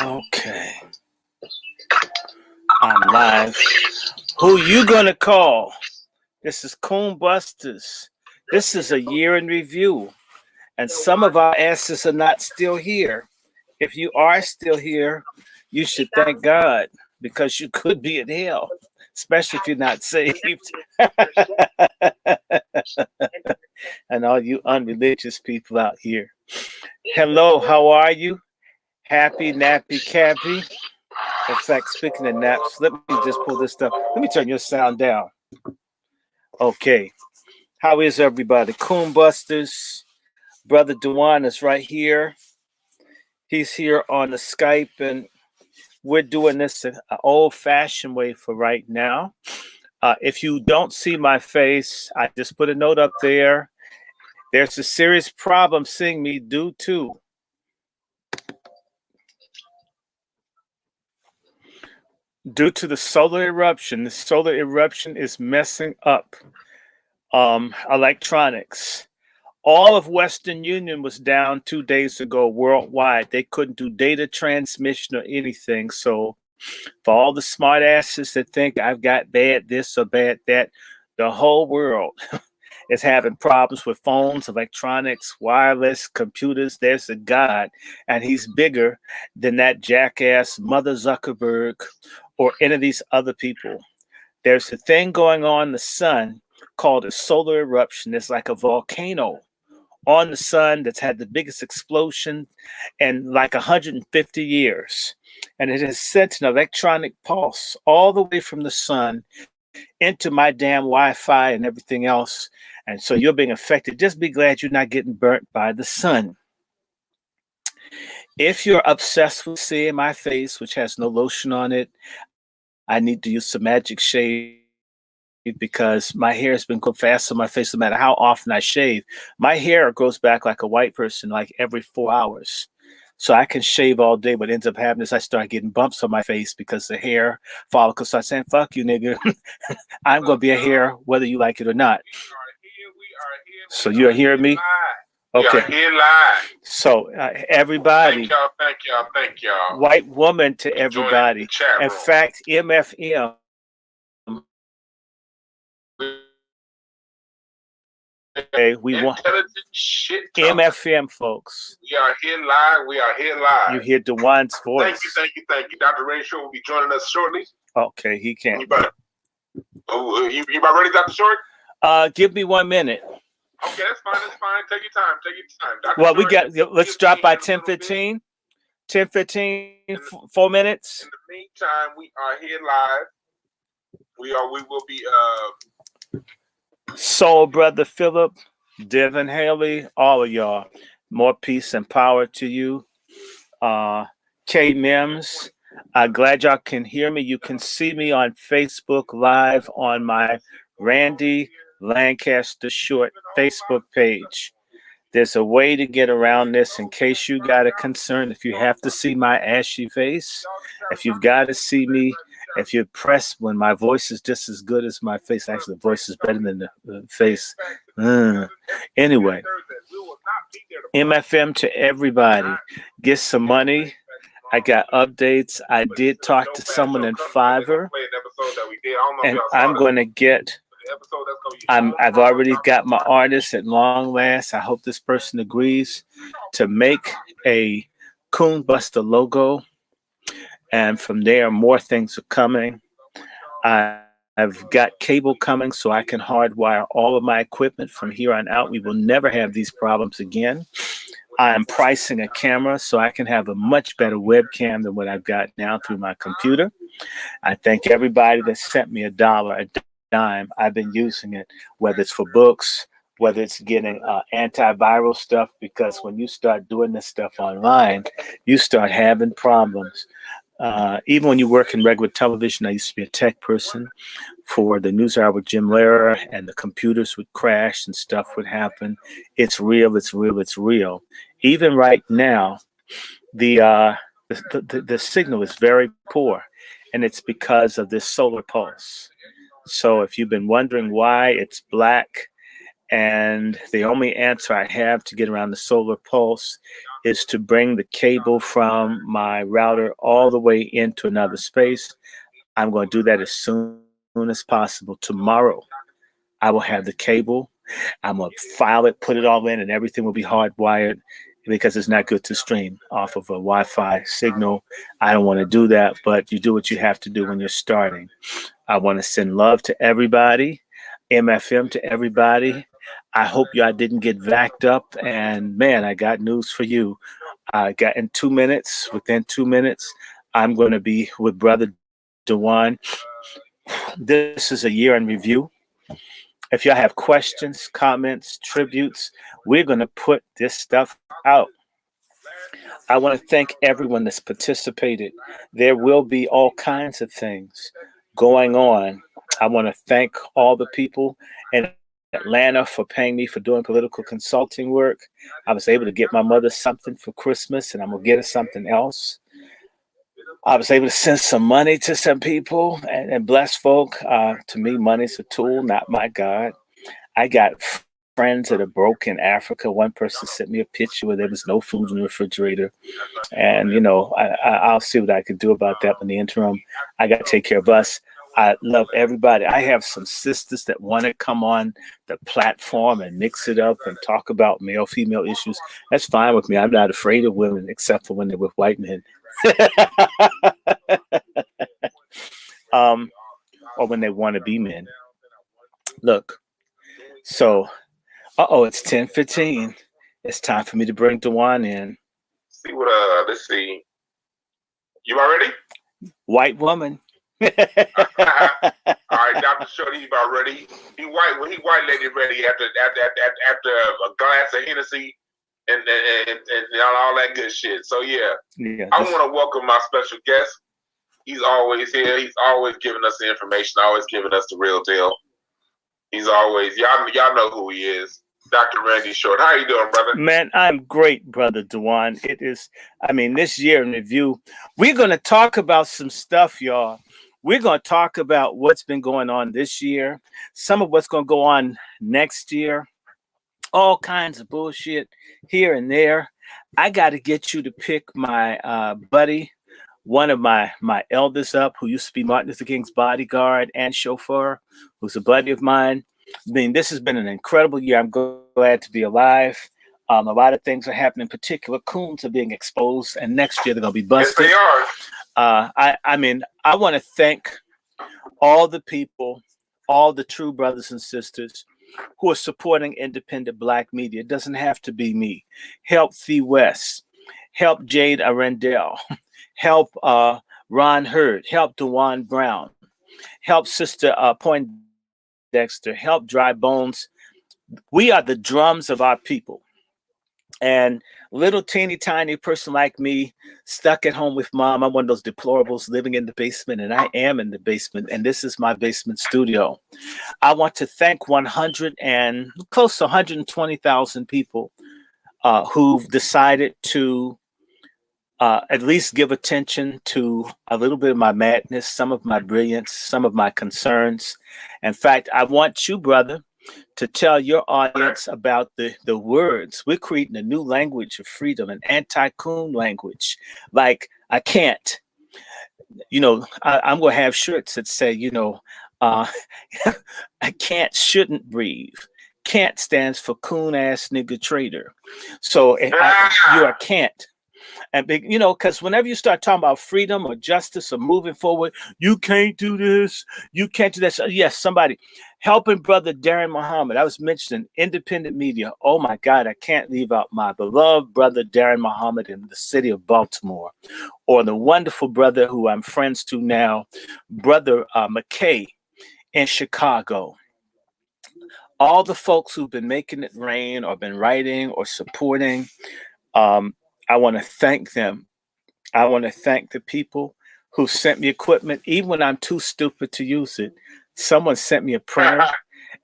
Okay. I'm live. Who you gonna call? This is Coonbusters. This is a year in review. And some of our asses are not still here. If you are still here, you should thank God because you could be in hell, especially if you're not saved. And all you unreligious people out here. Hello, how are you? Happy, nappy, cappy. In fact, speaking of naps, let me just pull this stuff. Let me turn your sound down. Okay. How is everybody? Coonbusters. Brother Dwann is right here. He's here on the Skype, and we're doing this an old-fashioned way for right now. If you don't see my face, I just put a note up there. There's a serious problem seeing me due to the solar eruption. The solar eruption is messing up electronics. All of Western Union was down 2 days ago worldwide. They couldn't do data transmission or anything. So for all the smart asses that think I've got bad this or bad that, the whole world is having problems with phones, electronics, wireless, computers. There's a God, and he's bigger than that jackass Mother Zuckerberg or any of these other people. There's a thing going on in the sun called a solar eruption. It's like a volcano on the sun that's had the biggest explosion in like 150 years. And it has sent an electronic pulse all the way from the sun into my damn Wi-Fi and everything else. And so you're being affected. Just be glad you're not getting burnt by the sun. If you're obsessed with seeing my face, which has no lotion on it, I need to use some magic shade because my hair has been going fast on my face no matter how often I shave. My hair grows back like a white person like every 4 hours. So I can shave all day. What ends up happening is I start getting bumps on my face because the hair follicles start saying, fuck you, nigga. I'm going to be a hair whether you like it or not. So you're hearing me? Okay. We are here live. So everybody. Thank y'all. White woman to everybody. In fact, MFM. Okay, we want shit MFM folks. We are here live. You hear Dwan's voice. Thank you. Dr. Ray Short will be joining us shortly. Okay, he can't. You about ready, Dr. Short? Give me 1 minute. Okay, that's fine. Take your time. Dr. Well, Short, let's drop by 10:15. 10:15, 4 minutes. In the meantime, we are here live. We will be Soul Brother Philip, Devin Haley, all of y'all. More peace and power to you. K Mims, glad y'all can hear me. You can see me on Facebook Live on my Randy Lancaster Short Facebook page. There's a way to get around this in case you got a concern. If you have to see my ashy face, if you've got to see me, if you press when my voice is just as good as my face, actually the voice is better than the face. Anyway, MFM to everybody. Get some money. I got updates. I did talk to someone in Fiverr, and I'm going to get. I've already got my artist at long last. I hope this person agrees to make a Coonbuster logo. And from there, more things are coming. I've got cable coming so I can hardwire all of my equipment from here on out. We will never have these problems again. I am pricing a camera so I can have a much better webcam than what I've got now through my computer. I thank everybody that sent me $1, a dime. I've been using it, whether it's for books, whether it's getting antiviral stuff, because when you start doing this stuff online, you start having problems. Even when you work in regular television, I used to be a tech person for the NewsHour with Jim Lehrer, and the computers would crash and stuff would happen. It's real. Even right now, the signal is very poor, and it's because of this solar pulse. So if you've been wondering why it's black, and the only answer I have to get around the solar pulse is to bring the cable from my router all the way into another space. I'm going to do that as soon as possible. Tomorrow, I will have the cable. I'm going to file it, put it all in, and everything will be hardwired because it's not good to stream off of a Wi-Fi signal. I don't want to do that, but you do what you have to do when you're starting. I want to send love to everybody, MFM to everybody. I hope y'all didn't get vacked up. And man, I got news for you. I got within 2 minutes, I'm going to be with Brother Dwann. This is a year in review. If y'all have questions, comments, tributes, we're going to put this stuff out. I want to thank everyone that's participated. There will be all kinds of things going on. I want to thank all the people in Atlanta for paying me for doing political consulting work. I was able to get my mother something for Christmas, and I'm going to get her something else. I was able to send some money to some people and bless folk. To me, money's a tool, not my God. I got friends that are broke in Africa. One person sent me a picture where there was no food in the refrigerator. And, you know, I'll see what I can do about that in the interim. I got to take care of us. I love everybody. I have some sisters that want to come on the platform and mix it up and talk about male-female issues. That's fine with me. I'm not afraid of women except for when they're with white men. Or when they want to be men. Look, so, it's 10:15. It's time for me to bring Dwann in. See what? Let's see. You all ready? White woman. All right, Dr. Shorty, you about ready? He white lady ready after a glass of Hennessy and all that good shit. So yeah, I want to welcome my special guest. He's always here. He's always giving us the information. Always giving us the real deal. He's always y'all know who he is. Dr. Randy Short. How you doing, brother? Man, I'm great, Brother Dwann. It is, this year in review, we're going to talk about some stuff, y'all. We're going to talk about what's been going on this year, some of what's going to go on next year, all kinds of bullshit here and there. I got to get you to pick my buddy, one of my elders up, who used to be Martin Luther King's bodyguard and chauffeur, who's a buddy of mine. This has been an incredible year. I'm glad to be alive. A lot of things are happening. In particular, coons are being exposed, and next year they're going to be busted. Yes, they are. I want to thank all the people, all the true brothers and sisters who are supporting independent Black media. It doesn't have to be me. Help Thee West. Help Jade Arendelle. Help Ron Hurd. Help Dwann Brown. Help Sister Poindexter. Help Dry Bones. We are the drums of our people. And little teeny tiny person like me, stuck at home with mom. I'm one of those deplorables living in the basement, and I am in the basement, and this is my basement studio. I want to thank 100 and close to 120,000 people who've decided to at least give attention to a little bit of my madness, some of my brilliance, some of my concerns. In fact, I want you, brother, to tell your audience about the words. We're creating a new language of freedom, an anti-coon language. Like, I can't, I'm going to have shirts that say, I can't, shouldn't breathe. Can't stands for coon ass nigga traitor. So you're a can't. And because whenever you start talking about freedom or justice or moving forward, you can't do this, you can't do that. So, yes, somebody helping Brother Darren Muhammad. I was mentioning independent media. Oh my God, I can't leave out my beloved brother Darren Muhammad in the city of Baltimore, or the wonderful brother who I'm friends to now, Brother McKay in Chicago. All the folks who've been making it rain or been writing or supporting. I want to thank them. I want to thank the people who sent me equipment, even when I'm too stupid to use it. Someone sent me a printer,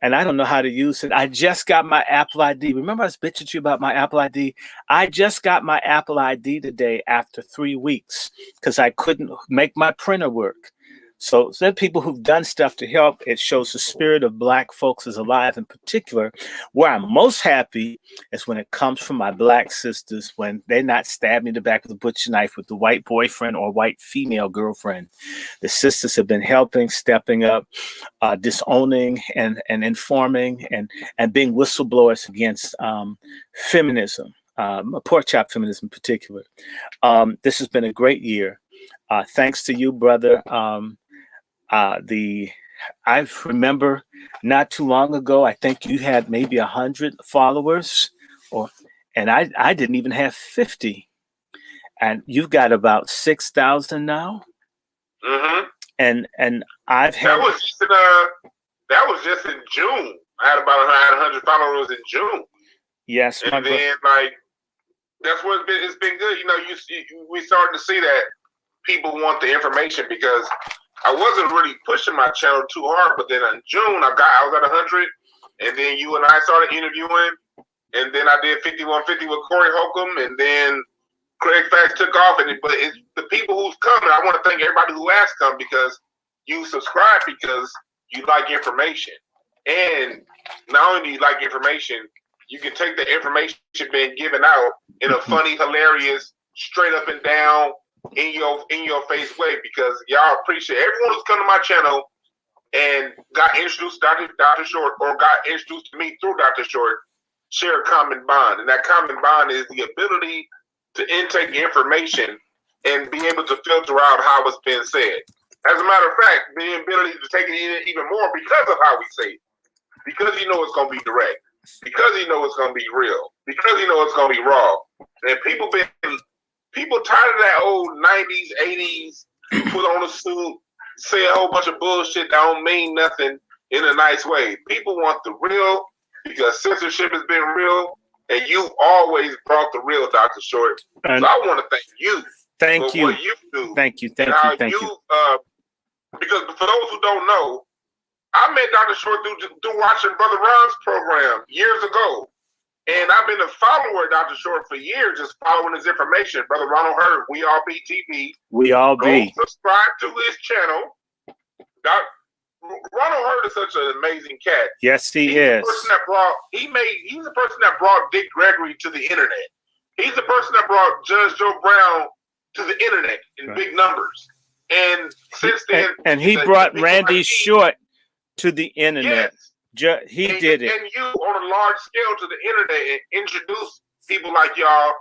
and I don't know how to use it. I just got my Apple ID. Remember I was bitching to you about my Apple ID? I just got my Apple ID today after 3 weeks because I couldn't make my printer work. So there are people who've done stuff to help. It shows the spirit of Black folks is alive. In particular, where I'm most happy is when it comes from my Black sisters, when they're not stabbing me in the back with a butcher knife with the white boyfriend or white female girlfriend. The sisters have been helping, stepping up, disowning and informing and being whistleblowers against feminism, pork chop feminism in particular. This has been a great year. Thanks to you, brother. I remember not too long ago, I think you had maybe 100 followers, and I didn't even have 50. And you've got about 6,000 now. Mm-hmm. And I've had that was just in June. I had about 100 followers in June. Yes, and then like that's what it's been good. You know, we started to see that people want the information, because I wasn't really pushing my channel too hard. But then in June, I was at 100, and then you and I started interviewing, and then I did 5150 with Corey Holcomb, and then Craig Facts took off. But it's the people who's coming. I want to thank everybody who has come, because you subscribe because you like information. And not only do you like information, you can take the information being given out in a funny, hilarious, straight up and down, in your face way, because y'all appreciate everyone who's come to my channel and got introduced to Dr. Short, or got introduced to me through Dr. Short, share a common bond. And that common bond is the ability to intake information and be able to filter out how it's been said. As a matter of fact, the ability to take it in even more because of how we say it. Because you know it's going to be direct. Because you know it's going to be real. Because you know it's going to be raw. And people tired of that old 90s, 80s, put on a suit, say a whole bunch of bullshit that don't mean nothing in a nice way. People want the real, because censorship has been real, and you've always brought the real, Dr. Short. And so I want to thank you. Thank you. What you do. Thank you. Thank you. Because for those who don't know, I met Dr. Short through watching Brother Ron's program years ago. And I've been a follower of Dr. Short for years, just following his information. Brother Ronald Hurd, We All Be TV. We All Be. Subscribe to his channel. Ronald Hurd is such an amazing cat. Yes, he is. He's the person that brought Dick Gregory to the internet. He's the person that brought Judge Joe Brown to the internet in big numbers. And since then, and he brought Randy Short to the internet. Yes. He did it. And you on a large scale to the internet, and introduce people like y'all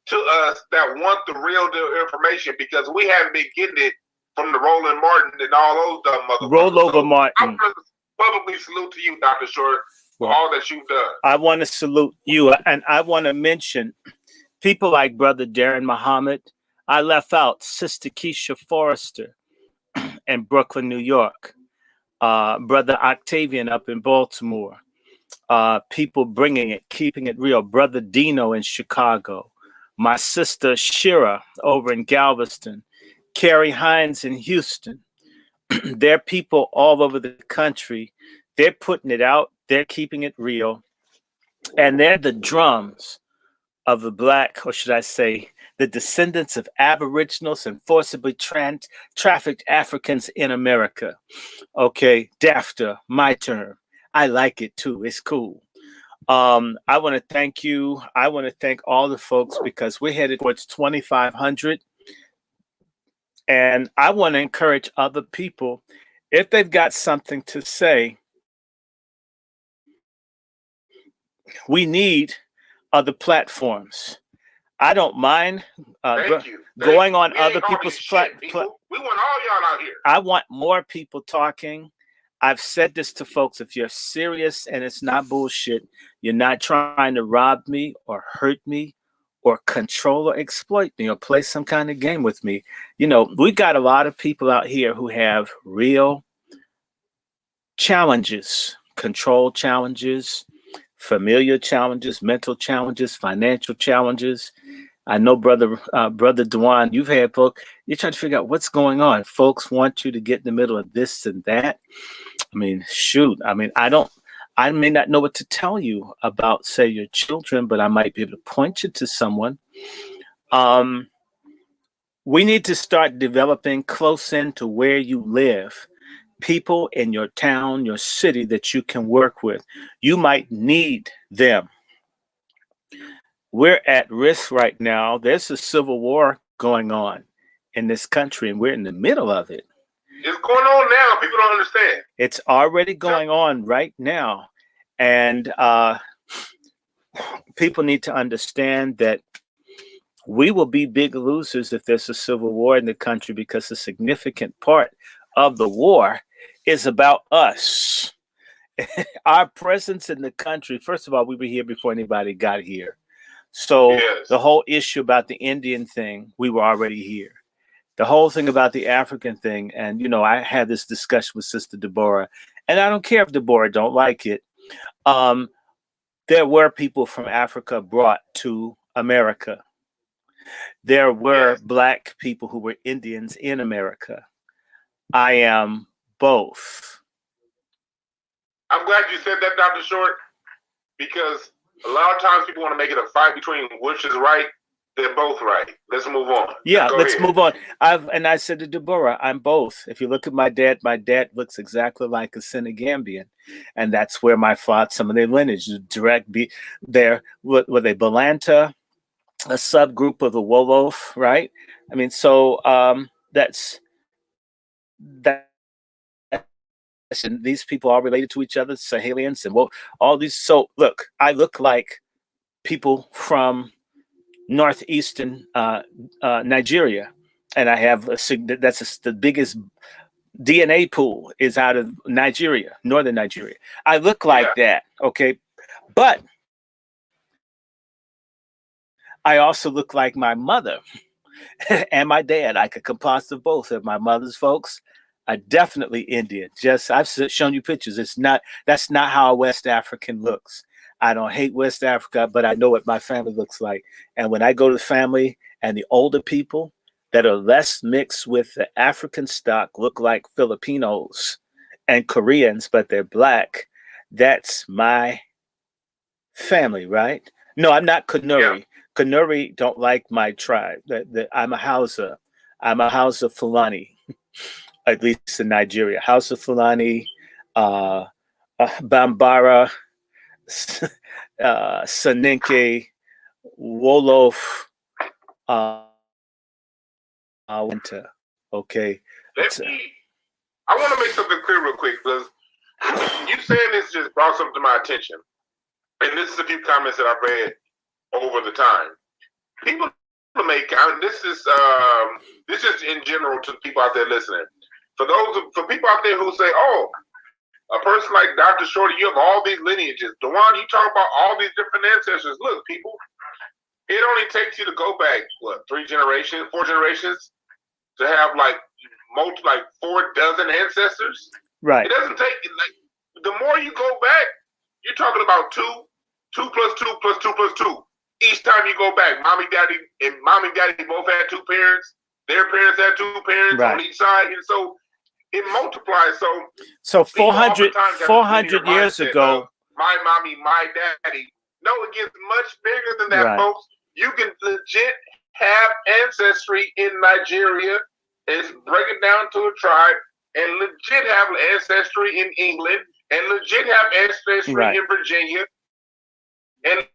to us that want the real deal information, because we haven't been getting it from the Roland Martin and all those dumb motherfuckers. Rollover Martin. I want to publicly salute to you, Dr. Short, for all that you've done. I want to salute you, and I want to mention people like Brother Darren Muhammad. I left out Sister Keisha Forrester in Brooklyn, New York. Brother Octavian up in Baltimore. People bringing it, keeping it real. Brother Dino in Chicago. My sister Shira over in Galveston. Carrie Hines in Houston. There are people all over the country. They're putting it out. They're keeping it real. And they're the drums of the Black, or should I say, the descendants of Aboriginals and forcibly trafficked Africans in America. Okay, DAFTAA, my term. I like it too. It's cool. I want to thank you. I want to thank all the folks, because we're headed towards 2,500. And I want to encourage other people, if they've got something to say, we need other platforms. I don't mind going on other people's platforms. We want all y'all out here. I want more people talking. I've said this to folks. If you're serious and it's not bullshit, you're not trying to rob me or hurt me or control or exploit me or play some kind of game with me. You know, we got a lot of people out here who have real challenges, control challenges, familiar challenges, mental challenges, financial challenges. I know, Brother Dwann, you've had folks, you're trying to figure out what's going on. Folks want you to get in the middle of this and that. I mean, shoot. I mean, I may not know what to tell you about, say, your children, but I might be able to point you to someone. We need to start developing close in to where you live, people in your town, your city that you can work with. You might need them. We're at risk right now. There's a civil war going on in this country, and we're in the middle of it. It's going on now. People don't understand. It's already going on right now. And people need to understand that we will be big losers if there's a civil war in the country, because a significant part of the war is about us. Our presence in the country. First of all, we were here before anybody got here. So the whole issue about the Indian thing, we were already here. The whole thing about the African thing, and you know, I had this discussion with Sister Deborah, and I don't care if Deborah don't like it. There were people from Africa brought to America. There were Black people who were Indians in America. I am both. I'm glad you said that, Dr. Short, because a lot of times people want to make it a fight between which is right. They're both right. Let's move on. Yeah, let's move on. I said to Deborah, I'm both. If you look at my dad looks exactly like a Senegambian. And that's where my father, some of their lineage, were they Balanta, a subgroup of the Wolof, right? I mean, so that's and these people are related to each other, Sahelians, and all these. So look, I look like people from northeastern Nigeria, and I have the biggest DNA pool is out of Nigeria, northern Nigeria. I look like that, okay, but I also look like my mother and my dad. I could composite of both of my mother's folks. Are definitely Indian. I've shown you pictures. That's not how a West African looks. I don't hate West Africa, but I know what my family looks like. And when I go to the family and the older people that are less mixed with the African stock look like Filipinos and Koreans, but they're Black, that's my family, right? No, I'm not Kanuri. Yeah. Kanuri don't like my tribe. I'm a Hausa. I'm a Hausa Fulani, at least in Nigeria. Hausa Fulani, Bambara, Saninke, Wolof, Winter. Okay. I want to make something clear real quick, because you saying this just brought something to my attention. And this is a few comments that I've read over the time. People make, this is in general to people out there listening. For people out there who say, oh, a person like Dr. Shorty, you have all these lineages. Dwann, you talk about all these different ancestors. Look, people, it only takes you to go back, 4 generations to have like 4 dozen ancestors. Right. It doesn't take, the more you go back, you're talking about 2 plus 2 plus 2 plus 2. Each time you go back, mommy, daddy both had 2 parents. Their parents had 2 parents on each side. And so it multiplies. So 400 years ago, my mommy, my daddy. No, it gets much bigger than that, folks. You can legit have ancestry in Nigeria. It's break it down to a tribe, and legit have ancestry in England, and legit have ancestry in Virginia, and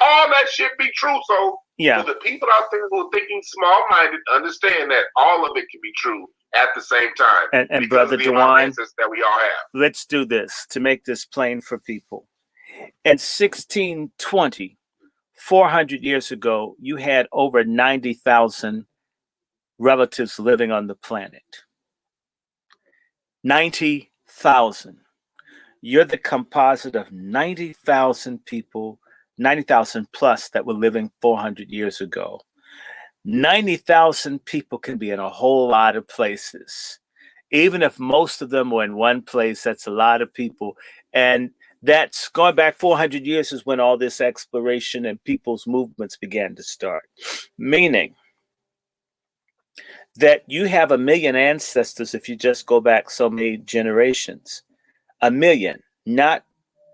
all that should be true. So for the people out there who are thinking small-minded, understand that all of it can be true at the same time. And Brother Dwann, that we all have. Let's do this to make this plain for people. In 1620, 400 years ago, you had over 90,000 relatives living on the planet. 90,000. You're the composite of 90,000 people, 90,000 plus that were living 400 years ago. 90,000 people can be in a whole lot of places. Even if most of them were in one place, that's a lot of people. And that's going back 400 years is when all this exploration and people's movements began to start. Meaning that you have 1 million ancestors if you just go back so many generations. 1 million, not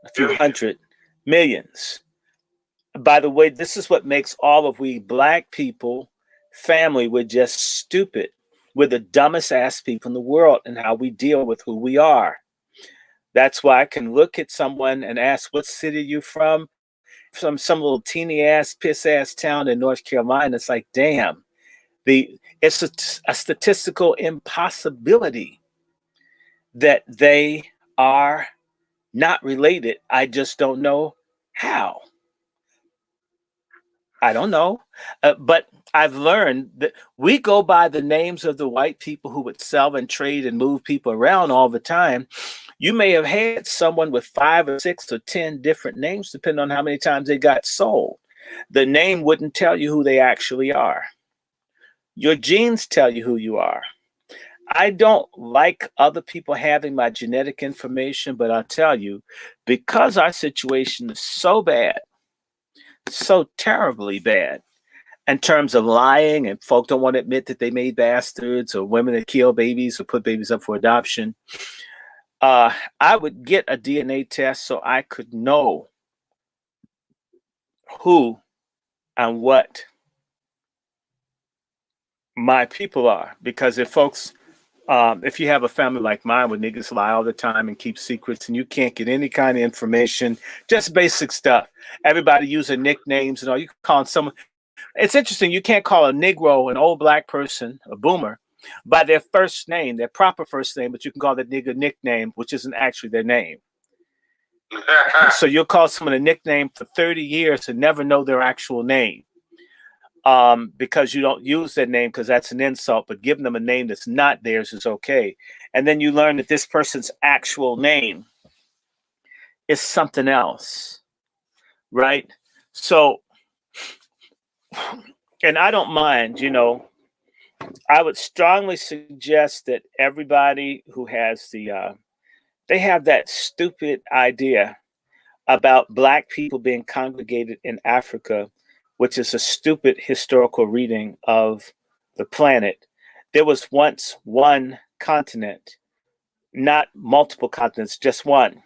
a few hundred, millions. By the way, this is what makes all of we Black people family, we're just stupid. We're the dumbest ass people in the world in how we deal with who we are. That's why I can look at someone and ask, what city are you from? From some little teeny ass, piss ass town in North Carolina. It's like, damn, it's a statistical impossibility that they are not related. I just don't know how. I don't know. But I've learned that we go by the names of the white people who would sell and trade and move people around all the time. You may have had someone with 5 or 6 or 10 different names, depending on how many times they got sold. The name wouldn't tell you who they actually are. Your genes tell you who you are. I don't like other people having my genetic information, but I'll tell you, because our situation is so bad, so terribly bad, in terms of lying, and folk don't want to admit that they made bastards, or women that kill babies or put babies up for adoption, I would get a DNA test so I could know who and what my people are. Because if you have a family like mine where niggas lie all the time and keep secrets and you can't get any kind of information, just basic stuff. Everybody using nicknames and all. You can call someone. It's interesting. You can't call a Negro, an old black person, a boomer, by their first name, their proper first name, but you can call that nigga nickname, which isn't actually their name. So you'll call someone a nickname for 30 years and never know their actual name. Because you don't use that name because that's an insult, but giving them a name that's not theirs is okay. And then you learn that this person's actual name is something else, right? So, and I don't mind, I would strongly suggest that everybody who has they have that stupid idea about black people being congregated in Africa, which is a stupid historical reading of the planet. There was once one continent, not multiple continents, just one.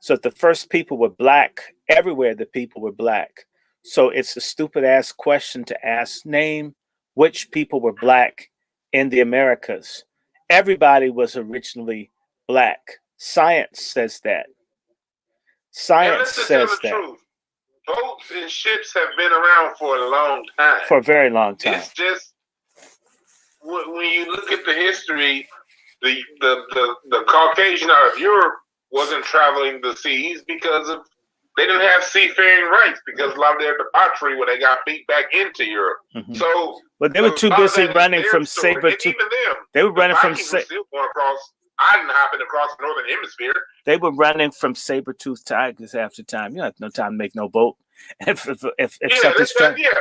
So if the first people were black, everywhere the people were black. So it's a stupid ass question to ask, name which people were black in the Americas. Everybody was originally black. Science says that. Science says that. Truth. Boats and ships have been around for a long time. For a very long time. It's just when you look at the history, the Caucasian out of Europe wasn't traveling the seas because they didn't have seafaring rights, because a lot of their debauchery when they got beat back into Europe. Mm-hmm. So, but they were too busy running from saber tooth. Even them, they were running from still going across. I didn't happen across the northern hemisphere. They were running from saber-toothed tigers half the time. You have no time to make no boat. If something's trying. Yeah,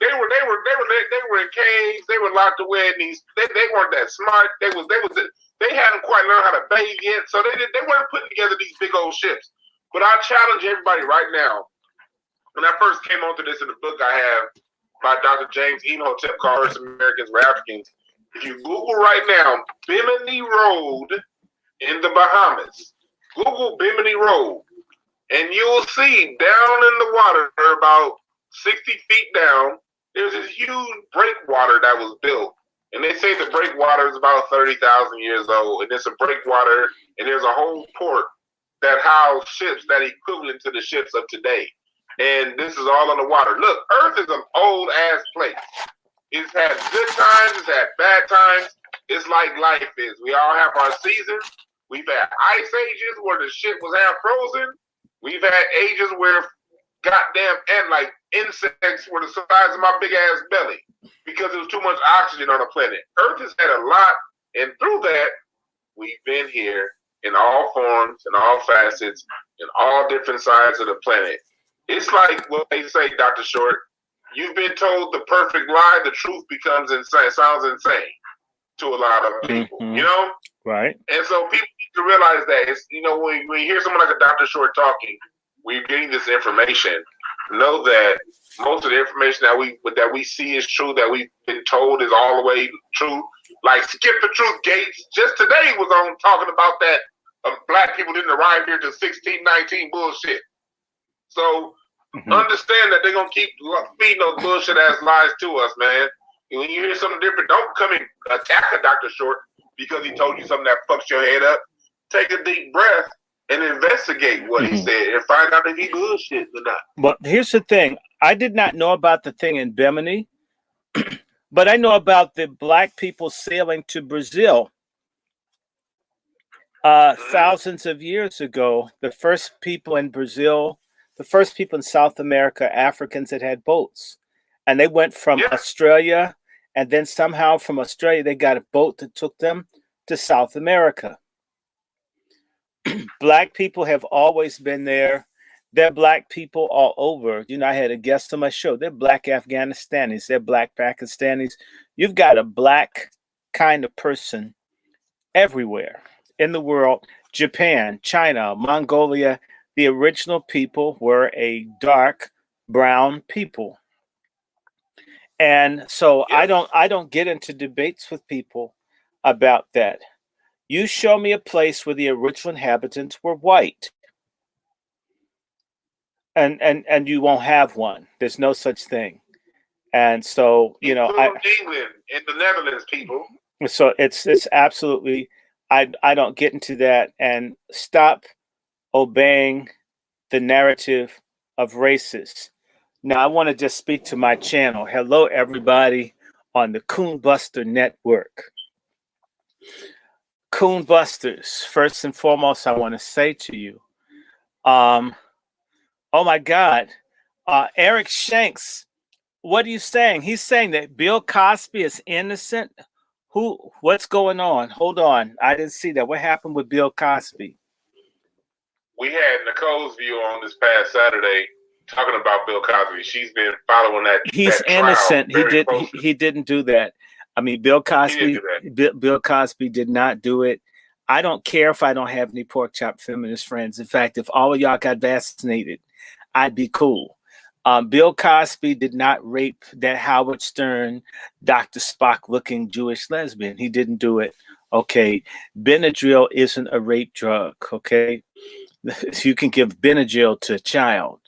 they were in caves. They were locked away in these. They weren't that smart. They hadn't quite learned how to bathe yet, so they weren't putting together these big old ships. But I challenge everybody right now. When I first came onto this in the book I have by Dr. James E. Hotep called Earth Americans were Africans. If you Google right now, Bimini Road in the Bahamas, Google Bimini Road, and you'll see down in the water, about 60 feet down, there's this huge breakwater that was built. And they say the breakwater is about 30,000 years old. And it's a breakwater, and there's a whole port that house ships that equivalent to the ships of today. And this is all on the water. Look, Earth is an old ass place. It's had good times, it's had bad times. It's like life is. We all have our seasons. We've had ice ages where the shit was half frozen. We've had ages where goddamn like insects were the size of my big ass belly because there was too much oxygen on the planet. Earth has had a lot, and through that, we've been here in all forms, in all facets, in all different sides of the planet. It's like what they say, Dr. Short. You've been told the perfect lie, the truth becomes insane. Sounds insane to a lot of people, Right. And so people need to realize that it's, when you hear someone like a Dr. Short talking, we're getting this information. Know that most of the information that we see is true, that we've been told is all the way true. Like Skip the Truth Gates just today was on talking about that black people didn't arrive here till 1619 bullshit. So understand that they're gonna keep feeding those bullshit ass lies to us, man. when you hear something different, don't come and attack a Dr. Short because he told you something that fucks your head up. Take a deep breath and investigate what he said and find out if he bullshit or not. Well, here's the thing. I did not know about the thing in Bimini, but I know about the black people sailing to Brazil thousands of years ago. The first people in Brazil, the first people in South America, Africans that had boats. And they went from Australia, and then somehow from Australia, they got a boat that took them to South America. Black people have always been there. They're black people all over. You know, I had a guest on my show. They're black Afghanistanis. They're black Pakistanis. You've got a black kind of person everywhere in the world. Japan, China, Mongolia. The original people were a dark brown people. And so I don't get into debates with people about that. You show me a place where the original inhabitants were white. And you won't have one. There's no such thing. And so, you know, England and the Netherlands people. So it's absolutely, I don't get into that. And stop obeying the narrative of races. Now I want to just speak to my channel. Hello everybody on the Coonbuster network. Coonbusters, first and foremost, I want to say to you, oh my God, Eric Shanks, what are you saying? He's saying that Bill Cosby is innocent. What's going on? Hold on, I didn't see that. What happened with Bill Cosby? We had Nicole's view on this past Saturday talking about Bill Cosby. She's been following that. He's that innocent. Closely. He didn't do that. I mean, Bill Cosby. Bill Cosby did not do it. I don't care if I don't have any pork chop feminist friends. In fact, if all of y'all got vaccinated, I'd be cool. Bill Cosby did not rape that Howard Stern, Dr. Spock looking Jewish lesbian. He didn't do it. Okay. Benadryl isn't a rape drug. Okay. You can give Benadryl to a child.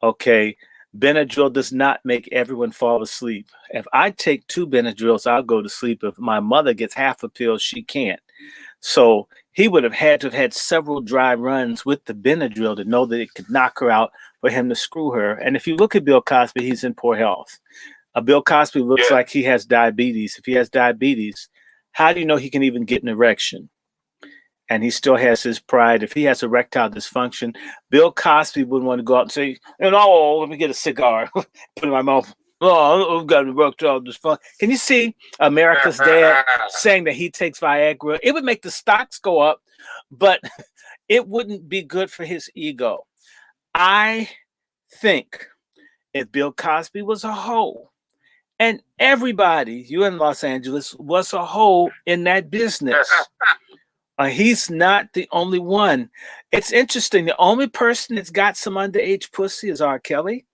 Okay. Benadryl does not make everyone fall asleep. If I take 2 Benadryls, I'll go to sleep. If my mother gets half a pill, she can't. So he would have had to have had several dry runs with the Benadryl to know that it could knock her out for him to screw her. And if you look at Bill Cosby, he's in poor health. Bill Cosby looks like he has diabetes. If he has diabetes, how do you know he can even get an erection? And he still has his pride. If he has erectile dysfunction, Bill Cosby wouldn't want to go out and say, let me get a cigar, put it in my mouth. Oh, I've got erectile dysfunction. Can you see America's dad saying that he takes Viagra? It would make the stocks go up, but it wouldn't be good for his ego. I think if Bill Cosby was a hoe, and everybody, you in Los Angeles, was a hoe in that business. He's not the only one. It's interesting. The only person that's got some underage pussy is R. Kelly.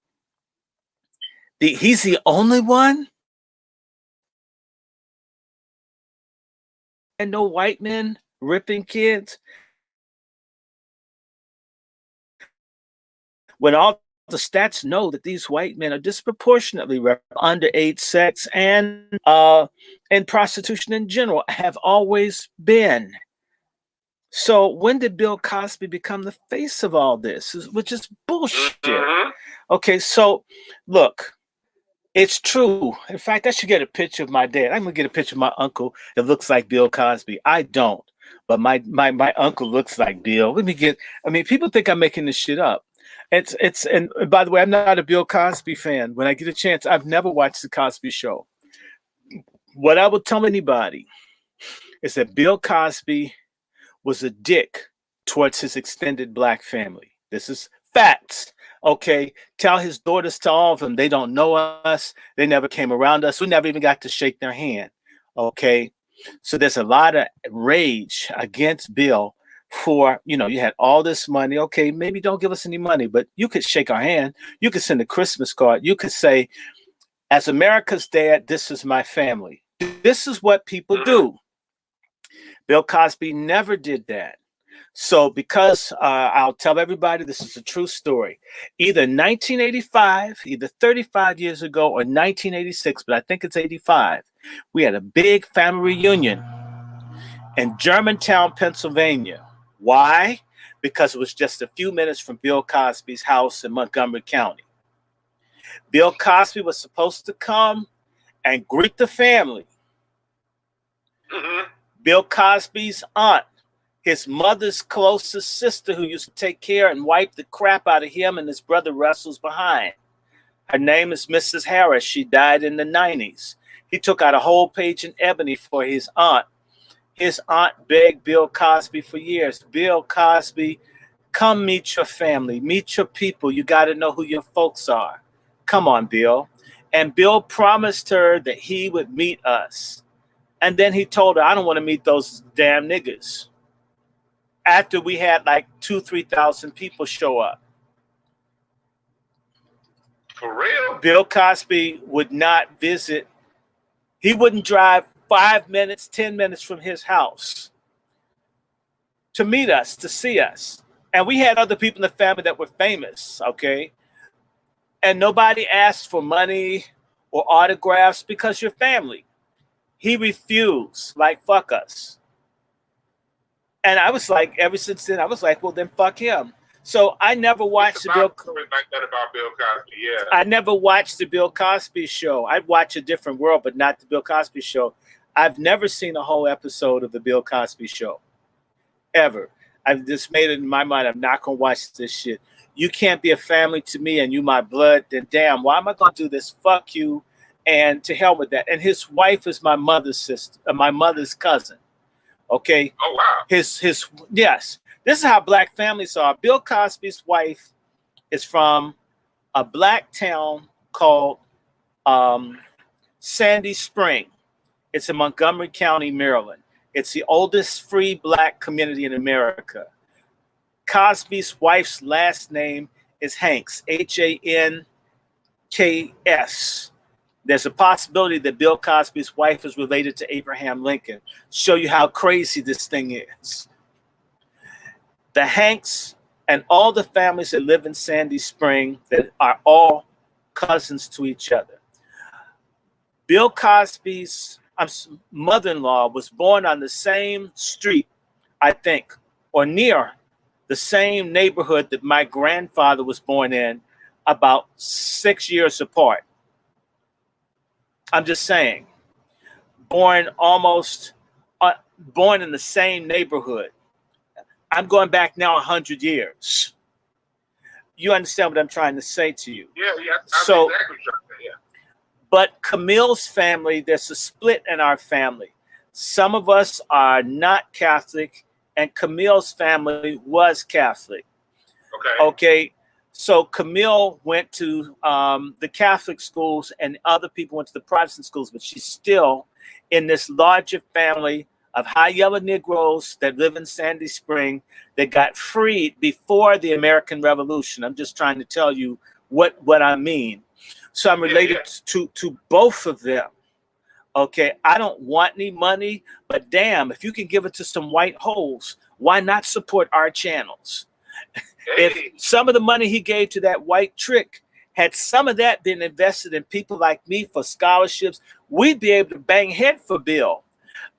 He's the only one. And no white men ripping kids. When all the stats know that these white men are disproportionately underage sex and prostitution in general have always been. So when did Bill Cosby become the face of all this, which is bullshit? Okay, so look, it's true. In fact, I should get a picture of my dad. I'm gonna get a picture of my uncle that looks like Bill Cosby. I don't, but my uncle looks like Bill. People think I'm making this shit up. And by the way, I'm not a Bill Cosby fan. When I get a chance, I've never watched the Cosby Show. What I will tell anybody is that Bill Cosby was a dick towards his extended black family. This is facts. Okay, tell his daughters, to all of them, they don't know us. They never came around us. We never even got to shake their hand. Okay, so there's a lot of rage against Bill for, you had all this money. Okay, maybe don't give us any money, but you could shake our hand. You could send a Christmas card. You could say, as America's dad, this is my family. This is what people do. Bill Cosby never did that. So because I'll tell everybody this is a true story. Either 1985, either 35 years ago, or 1986, but I think it's 85, we had a big family reunion in Germantown, Pennsylvania. Why? Because it was just a few minutes from Bill Cosby's house in Montgomery County. Bill Cosby was supposed to come and greet the family. Mm-hmm. Bill Cosby's aunt, his mother's closest sister, who used to take care and wipe the crap out of him and his brother Russell's behind. Her name is Mrs. Harris. She died in the 90s. He took out a whole page in ebony for his aunt. His aunt begged Bill Cosby for years. Bill Cosby, come meet your family, meet your people. You got to know who your folks are. Come on, Bill. And Bill promised her that he would meet us. And then he told her, I don't want to meet those damn niggas. After we had like 2,000-3,000 people show up. For real? Bill Cosby would not visit. He wouldn't drive 5 minutes, 10 minutes from his house to meet us, to see us. And we had other people in the family that were famous, okay? And nobody asked for money or autographs because you're family. He refused, like, fuck us. And I was like, ever since then, I was like, well, then fuck him. So I never watched the Bill. Like that about Bill Cosby, yeah. I never watched the Bill Cosby show. I'd watch A Different World, but not the Bill Cosby show. I've never seen a whole episode of the Bill Cosby show, ever. I've just made it in my mind, I'm not gonna watch this shit. You can't be a family to me, and you my blood. Then damn, why am I gonna do this? Fuck you, and to hell with that. And his wife is my mother's sister, my mother's cousin. Okay. Oh wow. His yes. This is how black families are. Bill Cosby's wife is from a black town called Sandy Spring. It's in Montgomery County, Maryland. It's the oldest free black community in America. Cosby's wife's last name is Hanks, Hanks. There's a possibility that Bill Cosby's wife is related to Abraham Lincoln. Show you how crazy this thing is. The Hanks and all the families that live in Sandy Spring that are all cousins to each other. Bill Cosby's mother-in-law was born on the same street, I think, or near the same neighborhood that my grandfather was born in, about 6 years apart. I'm just saying, born in the same neighborhood. I'm going back now 100 years. You understand what I'm trying to say to you? Yeah. So, exactly trying to, yeah. But Camille's family, there's a split in our family. Some of us are not Catholic, and Camille's family was Catholic. Okay. So Camille went to the Catholic schools, and other people went to the Protestant schools, but she's still in this larger family of high yellow Negroes that live in Sandy Spring that got freed before the American Revolution. I'm just trying to tell you what I mean. So I'm related to both of them. Okay, I don't want any money, but damn, if you can give it to some white holes, why not support our channels? If some of the money he gave to that white trick, had some of that been invested in people like me for scholarships, we'd be able to bang head for Bill.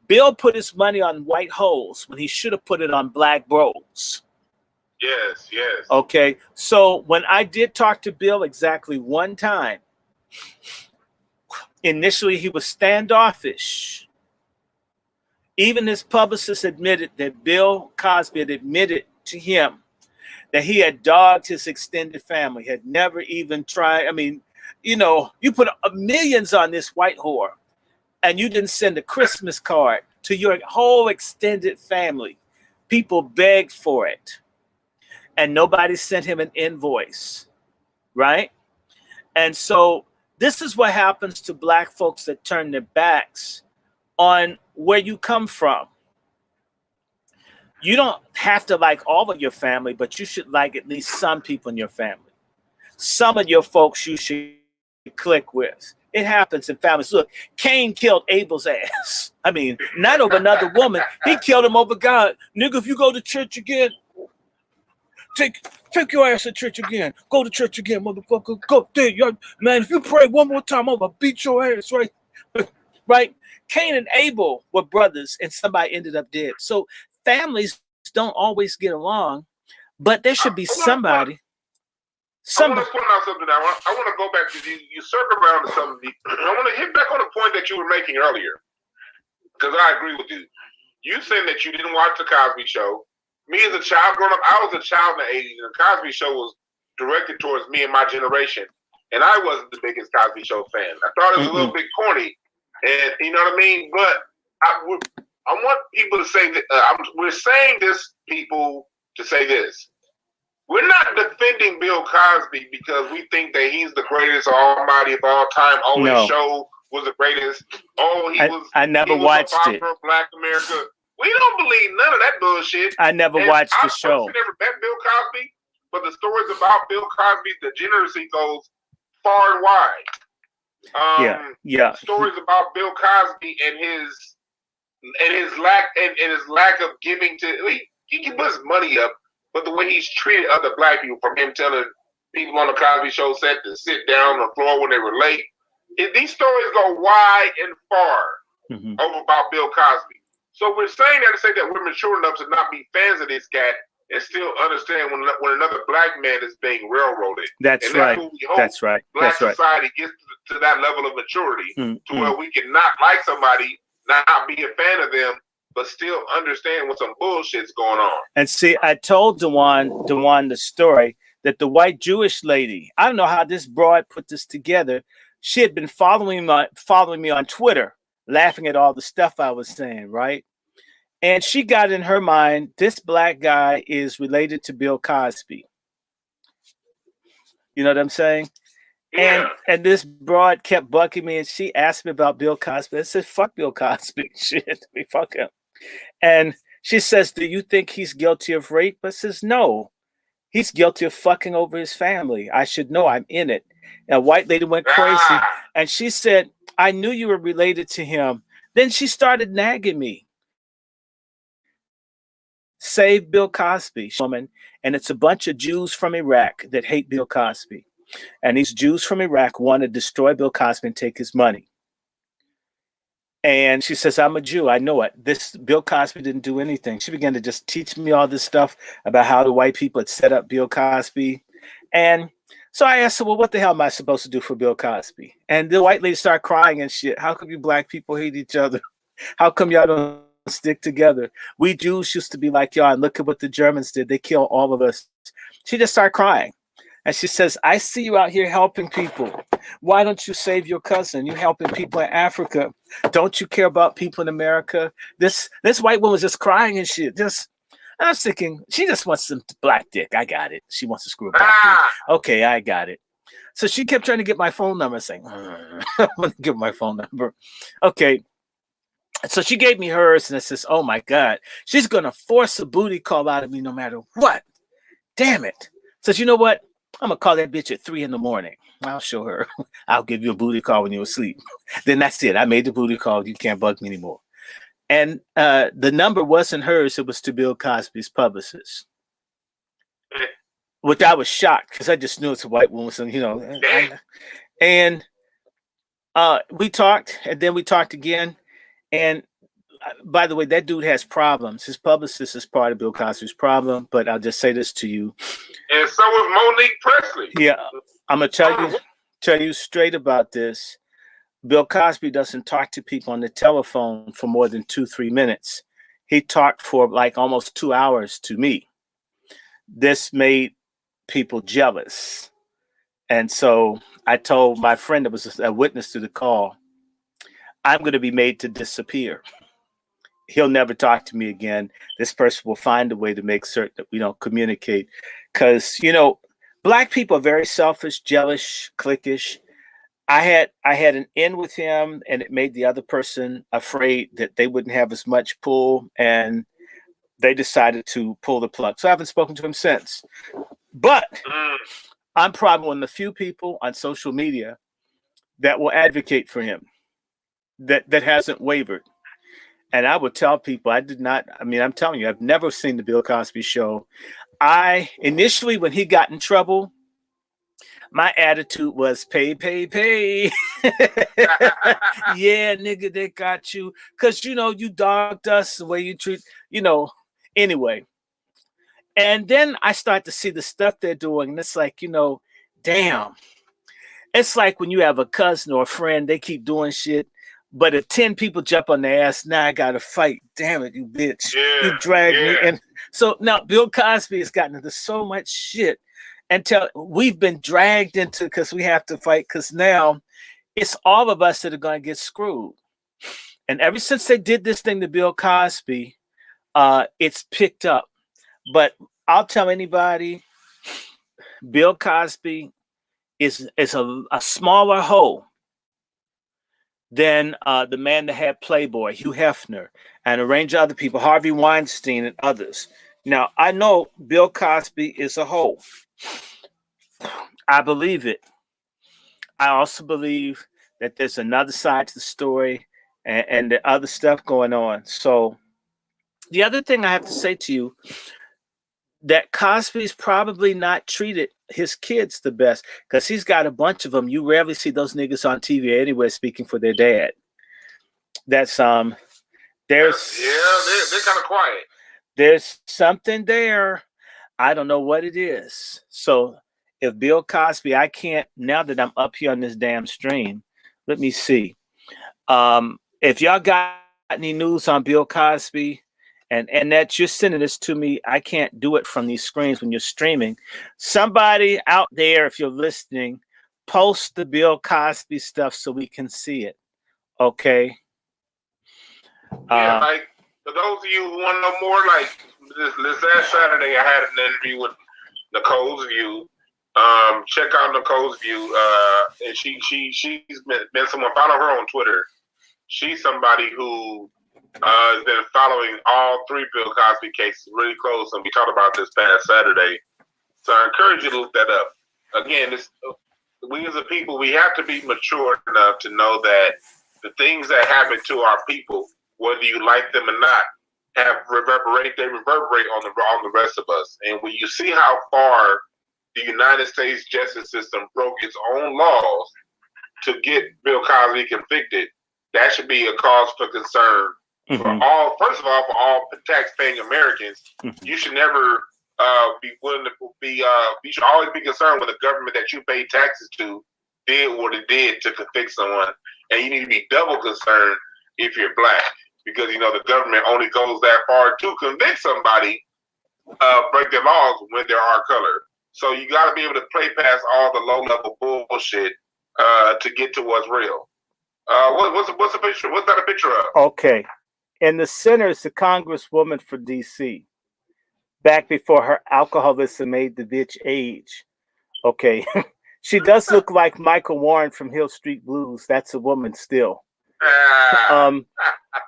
Bill put his money on white holes when he should have put it on black bros. Yes. Okay, so when I did talk to Bill exactly one time, initially he was standoffish. Even his publicist admitted that Bill Cosby had admitted to him that he had dogged his extended family, had never even tried. I mean, you put millions on this white whore, and you didn't send a Christmas card to your whole extended family. People begged for it, and nobody sent him an invoice, right? And so this is what happens to black folks that turn their backs on where you come from. You don't have to like all of your family, but you should like at least some people in your family. Some of your folks you should click with. It happens in families. Look, Cain killed Abel's ass. I mean, not over another woman. He killed him over God. Nigga, if you go to church again, take your ass to church again. Go to church again, motherfucker. Go there, man. If you pray one more time, I'm gonna beat your ass, right? Right? Cain and Abel were brothers, and somebody ended up dead. So families don't always get along, but there should be somebody. I want to point out something. I want to go back to you circle around to something. I want to hit back on a point that you were making earlier, because I agree with you. You saying that you didn't watch the Cosby Show. Me as a child growing up, I was a child in the 80s, and the Cosby Show was directed towards me and my generation, and I wasn't the biggest Cosby Show fan. I thought it was a little bit corny, and you know what I mean. But I want people to say that we're saying this, people, to say this. We're not defending Bill Cosby because we think that he's the greatest almighty of all time. Oh, his show was the greatest. Oh, I never watched it. Black America. We don't believe none of that bullshit. I never watched the show. I never met Bill Cosby, but the stories about Bill Cosby's degeneracy goes far and wide. Yeah. Stories about Bill Cosby and his lack of giving to. He can put his money up. But the way he's treated other black people, from him telling people on the Cosby Show set to sit down on the floor when they were late, these stories go wide and far over about Bill Cosby. So we're saying that to say that we're mature enough to not be fans of this guy and still understand when another black man is being railroaded. That's right. That's right. Black society gets to that level of maturity to where we can not like somebody, not be a fan of them, but still understand when some bullshit's going on. And see, I told Dwann the story that the white Jewish lady, I don't know how this broad put this together. She had been following me on Twitter, laughing at all the stuff I was saying, right? And she got in her mind, this black guy is related to Bill Cosby. You know what I'm saying? Yeah. And this broad kept bucking me, and she asked me about Bill Cosby. I said, fuck Bill Cosby. Shit, fuck him. And she says, do you think he's guilty of rape? I says, no, he's guilty of fucking over his family. I should know, I'm in it. And a white lady went crazy. And she said, I knew you were related to him. Then she started nagging me. Save Bill Cosby, woman. And it's a bunch of Jews from Iraq that hate Bill Cosby. And these Jews from Iraq want to destroy Bill Cosby and take his money. And she says, I'm a Jew. I know it. This Bill Cosby didn't do anything. She began to just teach me all this stuff about how the white people had set up Bill Cosby. And so I asked her, well, what the hell am I supposed to do for Bill Cosby? And the white lady started crying and shit. How come you black people hate each other? How come y'all don't stick together? We Jews used to be like y'all, and look at what the Germans did. They killed all of us. She just started crying. And she says, I see you out here helping people. Why don't you save your cousin? You're helping people in Africa. Don't you care about people in America? This white woman was just crying and shit. And I was thinking, she just wants some black dick. I got it. She wants to screw a black dick. Okay, I got it. So she kept trying to get my phone number, saying, I want to give my phone number. Okay. So she gave me hers, and I says, oh my God, she's going to force a booty call out of me no matter what. Damn it. Says, you know what? I'm going to call that bitch at 3 a.m. I'll show her. I'll give you a booty call when you're asleep. Then that's it. I made the booty call. You can't bug me anymore. And the number wasn't hers. It was to Bill Cosby's publicist. Which I was shocked because I just knew it's a white woman. So, you know. And we talked, and then we talked again. And by the way, that dude has problems. His publicist is part of Bill Cosby's problem. But I'll just say this to you. And so was Monique Presley. Yeah, I'm gonna tell you straight about this. Bill Cosby doesn't talk to people on the telephone for more than 2-3 minutes. He talked for like almost 2 hours to me. This made people jealous. And so I told my friend that was a witness to the call, I'm going to be made to disappear. He'll never talk to me again. This person will find a way to make certain that we don't communicate. Because, you know, black people are very selfish, jealous, cliquish. I had an in with him, and it made the other person afraid that they wouldn't have as much pull, and they decided to pull the plug. So I haven't spoken to him since. But I'm probably one of the few people on social media that will advocate for him, that hasn't wavered. And I would tell people I did not. I mean, I'm telling you, I've never seen the Bill Cosby show. I initially, when he got in trouble, my attitude was pay, pay, pay. Yeah, nigga, they got you. Because, you know, you dogged us the way you treat, you know, anyway. And then I start to see the stuff they're doing. And it's like, you know, damn. It's like when you have a cousin or a friend, they keep doing shit. But if 10 people jump on their ass, now I got to fight. Damn it, you bitch. Yeah, You dragged me. And so now Bill Cosby has gotten into so much shit until we've been dragged into because we have to fight because now it's all of us that are going to get screwed. And ever since they did this thing to Bill Cosby, it's picked up. But I'll tell anybody, Bill Cosby is a smaller hole than the man that had Playboy, Hugh Hefner, and a range of other people, Harvey Weinstein and others. Now, I know Bill Cosby is a hole. I believe it. I also believe that there's another side to the story and the other stuff going on. So the other thing I have to say to you, that Cosby's probably not treated his kids the best because he's got a bunch of them. You rarely see those niggas on TV anywhere speaking for their dad. That's there's they're kind of quiet. There's something there. I don't know what it is. So if Bill Cosby, I can't, now that I'm up here on this damn stream, let me see. If y'all got any news on Bill Cosby, and that you're sending this to me, I can't do it from these screens when you're streaming. Somebody out there, if you're listening, post the Bill Cosby stuff so we can see it. Okay. Yeah, like for those of you who want to know more, like this last Saturday, I had an interview with Nicole's View. Check out Nicole's View. And she's been someone, follow her on Twitter. She's somebody who has been following all three Bill Cosby cases really close, and we talked about this past Saturday. So I encourage you to look that up. Again, we as a people, we have to be mature enough to know that the things that happen to our people, whether you like them or not, reverberate on the rest of us. And when you see how far the United States justice system broke its own laws to get Bill Cosby convicted, that should be a cause for concern. Mm-hmm. First of all, for all tax-paying Americans, you should never be willing to be. You should always be concerned when the government that you pay taxes to did what it did to convict someone, and you need to be double concerned if you're black, because you know the government only goes that far to convict somebody, break their laws when they're our color. So you got to be able to play past all the low-level bullshit to get to what's real. What's the picture? What's that a picture of? Okay. In the center is the Congresswoman for D.C. back before her alcoholism made the bitch age. Okay. She does look like Michael Warren from Hill Street Blues. That's a woman still.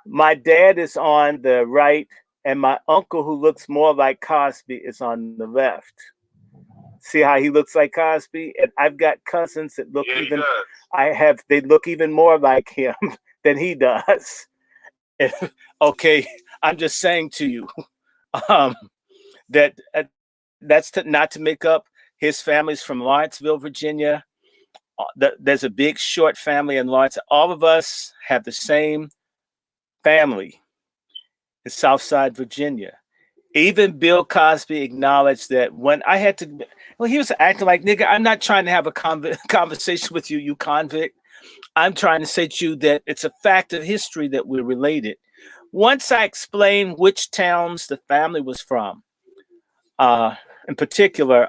My dad is on the right, and my uncle, who looks more like Cosby, is on the left. See how he looks like Cosby? And I've got cousins that look they look even more like him than he does. Okay, I'm just saying to you that's not to make up. His family's from Lawrenceville, Virginia. There's a big short family in Lawrence. All of us have the same family in Southside Virginia. Even Bill Cosby acknowledged that when I had to, he was acting like, nigga, I'm not trying to have a conversation with you, you convict. I'm trying to say to you that it's a fact of history that we're related. Once I explained which towns the family was from, in particular,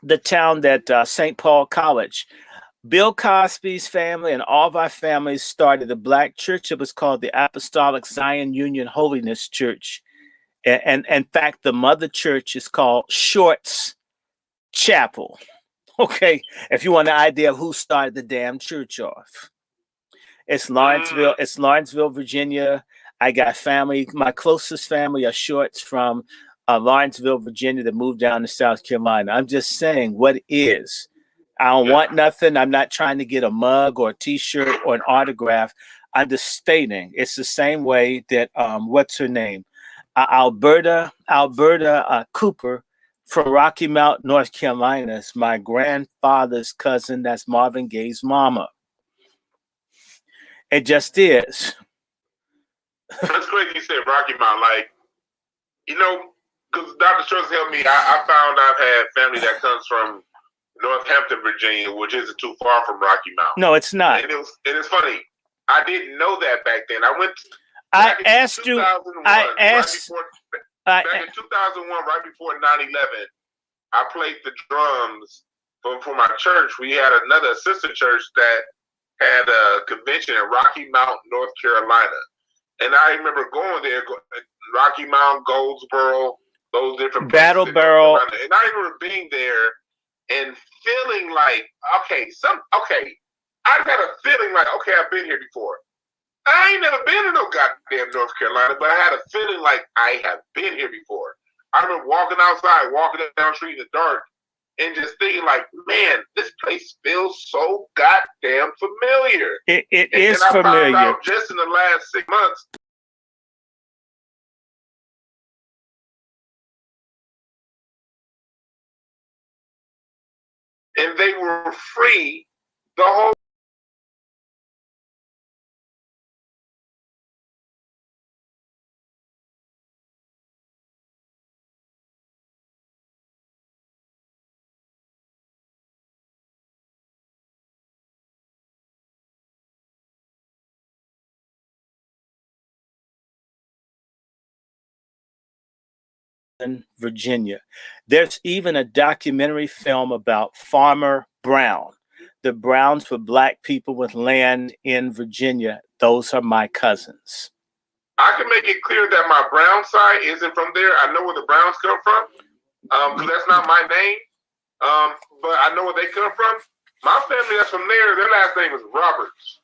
the town that St. Paul College, Bill Cosby's family and all of our families started a black church. It was called the Apostolic Zion Union Holiness Church. And in fact, the mother church is called Shorts Chapel. Okay, if you want an idea of who started the damn church off. It's Lawrenceville, Virginia. I got family. My closest family are Shorts from Lawrenceville, Virginia, that moved down to South Carolina. I'm just saying what is. I don't want nothing. I'm not trying to get a mug or a T-shirt or an autograph. I'm just stating it's the same way that what's her name, Alberta Cooper from Rocky Mount, North Carolina, is my grandfather's cousin. That's Marvin Gaye's mama. It just is. That's crazy you said Rocky Mount. Like, you know, because Dr. Schultz helped me. I found I've had family that comes from Northampton, Virginia, which isn't too far from Rocky Mount. No, it's not. And it's funny. I didn't know that back then. I went. I asked you. I asked. Back in 2001, right before 9/11, I played the drums for my church. We had another sister church that had a convention in Rocky Mount, North Carolina. And I remember going there, Rocky Mount, Goldsboro, those different places. Battleboro. And I remember being there and feeling like, I had a feeling like, okay, I've been here before. I ain't never been to no goddamn North Carolina, but I had a feeling like I have been here before. I remember walking outside, walking down the street in the dark, and just thinking like, man, this place feels so goddamn familiar. It is familiar. I found out just in the last 6 months. And they were free the whole. In Virginia. There's even a documentary film about Farmer Brown. The Browns were black people with land in Virginia. Those are my cousins. I can make it clear that my Brown side isn't from there. I know where the Browns come from, because that's not my name. But I know where they come from. My family that's from there, their last name is Roberts.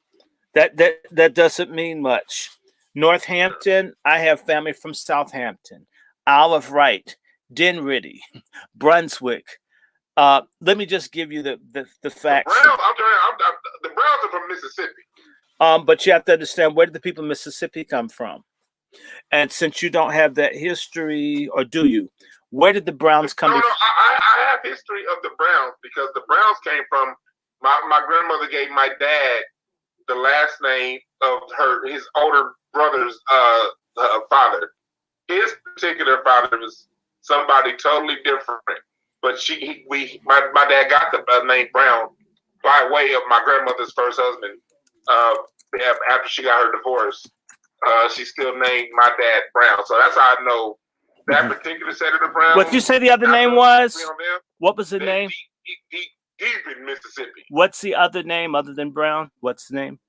That doesn't mean much. Northampton, I have family from Southampton. Olive Wright, Dinwiddie, Brunswick. Let me just give you the facts. The Browns are from Mississippi. But you have to understand, where did the people in Mississippi come from? And since you don't have that history, or do you? Where did the Browns come from? No, I have history of the Browns, because the Browns came from, my grandmother gave my dad the last name of his older brother's father. His particular father was somebody totally different, but my dad got the name Brown by way of my grandmother's first husband. After she got her divorce, she still named my dad Brown. So that's how I know that particular set of the Browns. What did you say the other name was? What was the name? Deep in Mississippi. What's the other name other than Brown? What's the name?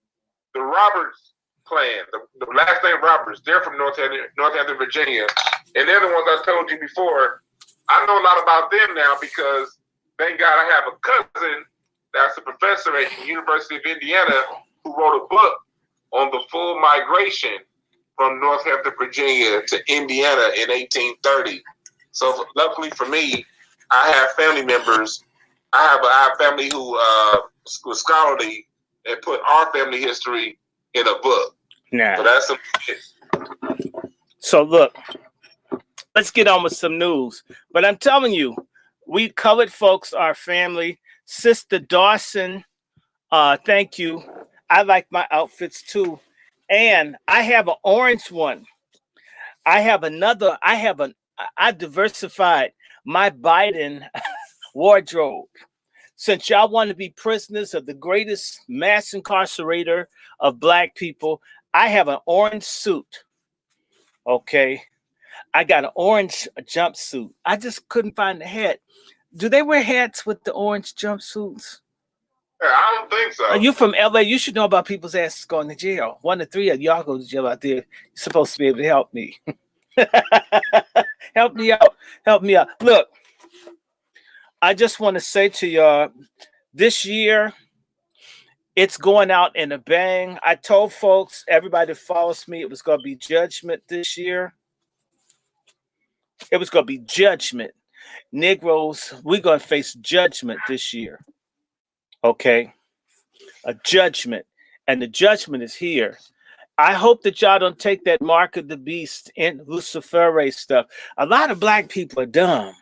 The Roberts clan, the last name Roberts. They're from Northampton, Virginia, and they're the ones I told you before. I know a lot about them now because, thank God, I have a cousin that's a professor at the University of Indiana who wrote a book on the full migration from Northampton, Virginia to Indiana in 1830. So luckily for me, I have family members. I have family who was scholarly and put our family history in a book. Nah. So that's some shit. So look, let's get on with some news. But I'm telling you, we colored folks are family. Sister Dawson, thank you. I like my outfits too. And I have an orange one. I diversified my Biden wardrobe. Since y'all want to be prisoners of the greatest mass incarcerator of black people, I have an orange suit. Okay. I got an orange jumpsuit. I just couldn't find the hat. Do they wear hats with the orange jumpsuits? I don't think so. You from LA? You should know about people's asses going to jail. 1 to 3 of y'all go to jail out there. You're supposed to be able to help me. Help me out. Help me out. Look, I just want to say to y'all, this year, it's going out in a bang. I told folks, everybody that follows me, it was going to be judgment this year. It was going to be judgment. Negroes, we're going to face judgment this year. Okay? A judgment. And the judgment is here. I hope that y'all don't take that mark of the beast and Lucifere stuff. A lot of black people are dumb.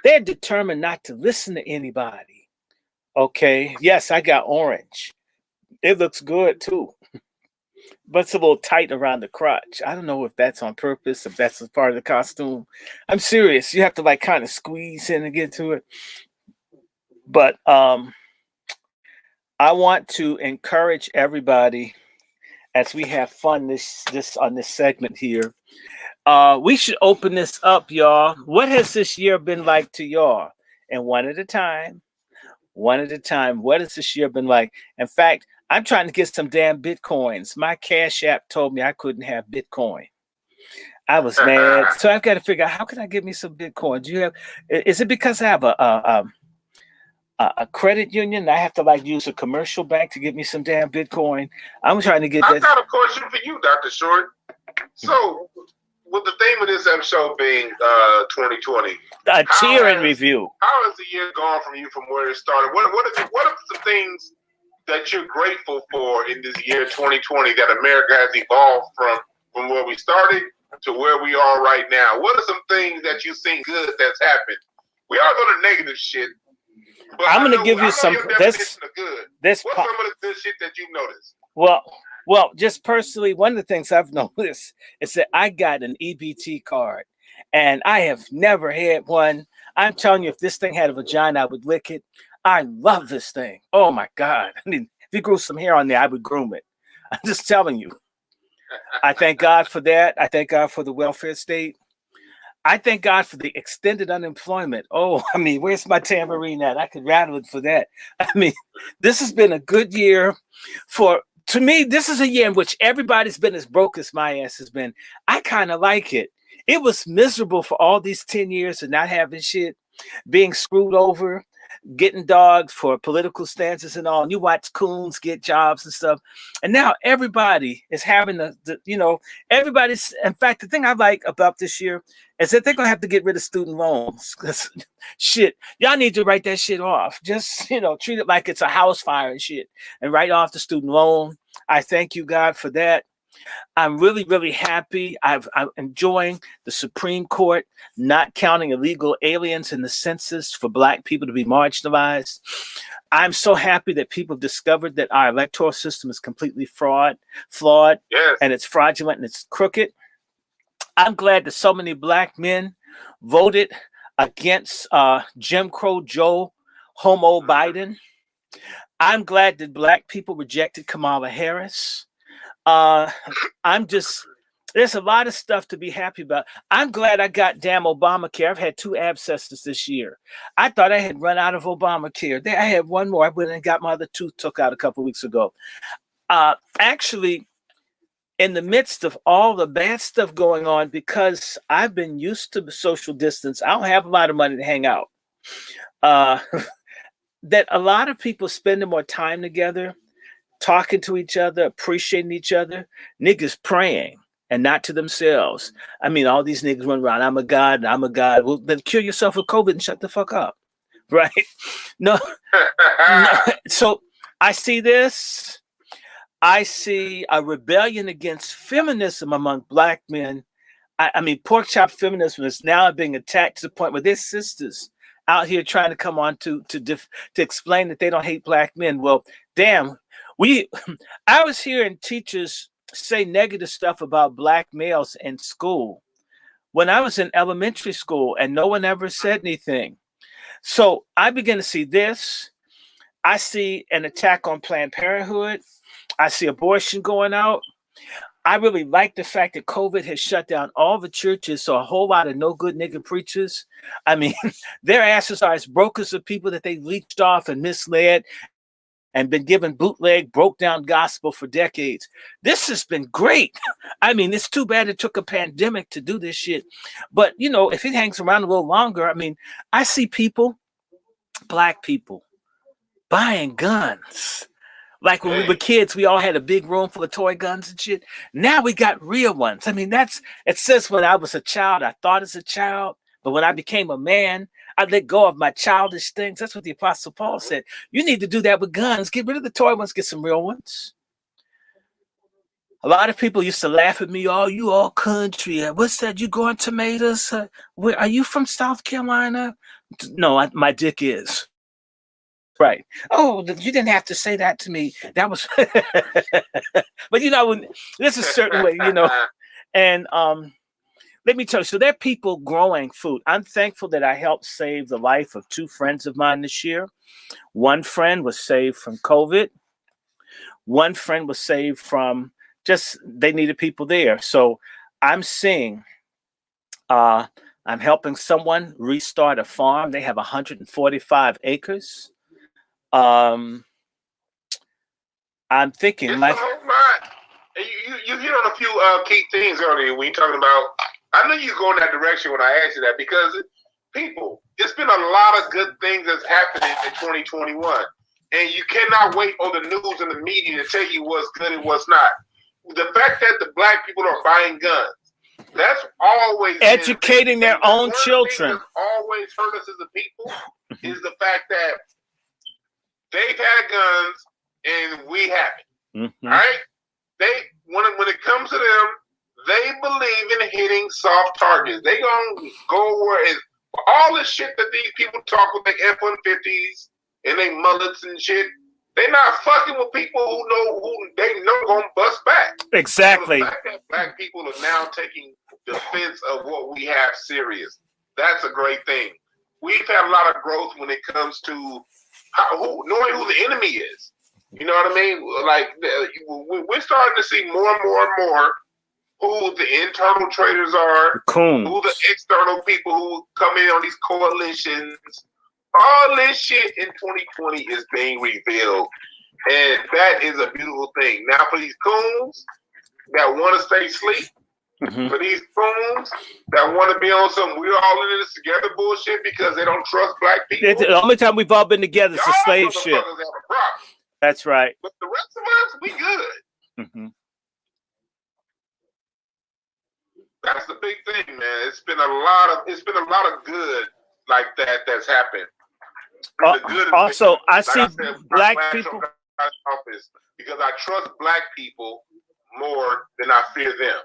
They're determined not to listen to anybody. Okay. Yes, I got orange. It looks good too. But it's a little tight around the crotch. I don't know if that's on purpose, if that's a part of the costume. I'm serious. You have to like kind of squeeze in and get to it. But I want to encourage everybody as we have fun this on this segment here. We should open this up, y'all. What has this year been like to y'all? And one at a time. One at a time. What has this year been like? In fact, I'm trying to get some damn Bitcoins. My Cash App told me I couldn't have Bitcoin. I was mad. So I've got to figure out, how can I get me some Bitcoin? Do you have, is it because I have a credit union? I have to like use a commercial bank to get me some damn Bitcoin. I'm trying to get that. I've got a question for you, Dr. Short. So, with the theme of this episode being 2020, a cheer and review. How has the year gone from you from where it started? What are some things that you're grateful for in this year 2020 that America has evolved from where we started to where we are right now? What are some things that you think good that's happened? We all go to negative shit. But I'm going to give you some. What's some of the good shit that you've noticed? Well, just personally, one of the things I've noticed is that I got an EBT card, and I have never had one. I'm telling you, if this thing had a vagina, I would lick it. I love this thing. Oh my God. I mean, if you grew some hair on there, I would groom it. I'm just telling you. I thank God for that. I thank God for the welfare state. I thank God for the extended unemployment. Oh, I mean, where's my tambourine at? I could rattle it for that. I mean, this has been a good year to me, this is a year in which everybody's been as broke as my ass has been. I kind of like it. It was miserable for all these 10 years of not having shit, being screwed over, getting dogged for political stances and all. And you watch coons get jobs and stuff. And now everybody is having everybody's, in fact, the thing I like about this year is that they're going to have to get rid of student loans. Because shit, y'all need to write that shit off. Just, treat it like it's a house fire and shit and write off the student loan. I thank you, God, for that. I'm really, really happy. I'm enjoying the Supreme Court not counting illegal aliens in the census for Black people to be marginalized. I'm so happy that people discovered that our electoral system is completely flawed, yes, and it's fraudulent and it's crooked. I'm glad that so many Black men voted against Jim Crow Joe Homo Biden. I'm glad that Black people rejected Kamala Harris. There's a lot of stuff to be happy about. I'm glad I got damn Obamacare. I've had 2 abscesses this year. I thought I had run out of Obamacare. I had one more. I went and got my other tooth took out a couple of weeks ago. Actually, in the midst of all the bad stuff going on, because I've been used to the social distance, I don't have a lot of money to hang out. That a lot of people spending more time together, talking to each other, appreciating each other, niggas praying and not to themselves. I mean, all these niggas run around, I'm a God and I'm a God. Well, then cure yourself with COVID and shut the fuck up. Right? No. So I see this. I see a rebellion against feminism among Black men. I mean, pork chop feminism is now being attacked to the point where their sisters out here trying to come on to explain that they don't hate Black men. Well, damn. I was hearing teachers say negative stuff about Black males in school when I was in elementary school, and no one ever said anything. So I begin to see this. I see an attack on Planned Parenthood. I see abortion going out. I really like the fact that COVID has shut down all the churches, so a whole lot of no good nigga preachers. I mean, their asses are as broke as the people that they leached off and misled and been given bootleg, broke down gospel for decades. This has been great. I mean, it's too bad it took a pandemic to do this shit. But, if it hangs around a little longer, I mean, I see people, Black people, buying guns. Like when we were kids, we all had a big room full of toy guns and shit. Now we got real ones. I mean, it says when I was a child, I thought as a child, but when I became a man, I let go of my childish things. That's what the Apostle Paul said. You need to do that with guns. Get rid of the toy ones, get some real ones. A lot of people used to laugh at me. Oh, you all country. What's that? You growing tomatoes? Where are you from? South Carolina? No, my dick is. Right. Oh, you didn't have to say that to me. That was, but when there's a certain way, and let me tell you. So there are people growing food. I'm thankful that I helped save the life of 2 friends of mine this year. One friend was saved from COVID. One friend was saved from they needed people there. So I'm seeing, I'm helping someone restart a farm. They have 145 acres. I'm thinking, it's a whole lot. You hit on a few key things earlier when you're talking about. I knew you was going that direction when I asked you that, because people, it's been a lot of good things that's happening in 2021, and you cannot wait on the news and the media to tell you what's good and what's not. The fact that the black people are buying guns, that's always educating their own children. That's always hurt us as a people is the fact that they've had guns and we haven't. All right, when it comes to them, they believe in hitting soft targets. They gonna go where all the shit that these people talk with their F-150s and they mullets and shit. They're not fucking with people who they know gonna bust back. Exactly. So the fact that black people are now taking defense of what we have serious, that's a great thing. We've had a lot of growth when it comes to knowing who the enemy is. You know what I mean? Like, we're starting to see more and more and more who the internal traitors are, who the external people who come in on these coalitions. All this shit in 2020 is being revealed, and that is a beautiful thing. Now, for these coons that want to stay asleep, for these coons that want to be on some we're all in this together bullshit because they don't trust black people. The only time we've all been together is a slave ship. That's right. But the rest of us, we good. That's the big thing, man. It's been a lot of good like that that's happened. Also, I see black people because I trust black people more than I fear them.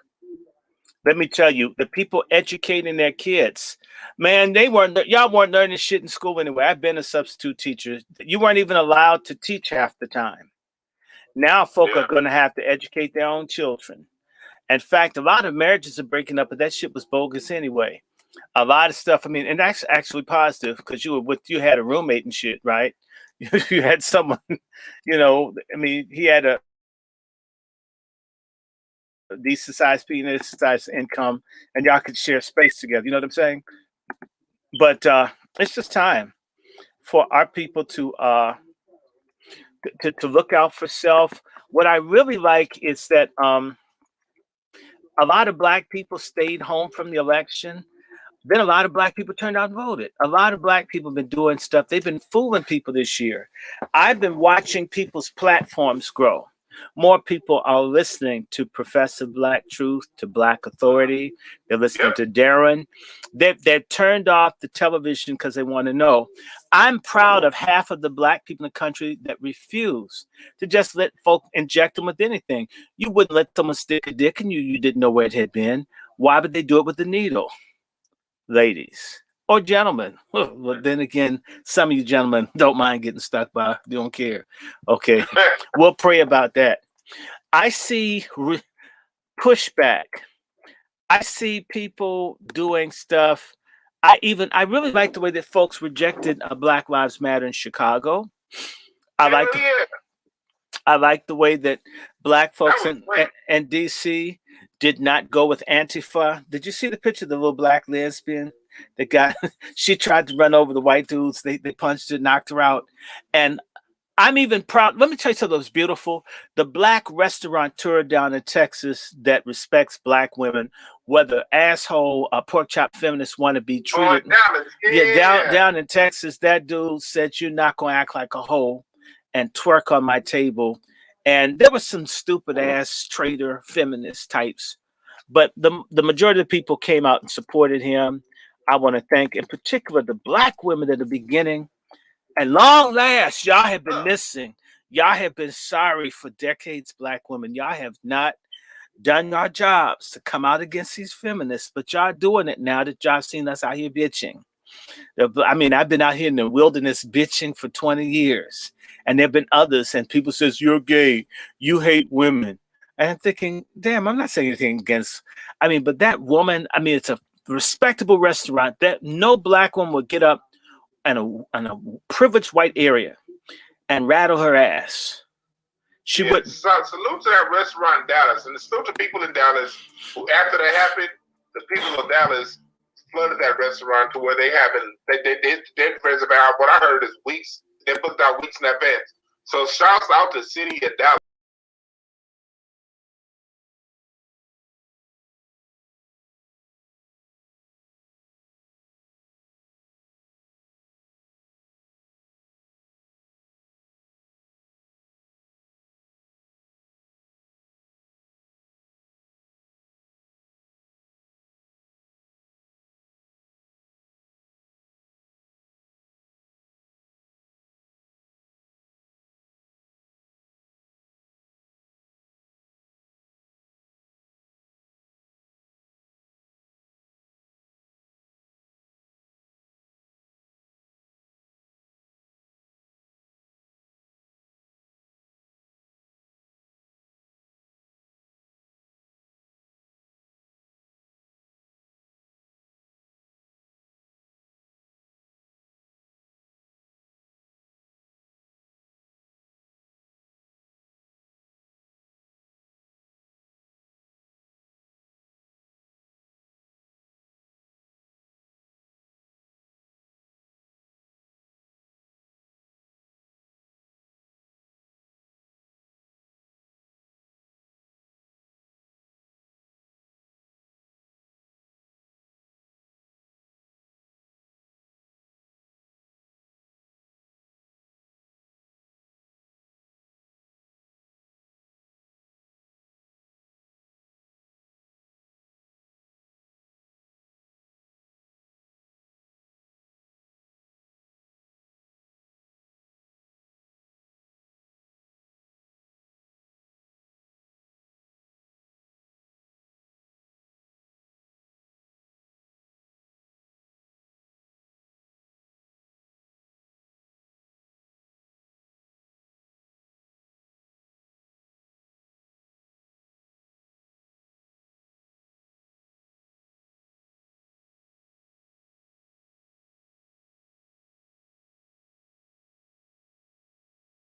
Let me tell you, the people educating their kids, man, y'all weren't learning shit in school anyway. I've been a substitute teacher. You weren't even allowed to teach half the time. Now folk are going to have to educate their own children. In fact, a lot of marriages are breaking up, but that shit was bogus anyway. A lot of stuff. I mean, and that's actually positive because you had a roommate and shit, right? You had someone, I mean, he had a decent sized penis, decent sized income, and y'all could share space together. You know what I'm saying? But it's just time for our people to look out for self. What I really like is that a lot of black people stayed home from the election. Then a lot of black people turned out and voted. A lot of black people have been doing stuff. They've been fooling people this year. I've been watching people's platforms grow. More people are listening to Professor Black Truth, to Black Authority. They're listening to Darren. They're turned off the television because they want to know. I'm proud of half of the black people in the country that refuse to just let folk inject them with anything. You wouldn't let someone stick a dick in you. You didn't know where it had been. Why would they do it with the needle? Ladies or gentlemen. Well, then again, some of you gentlemen don't mind getting stuck by, you don't care. Okay, we'll pray about that. I see pushback. I see people doing stuff. I really like the way that folks rejected Black Lives Matter in Chicago. I like the way that black folks in DC did not go with Antifa. Did you see the picture of the little black lesbian that she tried to run over the white dudes. They punched her, knocked her out. And I'm even proud. Let me tell you something that was beautiful. The black restaurateur down in Texas that respects black women, whether asshole or pork chop feminists want to be treated. Down in Texas, that dude said, "You're not going to act like a hoe and twerk on my table." And there was some stupid ass traitor feminist types, but the majority of the people came out and supported him. I want to thank, in particular, the black women at the beginning. And long last, y'all have been missing. Y'all have been sorry for decades, black women. Y'all have not. done our jobs to come out against these feminists, but y'all doing it now that y'all seen us out here bitching. I mean, I've been out here in the wilderness bitching for 20 years, and there have been others, and people says, you're gay, you hate women. And I'm thinking, damn, I'm not saying anything against, I mean, but that woman, I mean, it's a respectable restaurant that no black woman would get up in a privileged white area and rattle her ass. She would. Salute to that restaurant in Dallas, and salute to people in Dallas who, after that happened, the people of Dallas flooded that restaurant to where they about what I heard is weeks. They booked out weeks in advance. So shouts out to the city of Dallas.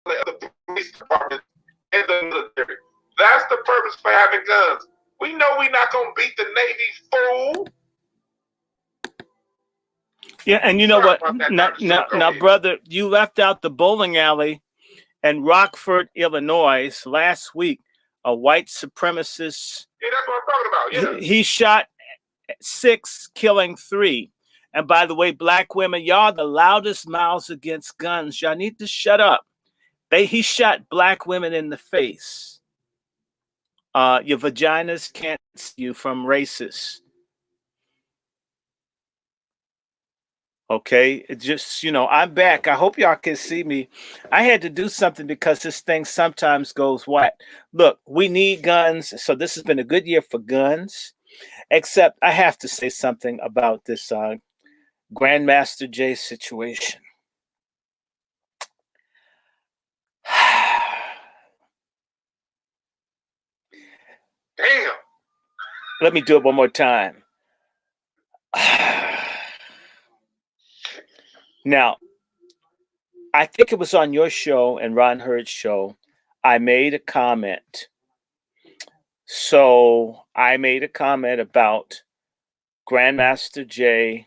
The police department and the military. That's the purpose for having guns. We know we're not gonna beat the Navy, fool. Yeah, and you know what? Now, brother, you left out the bowling alley in Rockford, Illinois last week. A white supremacist. Yeah, that's what I'm talking about. Yeah. He shot 6, killing 3. And by the way, black women, y'all the loudest mouths against guns. Y'all need to shut up. He shot black women in the face. Your vaginas can't see you from racists. Okay, it just, I'm back. I hope y'all can see me. I had to do something because this thing sometimes goes what? Look, we need guns. So this has been a good year for guns, except I have to say something about this Grandmaster J situation. Damn. Let me do it one more time. Now, I think it was on your show and Ron Hurd's show. I made a comment. So I made a comment about Grandmaster J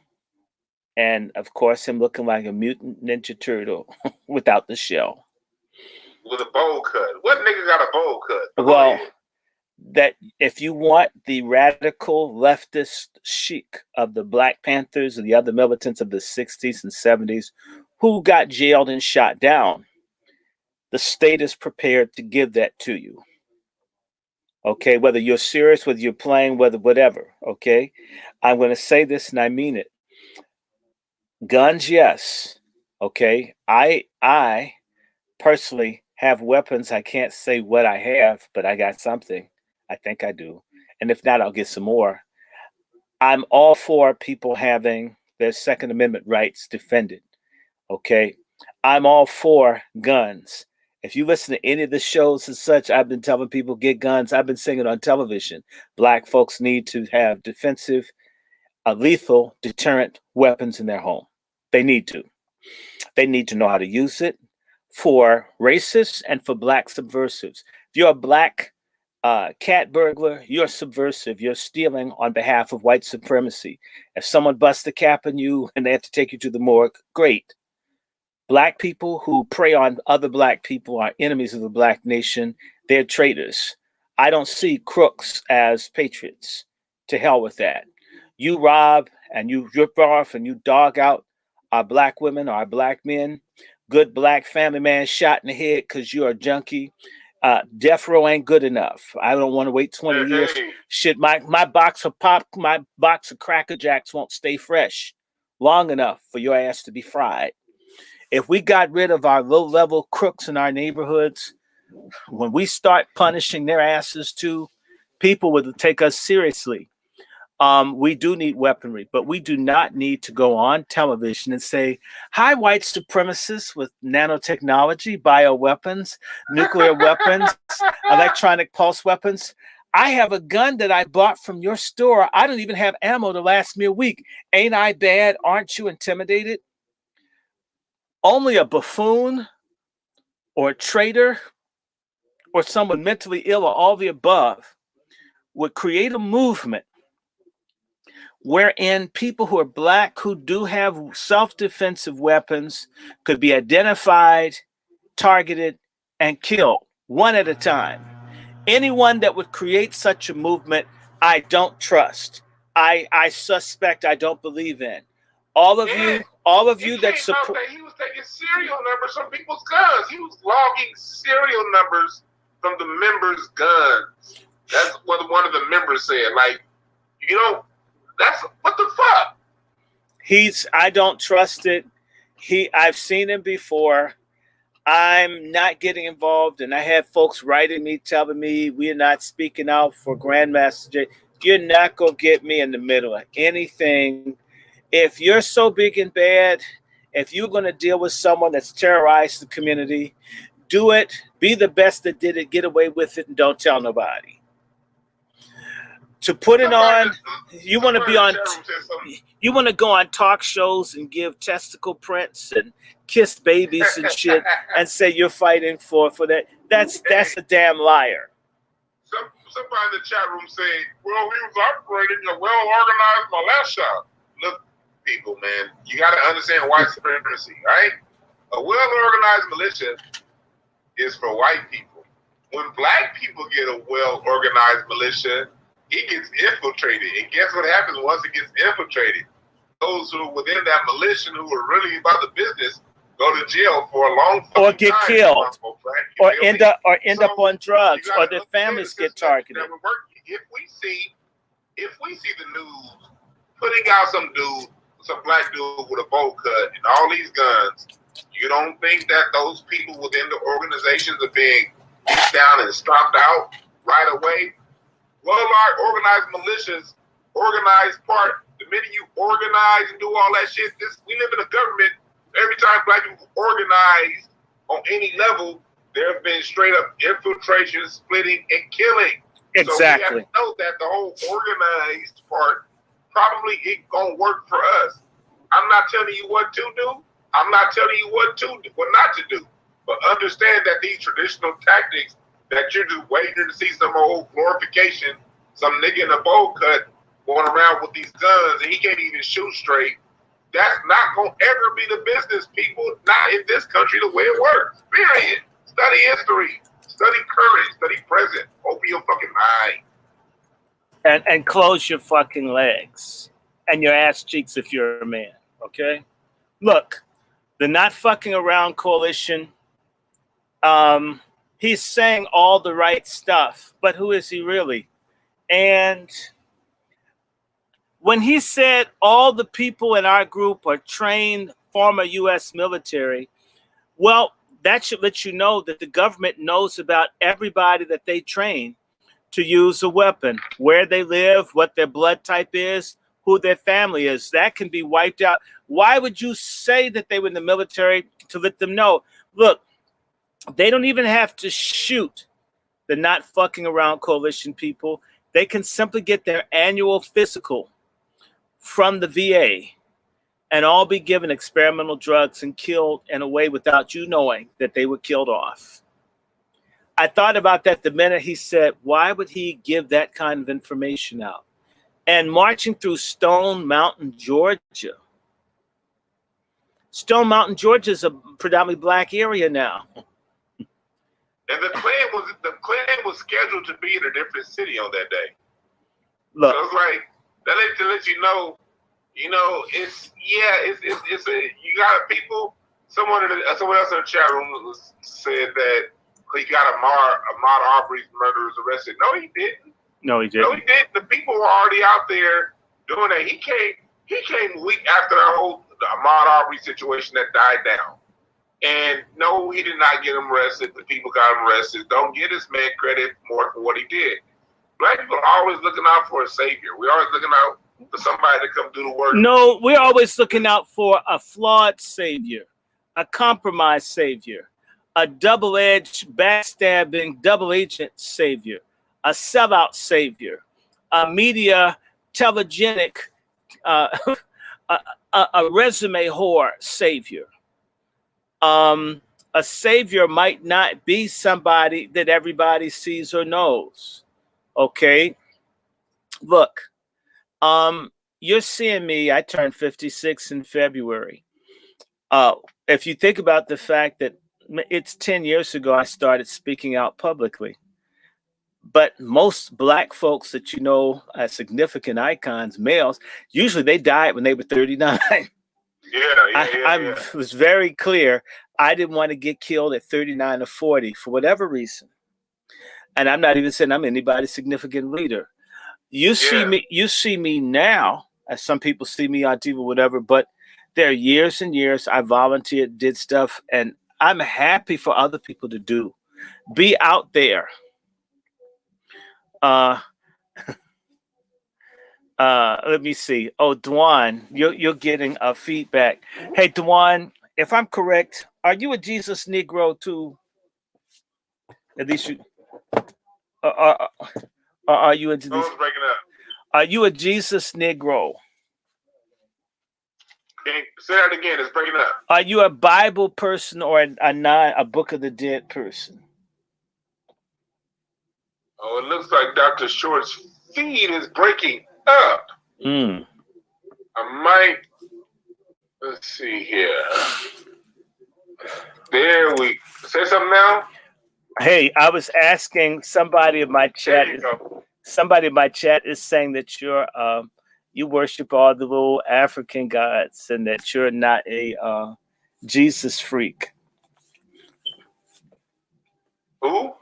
and, of course, him looking like a mutant Ninja Turtle without the shell. With a bowl cut. What nigga got a bowl cut? Well, that if you want the radical leftist chic of the Black Panthers and the other militants of the 60s and 70s who got jailed and shot down, the state is prepared to give that to you. Okay, whether you're serious, whether you're playing, whatever. Okay, I'm going to say this and I mean it. Guns, yes. Okay, I personally have weapons. I can't say what I have, but I got something. I think I do. And if not, I'll get some more. I'm all for people having their Second Amendment rights defended. Okay. I'm all for guns. If you listen to any of the shows and such, I've been telling people get guns. I've been saying it on television. Black folks need to have defensive, lethal, deterrent weapons in their home. They need to. They need to know how to use it for racists and for black subversives. If you're a black cat burglar, you're subversive. You're stealing on behalf of white supremacy. If someone busts a cap on you and they have to take you to the morgue, great. Black people who prey on other black people are enemies of the black nation. They're traitors. I don't see crooks as patriots. To hell with that. You rob and you rip off and you dog out our black women, our black men. Good black family man shot in the head because you're a junkie. Death row ain't good enough. I don't want to wait 20 years. Shit, my box of Cracker Jacks won't stay fresh long enough for your ass to be fried. If we got rid of our low-level crooks in our neighborhoods, when we start punishing their asses too, people would take us seriously. We do need weaponry, but we do not need to go on television and say, hi, white supremacists with nanotechnology, bioweapons, nuclear weapons, electronic pulse weapons. I have a gun that I bought from your store. I don't even have ammo to last me a week. Ain't I bad? Aren't you intimidated? Only a buffoon or a traitor or someone mentally ill or all the above would create a movement wherein people who are black who do have self-defensive weapons could be identified, targeted, and killed one at a time. Anyone that would create such a movement, I don't trust. I suspect, I don't believe in. All of you that support. He was taking serial numbers from people's guns. He was logging serial numbers from the members' guns. That's what one of the members said. Like, that's what the fuck. I don't trust it. I've seen him before. I'm not getting involved, and I have folks writing me, telling me we're not speaking out for Grandmaster Jay. You're not gonna get me in the middle of anything. If you're so big and bad, if you're going to deal with someone that's terrorized the community, do it. Be the best that did it. Get away with it and don't tell nobody. To put it on, you want to be on, you want to go on talk shows and give testicle prints and kiss babies and shit and say you're fighting for that. That's a damn liar. Somebody in the chat room said, well, he was operating a well-organized militia. Look, people, man, you got to understand white supremacy, right? A well-organized militia is for white people. When black people get a well-organized militia, it gets infiltrated. And guess what happens once it gets infiltrated? Those who are within that militia who are really about the business go to jail for a long time. Or get killed. Or end up on drugs, or their families get targeted. If we see the news putting out some black dude with a bowl cut and all these guns, you don't think that those people within the organizations are being beat down and stomped out right away? Organized militias, organized part. The minute you organize and do all that shit, we live in a government. Every time black people organize on any level, there have been straight up infiltration, splitting, and killing. Exactly. So we have to know that the whole organized part probably ain't gonna work for us. I'm not telling you what to do. I'm not telling you what not to do. But understand that these traditional tactics that you're just waiting to see some old glorification, some nigga in a bowl cut going around with these guns and he can't even shoot straight. That's not gonna ever be the business, people. Not in this country the way it works. Period. Study history. Study current. Study present. Open your fucking mind. And close your fucking legs and your ass cheeks if you're a man. Okay? Look, the Not Fucking Around Coalition, he's saying all the right stuff, but who is he really? And when he said all the people in our group are trained former U.S. military, well, that should let you know that the government knows about everybody that they train to use a weapon, where they live, what their blood type is, who their family is. That can be wiped out. Why would you say that they were in the military? To let them know, look, they don't even have to shoot the not fucking around coalition people. They can simply get their annual physical from the VA and all be given experimental drugs and killed in a way without you knowing that they were killed off. I thought about that the minute he said, why would he give that kind of information out? And marching through Stone Mountain, Georgia. Stone Mountain, Georgia is a predominantly black area now. And the Klan was scheduled to be in a different city on that day. Look, so it's like that to let you know, it's a you got people. Someone else in the chat room said that he got Ahmaud Arbery's murderers arrested. No, he didn't. No, he didn't. The people were already out there doing that. He came week after the Ahmaud Arbery situation that died down. And no, he did not get him arrested. The people got him arrested. Don't give this man credit more for what he did. Black people are always looking out for a savior. We're always looking out for somebody to come do the work. No, we're always looking out for a flawed savior, a compromised savior, a double-edged, backstabbing, double-agent savior, a sellout savior, a media telegenic, a resume whore savior. A savior might not be somebody that everybody sees or knows. Okay, look, you're seeing me. I turned 56 in February. If you think about the fact that it's 10 years ago I started speaking out publicly, but most black folks that you know as significant icons, males, usually they died when they were 39. I was very clear. I didn't want to get killed at 39 or 40 for whatever reason. And I'm not even saying I'm anybody's significant leader. You see me now, as some people see me on TV or whatever, but there are years and years I volunteered, did stuff, and I'm happy for other people to do. Be out there. Let me see. Oh, Dwann, you're getting a feedback. Hey, Dwann, if I'm correct, are you a Jesus Negro too? At least you are you a Jesus? Are you a Jesus Negro? Say that again. It's breaking up. Are you a Bible person or a Book of the Dead person? Oh, it looks like Dr. Short's feed is breaking up. I might. Let's see here. There we say something now. Hey, I was asking somebody in my chat. Somebody in my chat is saying that you worship all the little African gods and that you're not a Jesus freak. Who?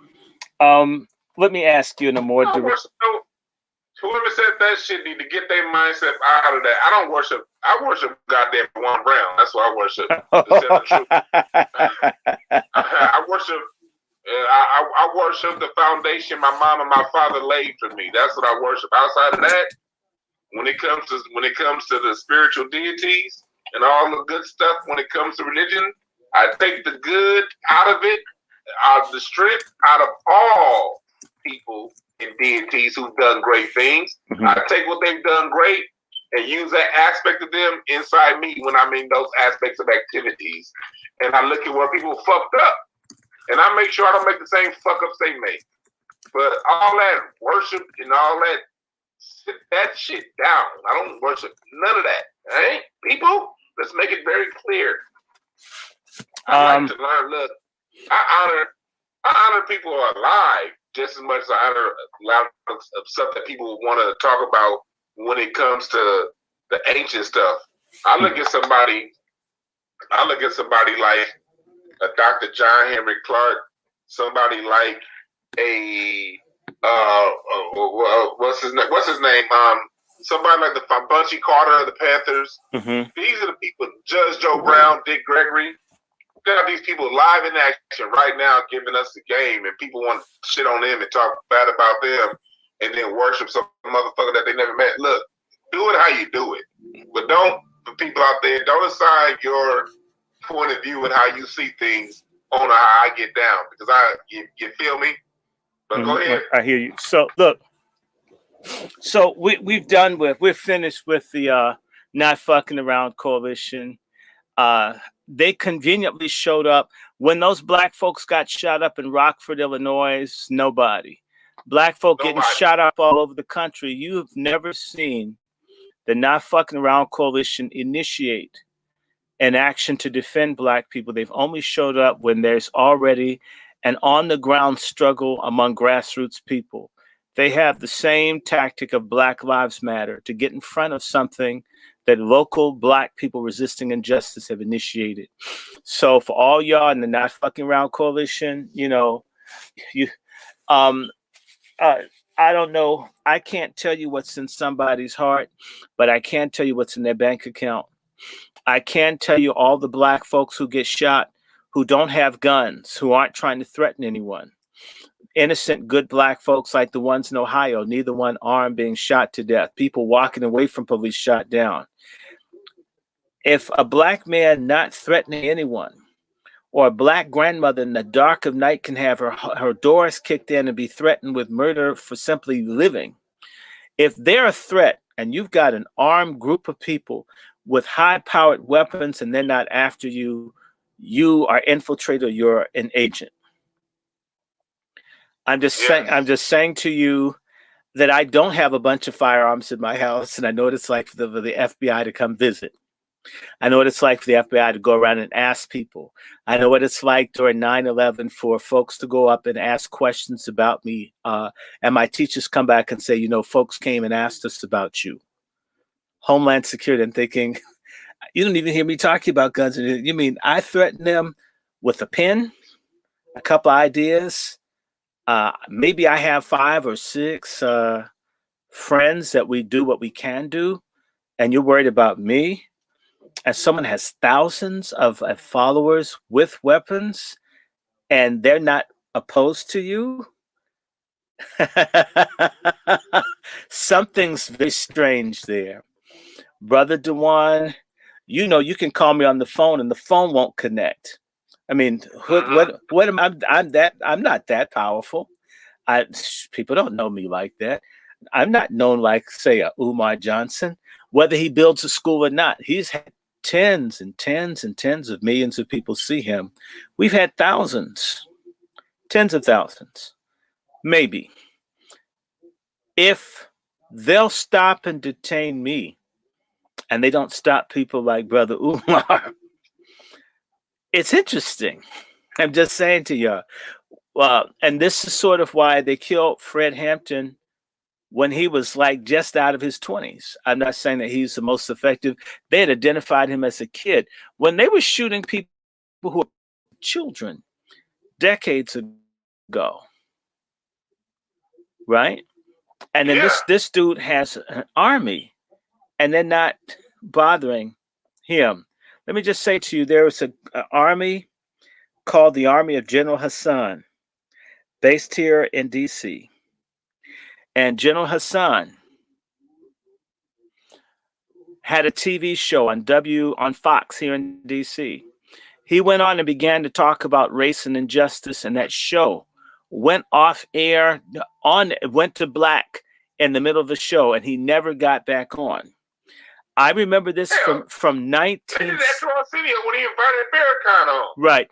Let me ask you in a more direct. Whoever said that shit need to get their mindset out of that. I worship goddamn Dwann Brown. That's what I worship. I worship. I worship the foundation my mom and my father laid for me. That's what I worship. Outside of that, when it comes to the spiritual deities and all the good stuff, when it comes to religion, I take the good out of it, out of the strength, out of all people and deities who've done great things. I take what they've done great and use that aspect of them inside me when I'm in those aspects of activities. And I look at where people fucked up. And I make sure I don't make the same fuck-ups they make. But all that worship and all that, sit that shit down. I don't worship none of that. Right? People, let's make it very clear. I like to learn. Look, I honor people who are alive just as much as I honor a lot of stuff that people want to talk about when it comes to the ancient stuff. I look at somebody like a Dr. John Henry Clark, somebody like a what's his name? Somebody like the Bunchy Carter of the Panthers. These are the people. Judge Joe Brown, Dick Gregory. Got these people live in action right now, giving us the game, and people want to shit on them and talk bad about them. and then worship some motherfucker that they never met. Look, do it how you do it, but don't, for people out there, don't assign your point of view and how you see things on how I get down, because you feel me? But go ahead. I hear you. So look, so we're finished with the Not Fucking Around Coalition. They conveniently showed up when those black folks got shot up in Rockford, Illinois. Nobody. Black folk getting shot up all over the country. You have never seen the Not Fucking Around Coalition initiate an action to defend black people. They've only showed up when there's already an on-the-ground struggle among grassroots people. They have the same tactic of Black Lives Matter to get in front of something that local black people resisting injustice have initiated. So for all y'all in the Not Fucking Around Coalition, you know, I don't know. I can't tell you what's in somebody's heart, but I can tell you what's in their bank account. I can tell you all the black folks who get shot, who don't have guns, who aren't trying to threaten anyone. Innocent, good black folks like the ones in Ohio, neither one armed, being shot to death. People walking away from police shot down. If a black man not threatening anyone, or a black grandmother in the dark of night can have her doors kicked in and be threatened with murder for simply living, if they're a threat and you've got an armed group of people with high-powered weapons and they're not after you, you are infiltrator, you're an agent. I'm just saying to you that I don't have a bunch of firearms in my house, and I know what it's like for the FBI to come visit. I know what it's like for the FBI to go around and ask people. I know what it's like during 9/11 for folks to go up and ask questions about me. And my teachers come back and say, you know, folks came and asked us about you. Homeland Security, I'm thinking, you don't even hear me talking about guns. You mean I threaten them with a pen, a couple ideas? Maybe I have 5 or 6 friends that we do what we can do, and you're worried about me? And someone has thousands of followers with weapons, and they're not opposed to you? Something's very strange there. Brother Dwann, you know, you can call me on the phone and the phone won't connect. I mean, what am I? I'm not that powerful. People don't know me like that. I'm not known like, say, Umar Johnson. Whether he builds a school or not, he's had tens and tens and tens of millions of people see him. We've had thousands, tens of thousands, maybe. If they'll stop and detain me, and they don't stop people like Brother Umar, it's interesting. I'm just saying to you. And this is sort of why they killed Fred Hampton when he was like just out of his 20s. I'm not saying that he's the most effective. They had identified him as a kid. When they were shooting people who were children decades ago, right? And then this dude has an army, and they're not bothering him. Let me just say to you, there was an army called the Army of General Hassan, based here in D.C. And General Hassan had a TV show on Fox here in D.C. He went on and began to talk about race and injustice, and that show went off air, went to black in the middle of the show, and he never got back on. I remember this from 19. When he invited Farrakhan on. Right.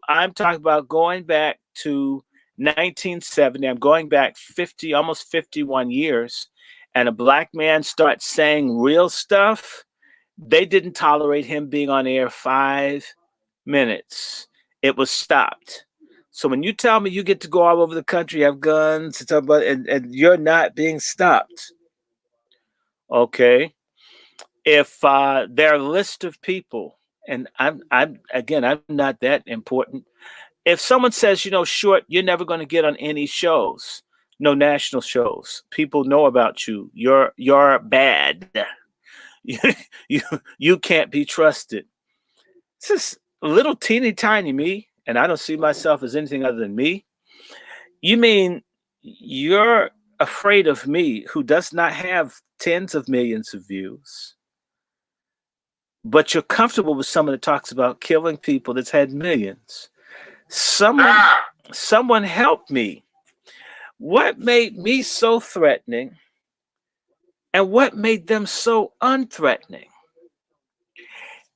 I'm talking about going back to 1970. I'm going back almost 51 years, and a black man starts saying real stuff. They didn't tolerate him being on air 5 minutes. It was stopped. So when you tell me you get to go all over the country, have guns, and you're not being stopped, okay? If there are a list of people, and I'm not that important. If someone says, you know, Short, you're never going to get on any shows, no national shows. People know about you. You're bad. You can't be trusted. This is little teeny tiny me, and I don't see myself as anything other than me. You mean you're afraid of me, who does not have tens of millions of views, but you're comfortable with someone that talks about killing people that's had millions. Someone help me. What made me so threatening, and what made them so unthreatening?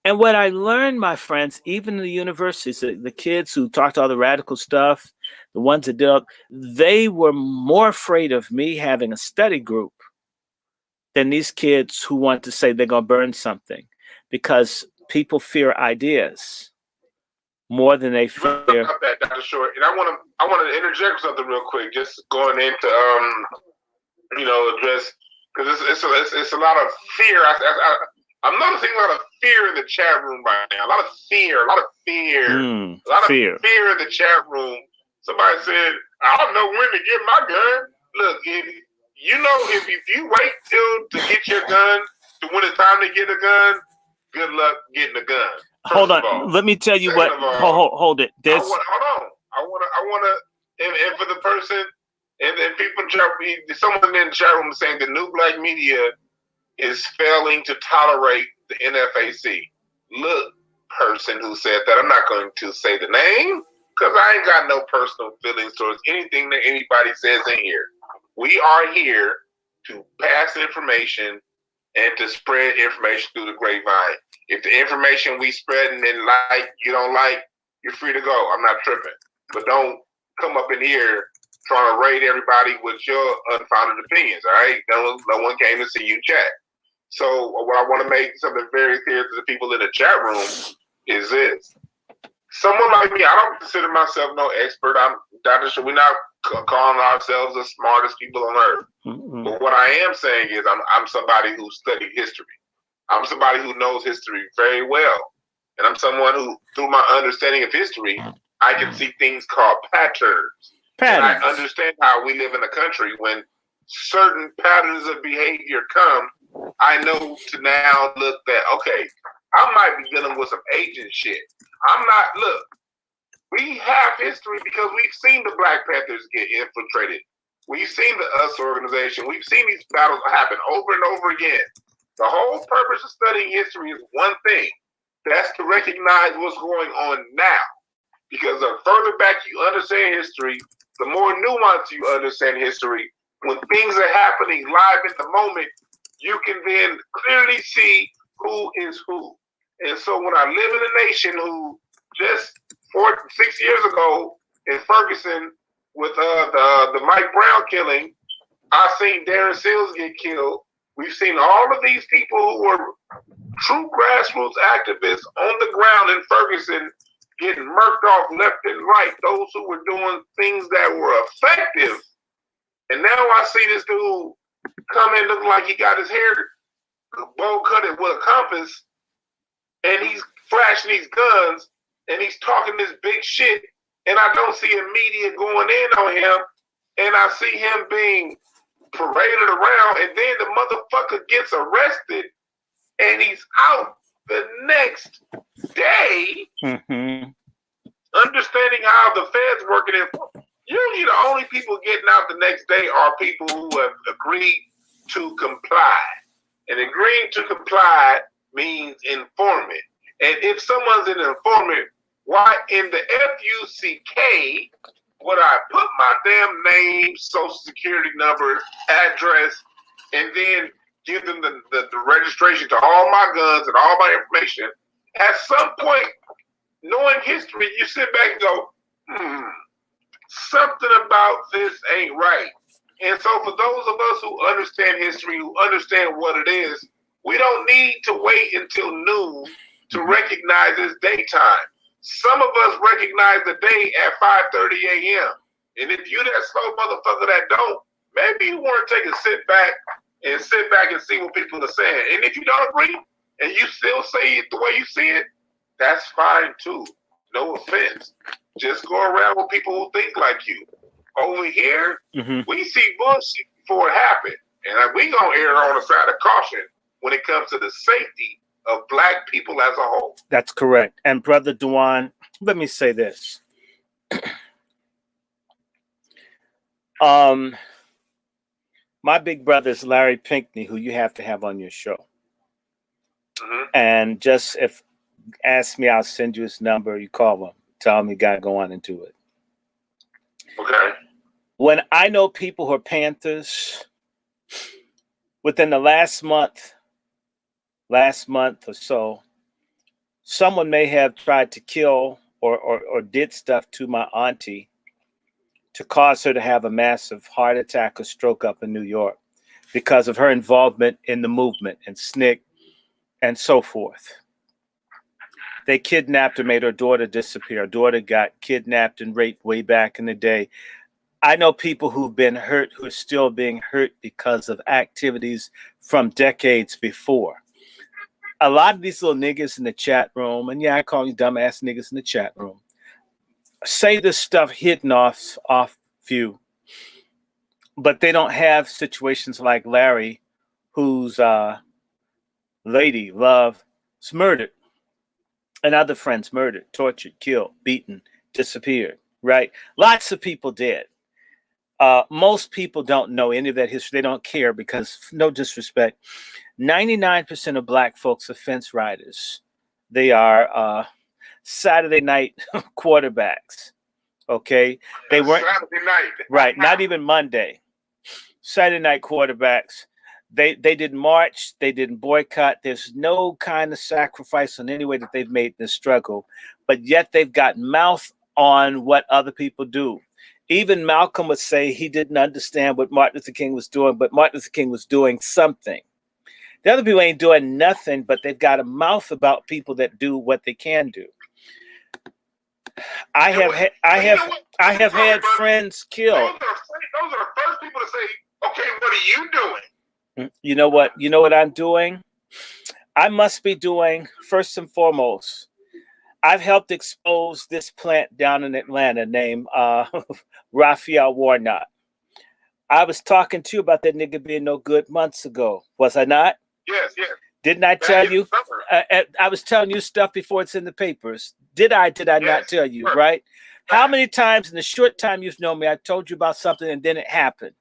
And what I learned, my friends, even in the universities, the kids who talked all the radical stuff, the ones that did, they were more afraid of me having a study group than these kids who want to say they're going to burn something, because people fear ideas more than they fear. Dr. Short, and I want to interject something real quick, just going into address, because it's a lot of fear. I'm noticing a lot of fear in the chat room right now. A lot of fear in the chat room. Somebody said, "I don't know when to get my gun." Look, if you wait to get your gun to when it's time to get a gun, good luck getting a gun. Hold on. Let me tell you what. Hold it. Hold on. I want to, and for the person, and then people in the chat room, someone in the chat room is saying the new black media is failing to tolerate the NFAC. Look, person who said that, I'm not going to say the name because I ain't got no personal feelings towards anything that anybody says in here. We are here to pass information and to spread information through the grapevine. If the information we spread and then you don't like, you're free to go. I'm not tripping. But don't come up in here trying to raid everybody with your unfounded opinions, all right? No one came to see you chat. So what I want to make something very clear to the people in the chat room is this. Someone like me, I don't consider myself no expert. We're not calling ourselves the smartest people on earth. Mm-hmm. But what I am saying is I'm somebody who studied history. I'm somebody who knows history very well. And I'm someone who, through my understanding of history, I can see things called patterns. And I understand how we live in a country when certain patterns of behavior come. I know to now look that, okay, I might be dealing with some agent shit. We have history because we've seen the Black Panthers get infiltrated. We've seen the US organization. We've seen these battles happen over and over again. The whole purpose of studying history is one thing. That's to recognize what's going on now. Because the further back you understand history, the more nuance you understand history. When things are happening live in the moment, you can then clearly see who is who. And so when I live in a nation who just 6 years ago in Ferguson with the Mike Brown killing, I seen Darren Seals get killed. We've seen all of these people who were true grassroots activists on the ground in Ferguson getting murked off left and right, those who were doing things that were effective. And now I see this dude come in looking like he got his hair bowl cut it with a compass, and he's flashing these guns, and he's talking this big shit, and I don't see a media going in on him, and I see him being paraded around, and then the motherfucker gets arrested, and he's out the next day. Mm-hmm. Understanding how the feds working in, usually the only people getting out the next day are people who have agreed to comply. And agreeing to comply means informant. And if someone's an informant, why in the FUCK would I put my damn name, social security number, address, and then give them the registration to all my guns and all my information? At some point, knowing history, you sit back and go, something about this ain't right. And so for those of us who understand history, who understand what it is, we don't need to wait until noon to recognize it's daytime. Some of us recognize the day at 5:30 a.m. And if you that slow motherfucker that don't, maybe you want to take a sit back and see what people are saying. And if you don't agree and you still say it the way you see it, that's fine too. No offense. Just go around with people who think like you. Over here, we see bullshit before it happened. And we gonna err on the side of caution when it comes to the safety of Black people as a whole. That's correct. And Brother Dwann, let me say this. My big brother is Larry Pinckney, who you have to have on your show. Mm-hmm. And just if ask me, I'll send you his number. You call him, tell him you got to go on and do it. Okay. When I know people who are Panthers, within the last month or so, someone may have tried to kill or did stuff to my auntie to cause her to have a massive heart attack or stroke up in New York because of her involvement in the movement and SNCC and so forth. They kidnapped her, made her daughter disappear. Her daughter got kidnapped and raped way back in the day. I know people who've been hurt, who are still being hurt because of activities from decades before. A lot of these little niggas in the chat room, and yeah, I call you dumbass niggas in the chat room, say this stuff hidden off view, but they don't have situations like Larry, whose lady, love, is murdered, and other friends murdered, tortured, killed, beaten, disappeared, right? Lots of people dead. Most people don't know any of that history. They don't care because, no disrespect, 99% of black folks are fence riders. They are Saturday night quarterbacks. Okay, they weren't Saturday night. right. Not even Monday. Saturday night quarterbacks. They didn't march. They didn't boycott. There's no kind of sacrifice in any way that they've made in this struggle, but yet they've got mouth on what other people do. Even Malcolm would say he didn't understand what Martin Luther King was doing, but Martin Luther King was doing something. The other people ain't doing nothing, but they've got a mouth about people that do what they can do. I have had friends killed. Those are the first people to say, "Okay, what are you doing?" You know what? You know what I'm doing? I must be doing, first and foremost, I've helped expose this plant down in Atlanta named Raphael Warnock. I was talking to you about that nigga being no good months ago. Was I not? Yes. Didn't I tell you? I was telling you stuff before it's in the papers. Did I not tell you, right? How many times in the short time you've known me, I told you about something and then it happened?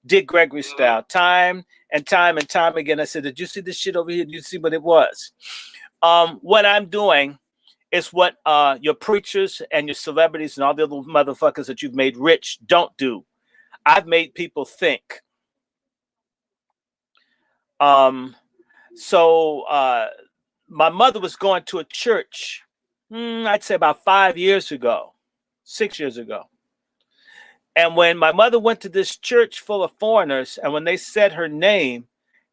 Dick Gregory style, time and time again. I said, did you see this shit over here? Did you see what it was? What I'm doing is what your preachers and your celebrities and all the other motherfuckers that you've made rich don't do. I've made people think. So my mother was going to a church, I'd say about 6 years ago. And when my mother went to this church full of foreigners, and when they said her name,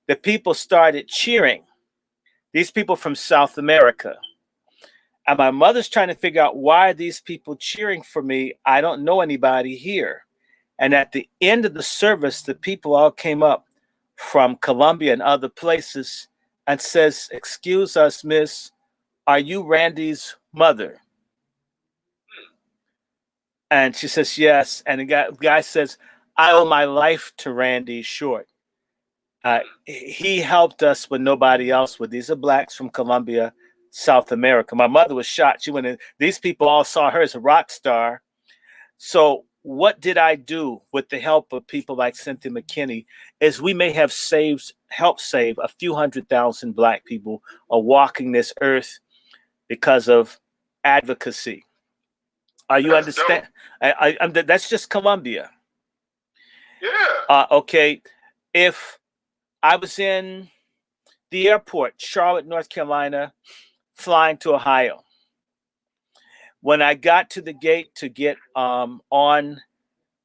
the people started cheering. These people from South America. And my mother's trying to figure out, why are these people cheering for me? I don't know anybody here. And at the end of the service, the people all came up from Colombia and other places and says, "Excuse us, miss, are you Randy's mother?" And she says, "Yes." And the guy says, "I owe my life to Randy Short. He helped us when nobody else would." These are blacks from Colombia, South America. My mother was shocked. She went in. These people all saw her as a rock star. So what did I do with the help of people like Cynthia McKinney is we may have helped save a few 100,000 black people are walking this earth because of advocacy. Are you understand? That's just Colombia. Yeah. Okay. If I was in the airport, Charlotte, North Carolina, flying to Ohio, when I got to the gate to get on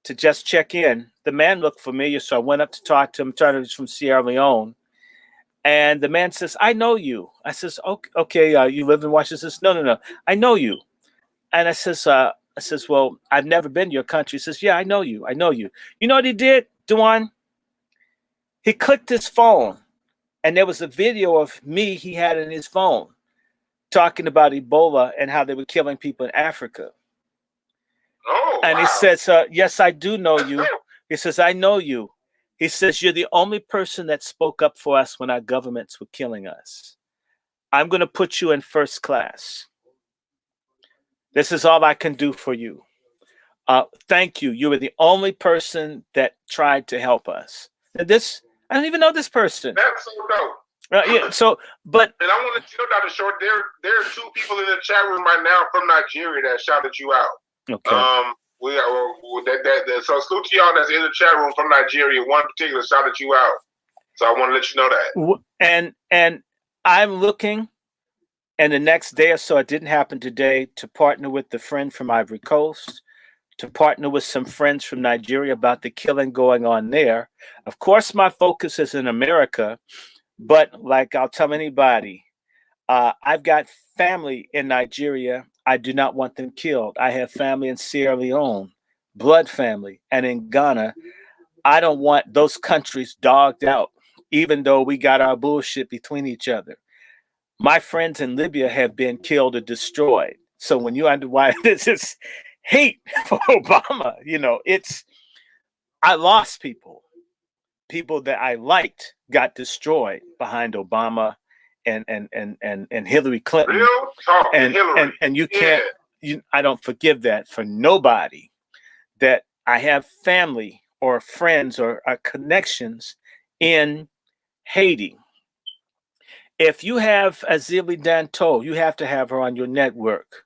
to just check in, the man looked familiar, so I went up to talk to him. He was from Sierra Leone, and the man says, "I know you." I says, "Okay, you live in Washington?" He says, No, I know you. And I says, "Well, I've never been to your country." He says, "Yeah, I know you. You know what he did, Dwann? He clicked his phone, and there was a video of me he had in his phone talking about Ebola and how they were killing people in Africa. Oh, and wow. He says, "Yes, I do know you." He says, "I know you." He says, "You're the only person that spoke up for us when our governments were killing us. I'm going to put you in first class. This is all I can do for you. Thank you. You were the only person that tried to help us." This I don't even know this person. That's so dope. Yeah. So, but and I want to tell Dr. Short, there are 2 people in the chat room right now from Nigeria that shouted you out. Okay. So salute to y'all that's in the chat room from Nigeria. One particular shouted you out. So I want to let you know that. And I'm looking, and the next day or so, it didn't happen today, to partner with the friend from Ivory Coast, to partner with some friends from Nigeria about the killing going on there. Of course, my focus is in America, but like I'll tell anybody, I've got family in Nigeria. I do not want them killed. I have family in Sierra Leone, blood family, and in Ghana. I don't want those countries dogged out, even though we got our bullshit between each other. My friends in Libya have been killed or destroyed. So when you under why this is hate for Obama, I lost people that I liked got destroyed behind Obama and Hillary Clinton. Real talk, Hillary. And you can't. I don't forgive that for nobody. That I have family or friends or connections in Haiti. If you have Azili Danto, you have to have her on your network.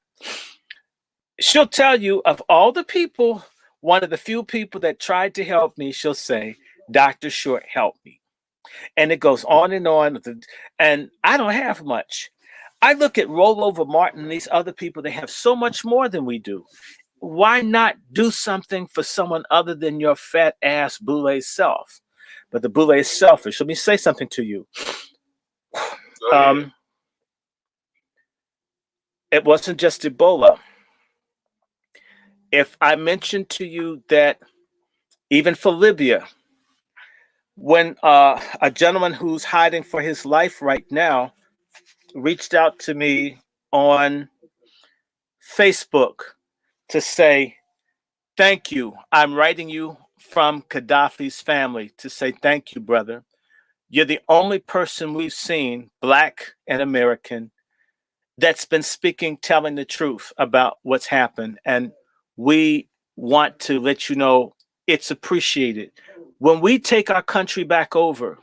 She'll tell you, of all the people, one of the few people that tried to help me, she'll say, Dr. Short helped me. And it goes on. And I don't have much. I look at Rollover Martin and these other people, they have so much more than we do. Why not do something for someone other than your fat ass boule self? But the boule is selfish. Let me say something to you. It wasn't just Ebola. If I mentioned to you that even for Libya, when a gentleman who's hiding for his life right now reached out to me on Facebook to say, thank you. I'm writing you from Gaddafi's family to say thank you, brother. You're the only person we've seen, Black and American, that's been speaking, telling the truth about what's happened. And we want to let you know it's appreciated. When we take our country back over,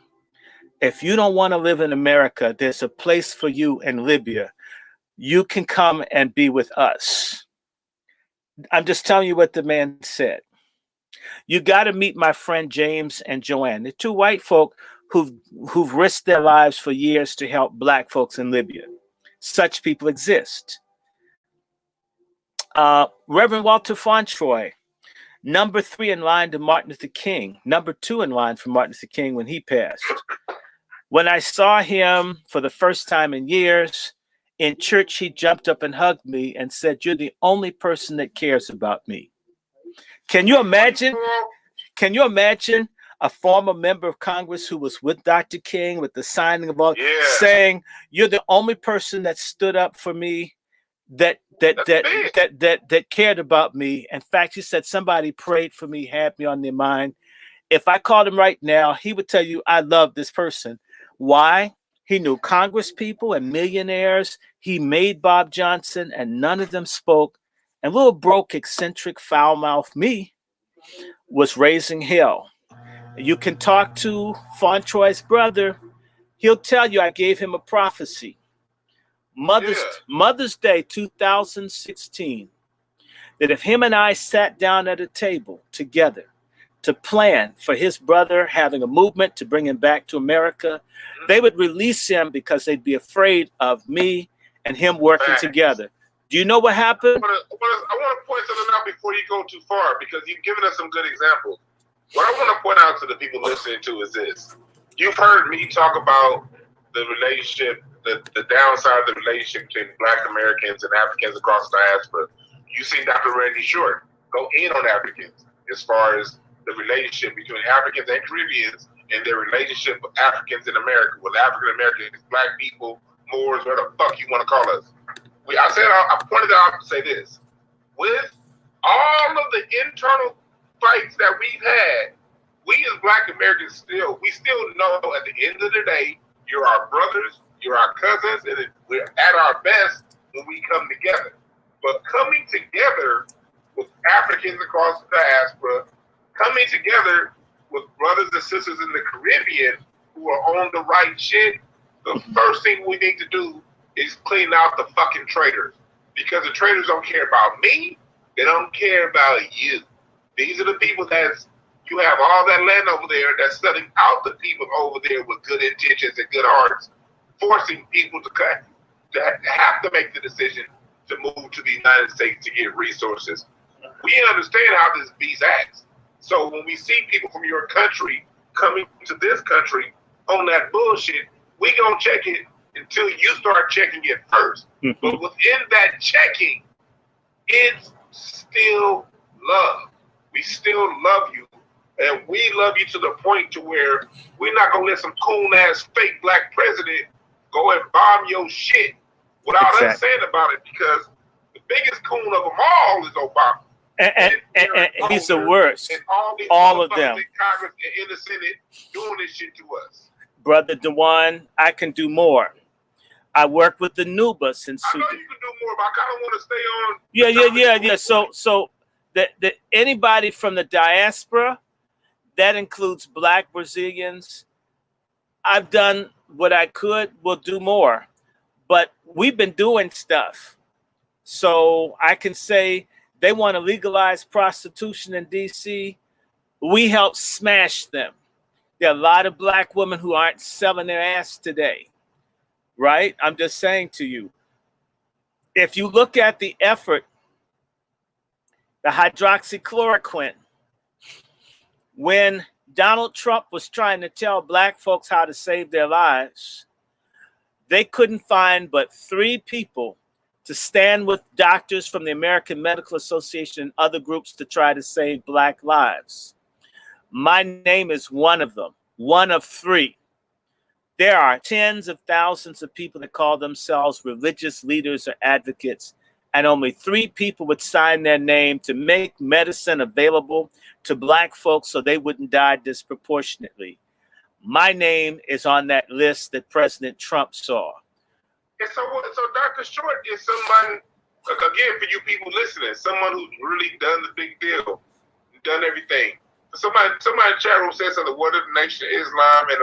if you don't want to live in America, there's a place for you in Libya. You can come and be with us. I'm just telling you what the man said. You got to meet my friend James and Joanne. They're 2 white folk who've risked their lives for years to help Black folks in Libya. Such people exist. Reverend Walter Fauntroy, number 3 in line to Martin Luther King, number 2 in line for Martin Luther King when he passed. When I saw him for the first time in years in church, he jumped up and hugged me and said, "You're the only person that cares about me." Can you imagine? Can you imagine a former member of Congress who was with Dr. King with the signing of all, saying, "You're the only person that stood up for me, that cared about me." In fact, he said somebody prayed for me, had me on their mind. If I called him right now, he would tell you, I love this person. Why? He knew Congress people and millionaires. He made Bob Johnson, and none of them spoke. And little broke, eccentric, foul-mouthed me was raising hell. You can talk to Fauntroy's brother. He'll tell you I gave him a prophecy. Mother's Day 2016, that if him and I sat down at a table together to plan for his brother having a movement to bring him back to America, they would release him because they'd be afraid of me and him working together. Do you know what happened? I want to point something out before you go too far, because you've given us some good examples. What I want to point out to the people listening to is this. You've heard me talk about the relationship, the downside of the relationship between Black Americans and Africans across the diaspora. You see Dr. Randy Short go in on Africans as far as the relationship between Africans and Caribbeans and their relationship with Africans in America, with African Americans, Black people, Moors, whatever the fuck you want to call us. I pointed out to say this. With all of the internal fights that we've had, we as Black Americans we still know at the end of the day, you're our brothers, you're our cousins, and we're at our best when we come together. But coming together with Africans across the diaspora, coming together with brothers and sisters in the Caribbean who are on the right shit, the first thing we need to do is clean out the fucking traitors. Because the traitors don't care about me, they don't care about you. These are the people you have all that land over there that's selling out the people over there with good intentions and good hearts, forcing people to have to make the decision to move to the United States to get resources. We understand how this beast acts. So when we see people from your country coming to this country on that bullshit, we gonna check it until you start checking it first. But within that checking, it's still love. We still love you. And we love you to the point to where we're not gonna let some coon ass fake black president go and bomb your shit without us saying about it, because the biggest coon of them all is Obama. And he's the worst. And all of them. In Congress and in the Senate doing this shit to us. Brother Dwann, I can do more. I work with the Nubas and I know you can do more, but I kind of want to stay on. Yeah. So the anybody from the diaspora, that includes Black Brazilians. I've done what I could. We'll do more, but we've been doing stuff. So I can say they want to legalize prostitution in DC. We help smash them. There are a lot of Black women who aren't selling their ass today, right? I'm just saying to you, if you look at the effort, the hydroxychloroquine, when Donald Trump was trying to tell Black folks how to save their lives, they couldn't find but 3 people to stand with doctors from the American Medical Association and other groups to try to save Black lives. My name is one of them, one of 3. There are tens of thousands of people that call themselves religious leaders or advocates, and only 3 people would sign their name to make medicine available to Black folks so they wouldn't die disproportionately. My name is on that list that President Trump saw. And so Dr. Short is somebody, again, for you people listening, someone who's really done the big deal, done everything. Somebody in the chat room said something, what if the Nation of Islam, and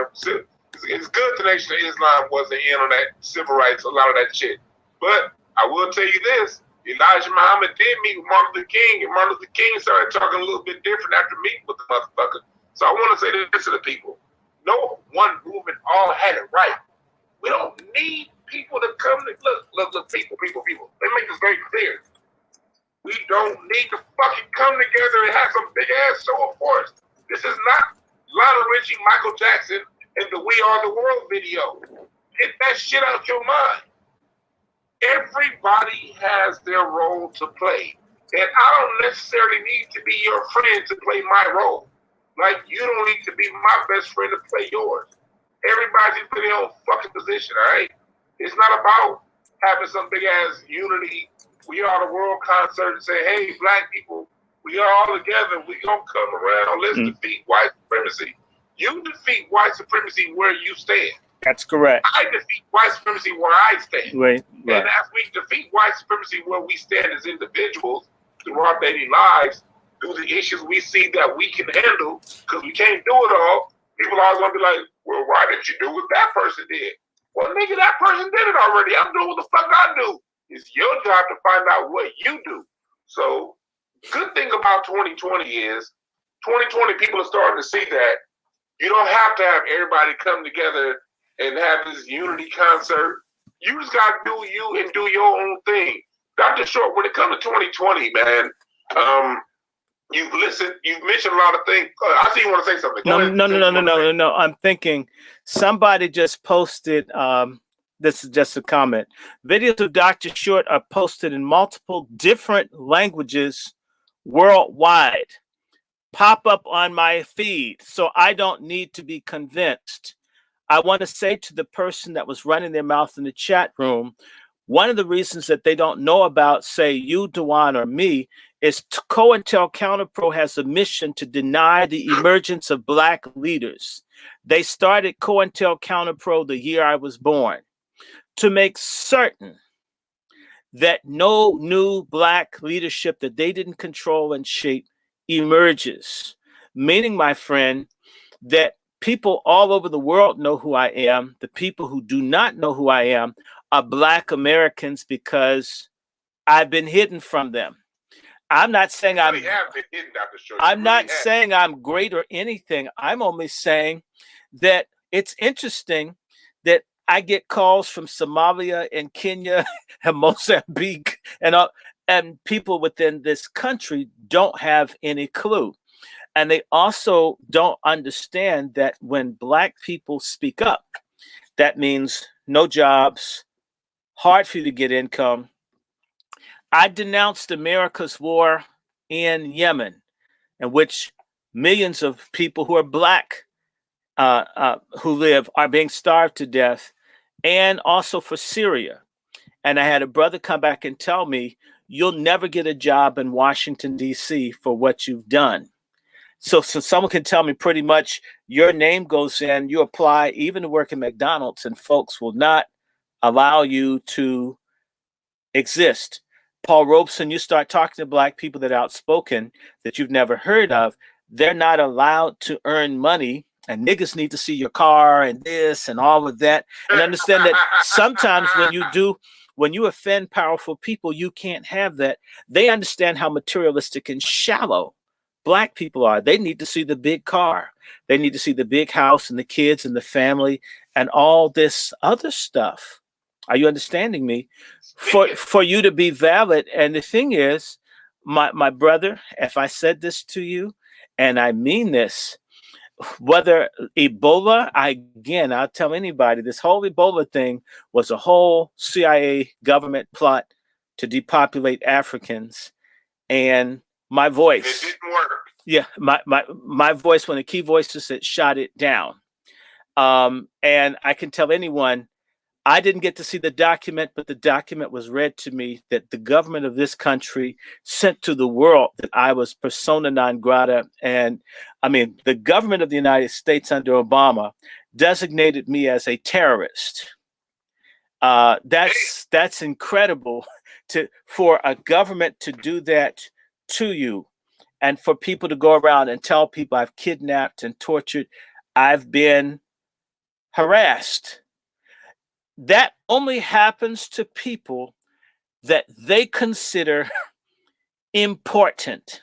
it's good the Nation of Islam wasn't in on that civil rights, a lot of that shit. But I will tell you this, Elijah Muhammad did meet with Martin Luther King, and Martin Luther King started talking a little bit different after meeting with the motherfucker. So I want to say this to the people. No one movement all had it right. We don't need people to come to, look, people. Let me make this very clear. We don't need to fucking come together and have some big ass show of force. This is not Lionel Richie, Michael Jackson, and the We Are the World video. Get that shit out your mind. Everybody has their role to play. And I don't necessarily need to be your friend to play my role. Like, you don't need to be my best friend to play yours. Everybody's in their own fucking position, all right? It's not about having some big ass unity, We Are the World concert and say, hey, Black people, we are all together. We gonna come around. Let's defeat white supremacy. You defeat white supremacy where you stand. That's correct. I defeat white supremacy where I stand. Right. And as we defeat white supremacy where we stand as individuals through our daily lives, through the issues we see that we can handle, because we can't do it all, people always gonna be like, well, why didn't you do what that person did? Well, nigga, that person did it already. I'm doing what the fuck I do. It's your job to find out what you do. So, good thing about 2020 is 2020 people are starting to see that you don't have to have everybody come together and have this unity concert. You just got to do you and do your own thing. Dr. Short, when it comes to 2020, man, you've mentioned a lot of things. I see you want to say something. No. I'm thinking somebody just posted, this is just a comment. Videos of Dr. Short are posted in multiple different languages worldwide. Pop up on my feed, so I don't need to be convinced. I want to say to the person that was running their mouth in the chat room, one of the reasons that they don't know about, say, you, Dwann, or me, is COINTELPRO has a mission to deny the emergence of Black leaders. They started COINTELPRO the year I was born to make certain that no new Black leadership that they didn't control and shape emerges. Meaning, my friend, that people all over the world know who I am. The people who do not know who I am are Black Americans because I've been hidden from them. I'm not saying really have been hidden, Dr. Short. I'm not saying I'm great or anything. I'm only saying that it's interesting that I get calls from Somalia and Kenya and Mozambique and people within this country don't have any clue. And they also don't understand that when Black people speak up, that means no jobs, hard for you to get income. I denounced America's war in Yemen, in which millions of people who are Black who live are being starved to death, and also for Syria. And I had a brother come back and tell me, you'll never get a job in Washington, D.C. for what you've done. So someone can tell me pretty much your name goes in, you apply even to work at McDonald's, and folks will not allow you to exist. Paul Robeson, you start talking to Black people that are outspoken that you've never heard of, they're not allowed to earn money, and niggas need to see your car and this and all of that. And understand that sometimes when you offend powerful people, you can't have that. They understand how materialistic and shallow Black people are. They need to see the big car. They need to see the big house and the kids and the family and all this other stuff. Are you understanding me? For you to be valid. And the thing is, my brother, if I said this to you, and I mean this, whether Ebola, I'll tell anybody, this whole Ebola thing was a whole CIA government plot to depopulate Africans. And my voice, it didn't work. Yeah, my voice, one of the key voices that shot it down. And I can tell anyone, I didn't get to see the document, but the document was read to me that the government of this country sent to the world that I was persona non grata. And I mean, the government of the United States under Obama designated me as a terrorist. That's incredible for a government to do that to you, and for people to go around and tell people I've kidnapped and tortured, I've been harassed. That only happens to people that they consider important.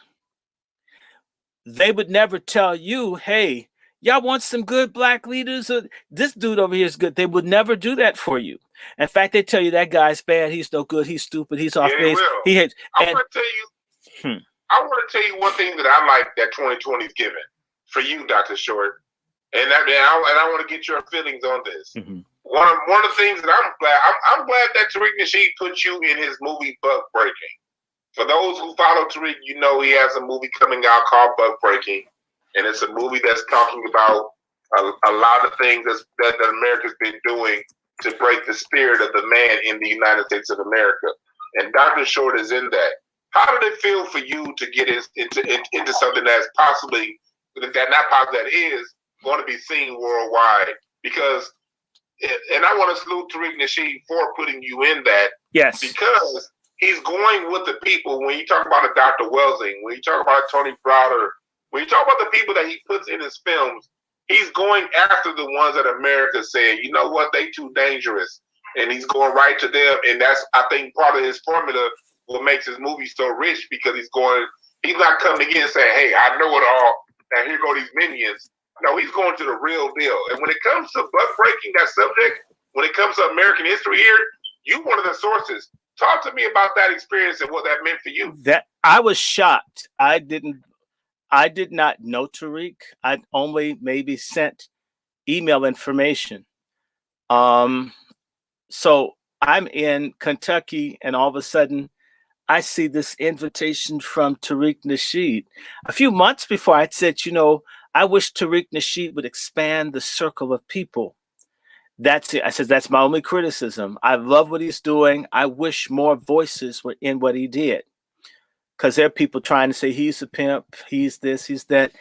They would never tell you, hey, y'all want some good Black leaders? This dude over here is good. They would never do that for you. In fact, they tell you that guy's bad. He's no good. He's stupid. He's off base. He hates. I want to tell you one thing that I like that 2020 is giving for you, Dr. Short. And I want to get your feelings on this. Mm-hmm. One of the things that I'm glad that Tariq Nasheed put you in his movie Buck Breaking. For those who follow Tariq, you know he has a movie coming out called Buck Breaking, and it's a movie that's talking about a lot of things that America's been doing to break the spirit of the man in the United States of America. And Dr. Short is in that. How did it feel for you to get into something that's possibly that is going to be seen worldwide? Because, and I want to salute Tariq Nasheed for putting you in that. Yes. Because he's going with the people. When you talk about a Dr. Welsing, when you talk about Tony Browder, when you talk about the people that he puts in his films, he's going after the ones that America said, you know what, they too dangerous. And he's going right to them. And that's, I think, part of his formula, what makes his movie so rich, because he's not coming in saying, hey, I know it all. Now here go these minions. No, he's going to the real deal. And when it comes to Buck Breaking, that subject, when it comes to American history here, you one of the sources. Talk to me about that experience and what that meant for you. That I was shocked. I did not know Tariq. I only maybe sent email information. So I'm in Kentucky, and all of a sudden I see this invitation from Tariq Nasheed. A few months before, I'd said, you know, I wish Tariq Nasheed would expand the circle of people. That's it. I said, that's my only criticism. I love what he's doing. I wish more voices were in what he did. Because there are people trying to say he's a pimp, he's this, he's that.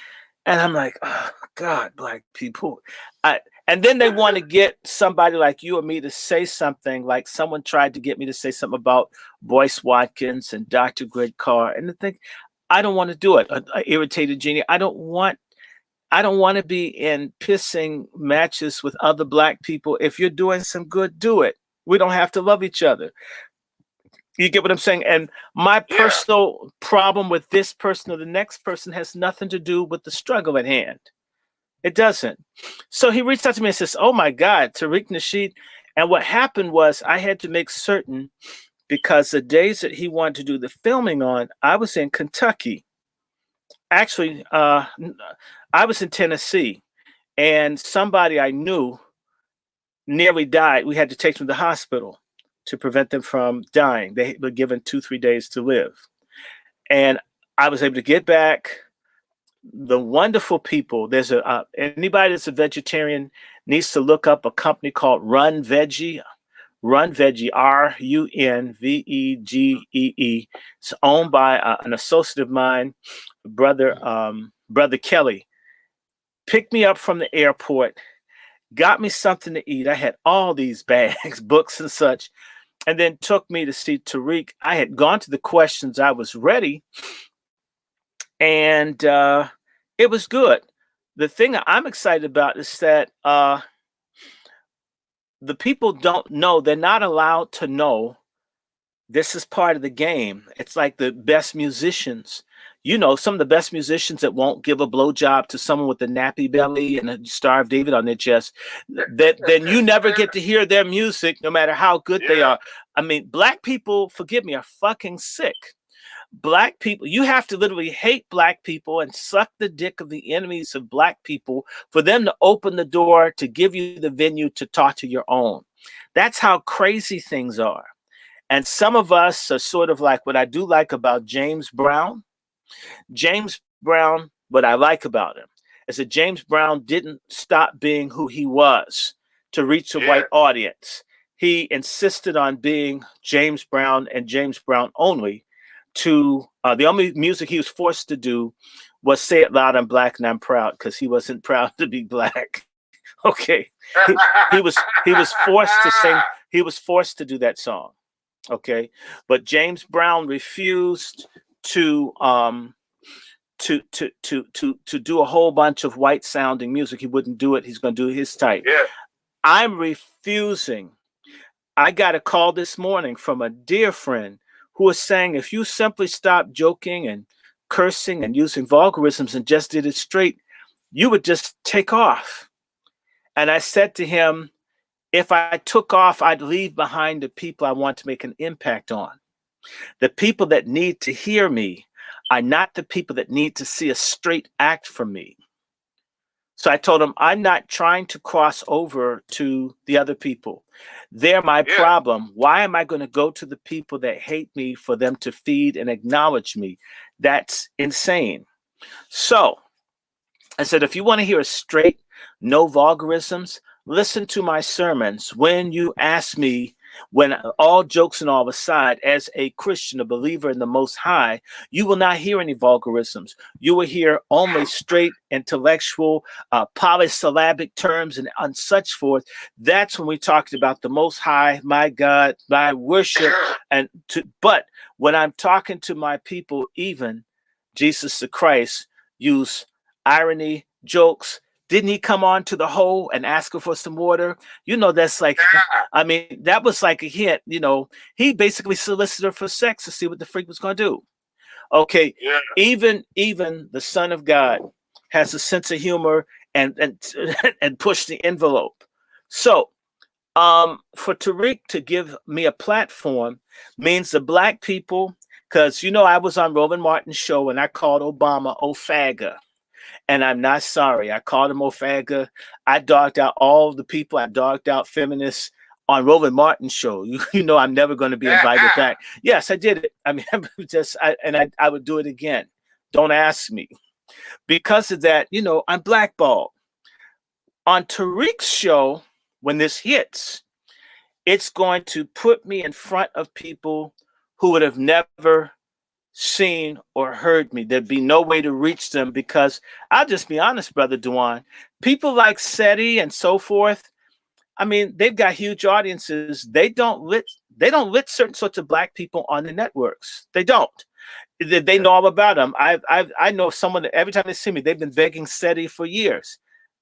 And I'm like, oh, God, Black people. And then they want to get somebody like you or me to say something, like someone tried to get me to say something about Boyce Watkins and Dr. Greg Carr. And I think, I don't want to do it. Irritated Genie. I don't want I don't want to be in pissing matches with other black people. If you're doing some good, do it. We don't have to love each other. You get what I'm saying? And my personal problem with this person or the next person has nothing to do with the struggle at hand. It doesn't. So he reached out to me and says, oh my God, Tariq Nasheed. And what happened was I had to make certain, because the days that he wanted to do the filming on, I was in Kentucky. Actually, I was in Tennessee, and somebody I knew nearly died. We had to take them to the hospital to prevent them from dying. They were given 2-3 days to live. And I was able to get back. The wonderful people. There's anybody that's a vegetarian needs to look up a company called Run Veggie. Run Veggie, RUNVEGEE. It's owned by an associate of mine, brother Kelly. Picked me up from the airport, got me something to eat. I had all these bags, books and such, and then took me to see Tariq. I had gone to the questions. I was ready. And it was good. The thing that I'm excited about is that the people don't know. They're not allowed to know. This is part of the game. It's like the best musicians. You know, some of the best musicians that won't give a blowjob to someone with a nappy belly and a Star of David on their chest, then you never get to hear their music, no matter how good they are. I mean, black people, forgive me, are fucking sick. Black people, you have to literally hate black people and suck the dick of the enemies of black people for them to open the door to give you the venue to talk to your own. That's how crazy things are. And some of us are sort of like, what I do like about James Brown. James Brown, what I like about him is that James Brown didn't stop being who he was to reach a white audience. He insisted on being James Brown and James Brown only. To the only music he was forced to do was Say It Loud, I'm Black and I'm Proud, because he wasn't proud to be black. Okay. He was forced to sing, he was forced to do that song. Okay. But James Brown refused to do a whole bunch of white sounding music. He wouldn't do it. He's going to do his type. I'm refusing. I got a call this morning from a dear friend who was saying, if you simply stop joking and cursing and using vulgarisms and just did it straight, you would just take off. And I said to him, if I took off, I'd leave behind the people I want to make an impact on. The people that need to hear me are not the people that need to see a straight act from me. So I told him, I'm not trying to cross over to the other people. They're my problem. Why am I going to go to the people that hate me for them to feed and acknowledge me? That's insane. So I said, if you want to hear a straight, no vulgarisms, listen to my sermons. When you ask me, when all jokes and all aside, as a Christian, a believer in the Most High, you will not hear any vulgarisms. You will hear only straight, intellectual, polysyllabic terms and such forth. That's when we talked about the Most High, my God, my worship. But when I'm talking to my people, even Jesus the Christ, use irony, jokes. Didn't he come on to the hole and ask her for some water? You know, that's like, I mean, that was like a hint. You know, he basically solicited her for sex to see what the freak was going to do. Okay, even the Son of God has a sense of humor and push the envelope. So, for Tariq to give me a platform means the black people, because, you know, I was on Roland Martin's show and I called Obama Ofaga. And I'm not sorry. I called him Ofaga. I dogged out all the people. I dogged out feminists on Roland Martin's show. You know, I'm never going to be invited back. Yes, I did it. I mean, I would do it again. Don't ask me. Because of that, you know, I'm blackballed. On Tariq's show, when this hits, it's going to put me in front of people who would have never seen or heard me. There'd be no way to reach them, because I'll just be honest, Brother Dwann, people like SETI and so forth, I mean, they've got huge audiences. They don't lit certain sorts of black people on the networks. They don't. They know all about him. I know someone that every time they see me, they've been begging SETI for years,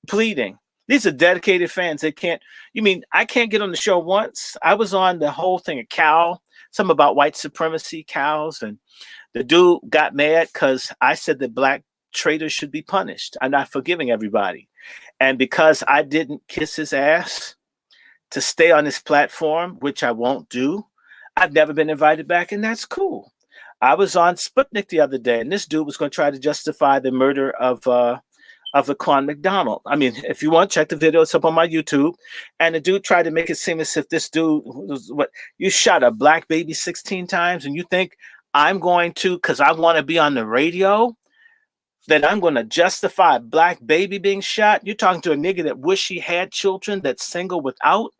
pleading. These are dedicated fans. They can't. You mean I can't get on the show once? I was on the whole thing, a cow, something about white supremacy, cows, and the dude got mad because I said that black traitors should be punished. I'm not forgiving everybody, and because I didn't kiss his ass to stay on his platform, which I won't do, I've never been invited back, and that's cool. I was on Sputnik the other day, and this dude was going to try to justify the murder of Laquan McDonald. I mean, if you want, check the video. It's up on my YouTube. And the dude tried to make it seem as if this dude was, what, you shot a black baby 16 times, and you think I'm going to, because I want to be on the radio, that I'm going to justify a black baby being shot? You're talking to a nigga that wish he had children, that's single without.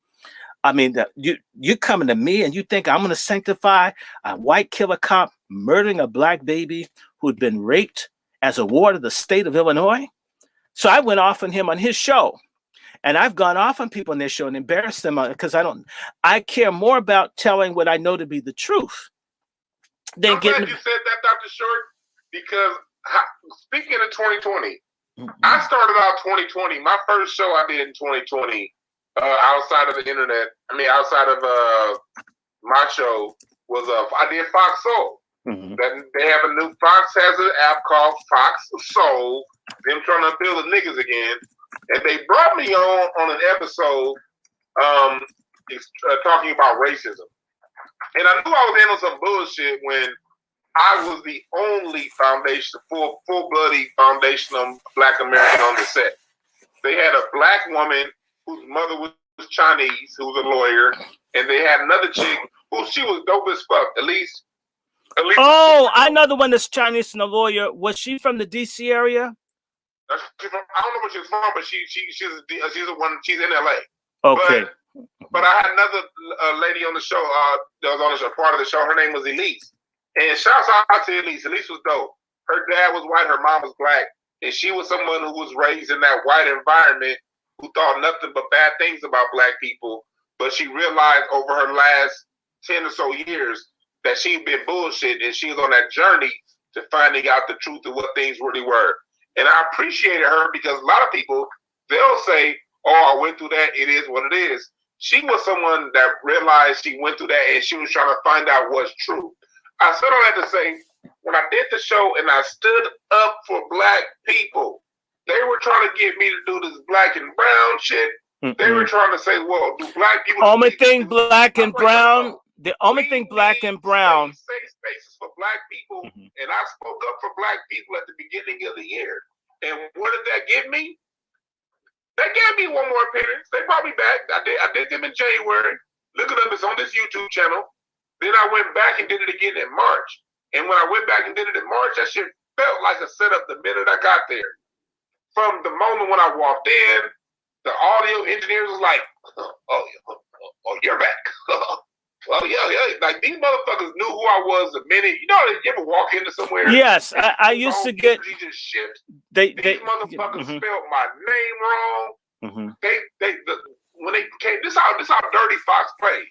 I mean, you're coming to me and you think I'm going to sanctify a white killer cop murdering a black baby who'd been raped as a ward of the state of Illinois? So I went off on him on his show, and I've gone off on people on their show and embarrassed them because I care more about telling what I know to be the truth than I'm glad you said that, Dr. Short, because speaking of 2020, I started out 2020. My first show I did in 2020. Outside of the internet, outside of my show was I did Fox Soul. Then they have a new Fox has an app called Fox Soul. Them trying to build the niggas again, and they brought me on an episode talking about racism. And I knew I was in on some bullshit when I was the only full-bloody foundational Black American on the set. They had a black woman whose mother was Chinese, who was a lawyer, and they had another chick who she was dope as fuck. At least. Oh, I know the one that's Chinese and a lawyer. Was she from the DC area? I don't know where she's from, but she's in LA. Okay. But I had another lady on the show that was on the part of the show. Her name was Elise, and shouts out to Elise. Elise was dope. Her dad was white, her mom was black, and she was someone who was raised in that white environment, who thought nothing but bad things about black people, but she realized over her last 10 or so years that she'd been bullshit, and she was on that journey to finding out the truth of what things really were. And I appreciated her because a lot of people, they'll say, oh, I went through that, it is what it is. She was someone that realized she went through that, and she was trying to find out what's true. I said all that to say, when I did the show and I stood up for black people, they were trying to get me to do this black and brown shit. They were trying to say, well, do black people... The only thing black and brown... Safe spaces for black people, and I spoke up for black people at the beginning of the year. And what did that give me? That gave me one more appearance. They brought me back. I did them in January. Look it up. It's on this YouTube channel. Then I went back and did it again in March. And when I went back and did it in March, that shit felt like a setup the minute I got there. From the moment when I walked in, the audio engineers was like, oh, you're back. Oh, yeah. Like, these motherfuckers knew who I was the minute. You know, you ever walk into somewhere? Yes, I used to get... Just shift. These motherfuckers spelled my name wrong. When they came, this how Dirty Fox played.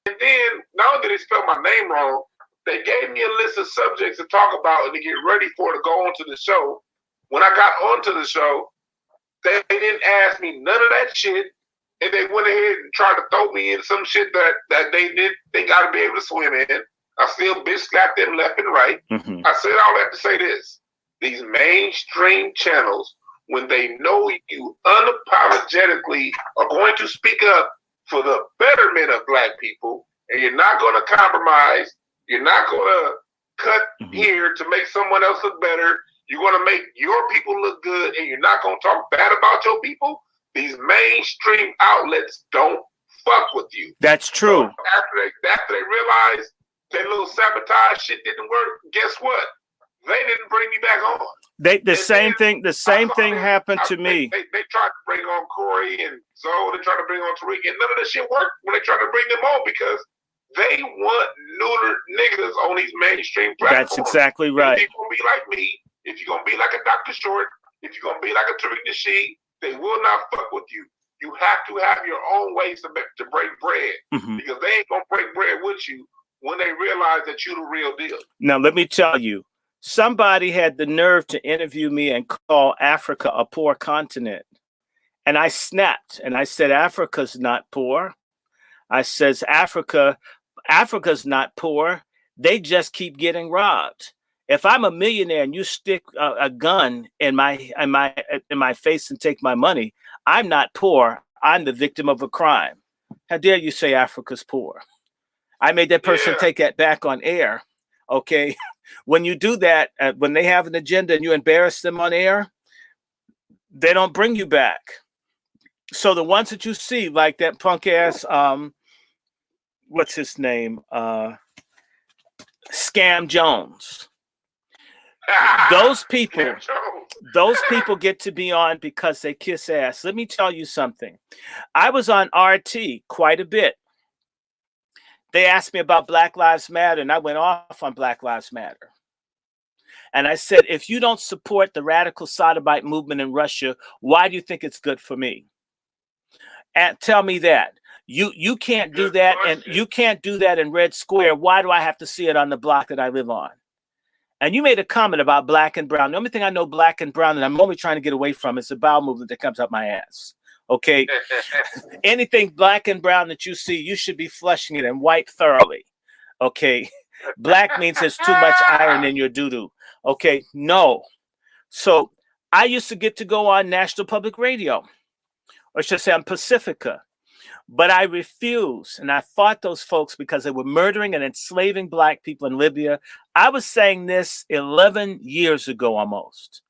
And then, not only did they spell my name wrong, they gave me a list of subjects to talk about and to get ready for to go onto the show. When I got onto the show, they didn't ask me none of that shit, and they went ahead and tried to throw me in some shit that they got to be able to swim in. I still bitch slapped them left and right. I said all that to say this. These mainstream channels, when they know you unapologetically are going to speak up for the betterment of black people, and you're not going to compromise, you're not going to cut here to make someone else look better, you're going to make your people look good, and you're not going to talk bad about your people, these mainstream outlets don't fuck with you. That's true. So after they realized that little sabotage shit didn't work, guess what? They didn't bring me back on. The same thing happened to me. They tried to bring on Corey and Zoe. They tried to bring on Tariq, and none of that shit worked when they tried to bring them on because they want neutered niggas on these mainstream platforms. That's exactly right. If you're gonna be like me, if you're gonna be like a Dr. Short, if you're gonna be like a Tariq Nasheed, they will not fuck with you. You have to have your own ways to break bread because they ain't gonna break bread with you when they realize that you're the real deal. Now let me tell you, Somebody had the nerve to interview me and call Africa a poor continent. And I snapped and I said, Africa's not poor. I says, Africa's not poor. They just keep getting robbed. If I'm a millionaire and you stick a gun in my face and take my money, I'm not poor. I'm the victim of a crime. How dare you say Africa's poor? I made that person take that back on air. Okay. When you do that, when they have an agenda and you embarrass them on air, they don't bring you back. So the ones that you see, like that punk ass, what's his name? Scam Jones. Those people get to be on because they kiss ass. Let me tell you something. I was on RT quite a bit. They asked me about Black Lives Matter, and I went off on Black Lives Matter. And I said, if you don't support the radical sodomite movement in Russia, why do you think it's good for me? And tell me that. You can't do that, and you can't do that in Red Square. Why do I have to see it on the block that I live on? And you made a comment about black and brown. The only thing I know black and brown that I'm only trying to get away from is the bowel movement that comes up my ass. Okay. Anything black and brown that you see, you should be flushing it and wipe thoroughly. Okay. Black means there's too much iron in your doo-doo. Okay. No. So I used to get to go on National Public Radio, or should I say on Pacifica. But I refused, and I fought those folks because they were murdering and enslaving black people in Libya. I was saying this 11 years ago almost,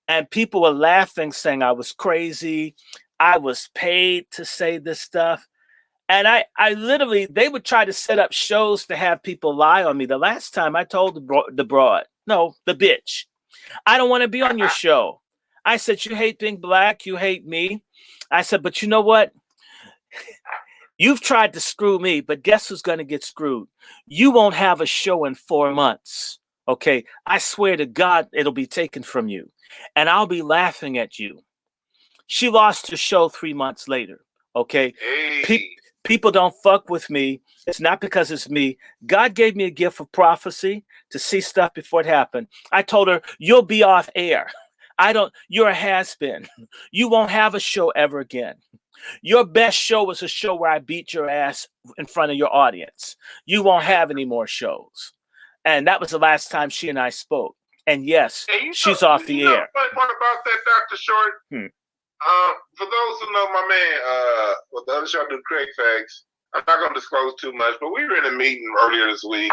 and people were laughing, saying I was crazy. I was paid to say this stuff. And I literally, they would try to set up shows to have people lie on me. The last time I told the bitch, I don't want to be on your show. I said, you hate being black, you hate me. I said, but you know what? You've tried to screw me, but guess who's going to get screwed? You won't have a show in 4 months. Okay. I swear to God, it'll be taken from you and I'll be laughing at you. She lost her show 3 months later. Okay. Hey. People don't fuck with me. It's not because it's me. God gave me a gift of prophecy to see stuff before it happened. I told her, you'll be off air. You're a has-been. You won't have a show ever again. Your best show was a show where I beat your ass in front of your audience. You won't have any more shows. And that was the last time she and I spoke. And yes, she's off the air. What about that, Dr. Short? For those who know my man, the other show I do, Craig Fags, I'm not going to disclose too much, but we were in a meeting earlier this week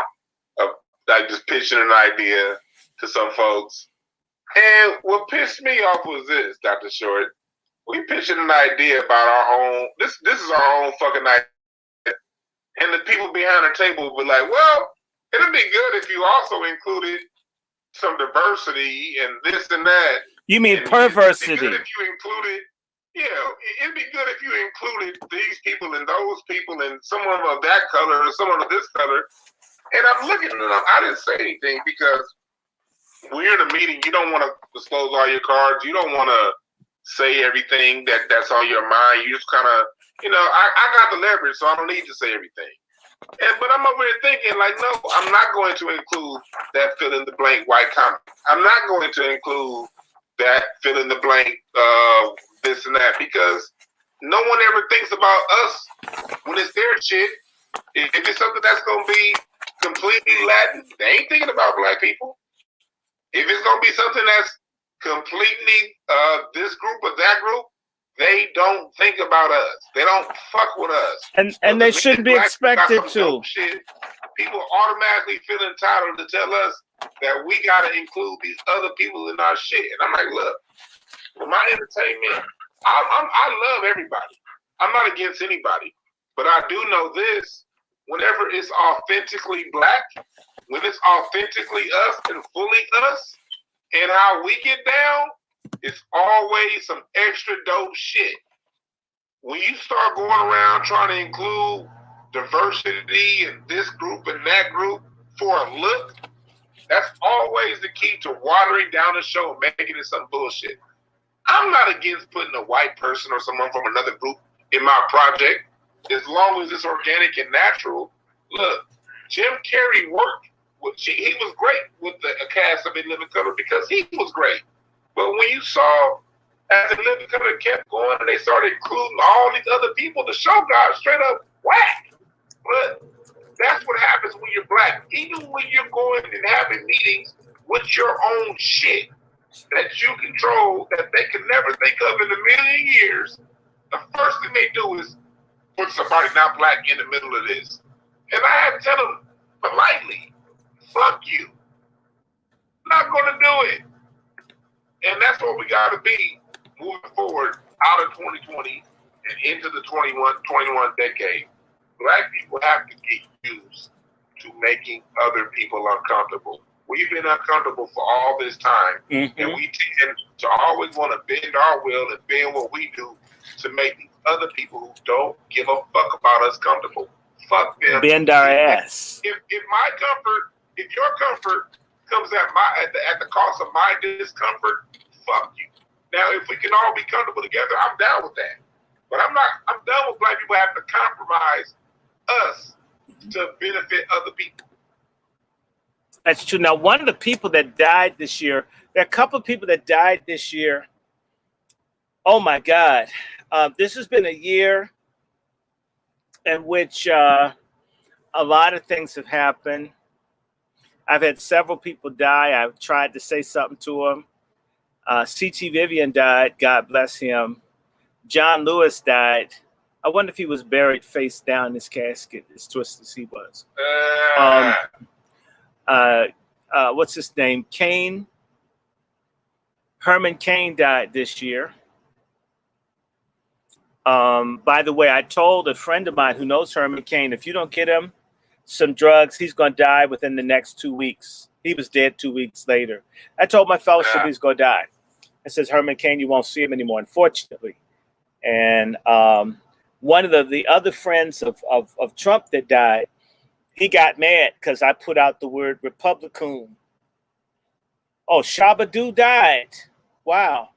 of like just pitching an idea to some folks. And what pissed me off was this, Dr. Short. We pitching an idea about our own. This is our own fucking idea, and the people behind the table were like, "Well, it'd be good if you also included some diversity and this and that." You mean perversity? It'd be good if you included, it'd be good if you included these people and those people and someone of that color or someone of this color. And I'm looking at them. I didn't say anything because when you're in a meeting, you don't want to disclose all your cards. You don't want to say everything that's on your mind. You just kind of, I got the leverage, so I don't need to say everything. But I'm over here thinking, like, no, I'm not going to include that fill in the blank white comment. I'm not going to include that fill in the blank this and that, because no one ever thinks about us when it's their shit. If it's something that's going to be completely Latin, they ain't thinking about black people. If it's going to be something that's completely this group or that group, they don't think about us. They don't fuck with us. And they shouldn't be expected to. Shit, people automatically feel entitled to tell us that we got to include these other people in our shit. And I'm like, look, for my entertainment, I love everybody. I'm not against anybody. But I do know this, whenever it's authentically black, when it's authentically us and fully us, and how we get down, it's always some extra dope shit. When you start going around trying to include diversity and this group and that group for a look, that's always the key to watering down the show and making it some bullshit. I'm not against putting a white person or someone from another group in my project, as long as it's organic and natural. Look, Jim Carrey worked he was great with the cast of In Living Color because he was great. But when you saw as In Living Color kept going and they started including all these other people, the show got straight up whack. But that's what happens when you're black. Even when you're going and having meetings with your own shit that you control, that they can never think of in a million years, the first thing they do is put somebody not black in the middle of this. And I had to tell them politely, fuck you. Not going to do it. And that's what we got to be moving forward out of 2020 and into the 21 decade. Black people have to get used to making other people uncomfortable. We've been uncomfortable for all this time, and we tend to always want to bend our will and bend what we do to make these other people who don't give a fuck about us comfortable. Fuck them. Bend our ass. If my comfort, if your comfort comes at the cost of my discomfort, fuck you. Now, if we can all be comfortable together, I'm down with that. But I'm done with black people having to compromise us to benefit other people. That's true. Now, one of the people that died this year, there are a couple of people that died this year. Oh my God. This has been a year in which a lot of things have happened. I've had several people die. I've tried to say something to them. C.T. Vivian died. God bless him. John Lewis died. I wonder if he was buried face down in his casket, as twisted as he was. What's his name? Cain. Herman Cain died this year. By the way, I told a friend of mine who knows Herman Cain, if you don't get him some drugs, he's going to die within the next 2 weeks. He was dead 2 weeks later. I told my fellowship he's going to die. It says, Herman Cain, you won't see him anymore, unfortunately. And one of the other friends of Trump that died, he got mad because I put out the word Republican. Oh, Shabba-Doo died. Wow.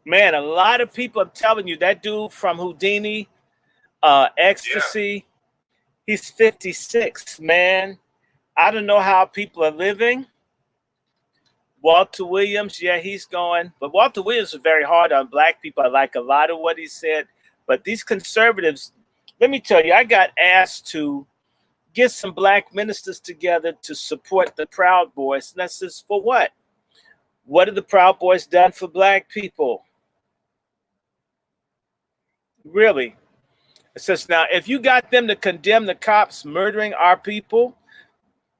Man, a lot of people, I'm telling you, that dude from Houdini, Ecstasy, he's 56, man. I don't know how people are living. Walter Williams, yeah, he's going. But Walter Williams is very hard on black people. I like a lot of what he said. But these conservatives, let me tell you, I got asked to get some black ministers together to support the Proud Boys. And that's just for what? What have the Proud Boys done for black people? Really? It says, now, if you got them to condemn the cops murdering our people,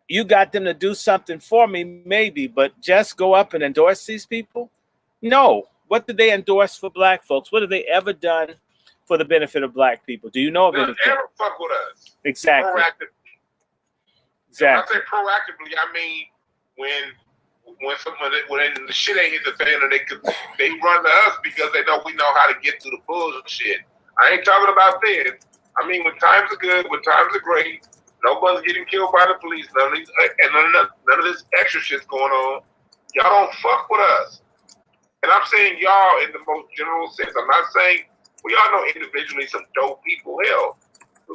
you got them to do something for me, maybe, but just go up and endorse these people? No. What did they endorse for black folks? What have they ever done for the benefit of black people? Do you know of anything? Ever fuck with us. Exactly. Proactively. Exactly. When I say proactively, I mean when the shit ain't hit the fan and they run to us because they know we know how to get through the bullshit. I ain't talking about this. I mean, when times are good, when times are great, nobody's getting killed by the police. None of this extra shit's going on. Y'all don't fuck with us. And I'm saying y'all in the most general sense. I'm not saying we all know individually some dope people. Hell,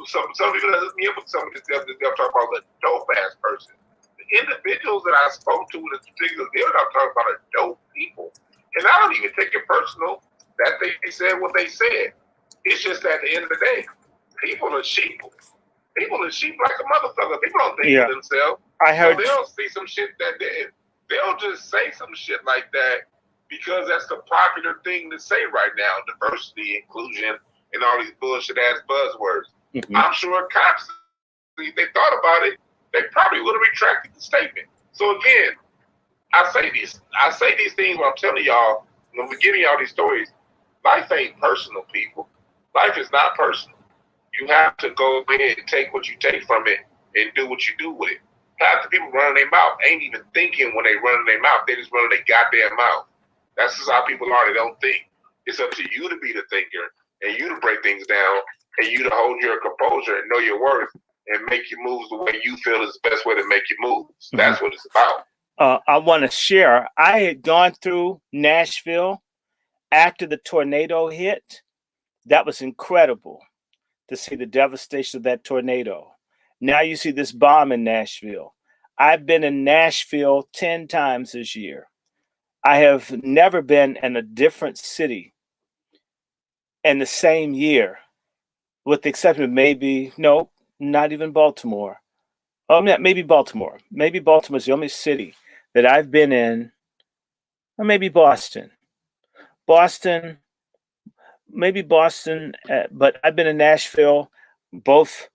some people that hook me up with some of this stuff. They'll talk about a dope ass person. The individuals that I spoke to in this particular deal, I'm talking about are dope people. And I don't even take it personal that they said what they said. It's just at the end of the day, people are sheep. People are sheep like a motherfucker. People don't think of themselves. I heard. So they'll see some shit that they'll just say some shit like that because that's the popular thing to say right now. Diversity, inclusion, and all these bullshit ass buzzwords. Mm-hmm. I'm sure cops, if they thought about it, they probably would have retracted the statement. So again, I say these things when I'm telling y'all, when we're giving y'all these stories, life ain't personal, people. Life is not personal. You have to go ahead and take what you take from it and do what you do with it. Half the people running their mouth ain't even thinking when they running their mouth. They just running their goddamn mouth. That's just how people are. They don't think. It's up to you to be the thinker and you to break things down and you to hold your composure and know your worth and make your moves the way you feel is the best way to make your moves. That's what it's about. I want to share. I had gone through Nashville after the tornado hit. That was incredible to see the devastation of that tornado. Now you see this bomb in Nashville. I've been in Nashville 10 times this year. I have never been in a different city in the same year, with the exception of not even Baltimore. Oh, maybe Baltimore. Maybe Baltimore's the only city that I've been in, or maybe Boston. Maybe Boston, but I've been in Nashville, both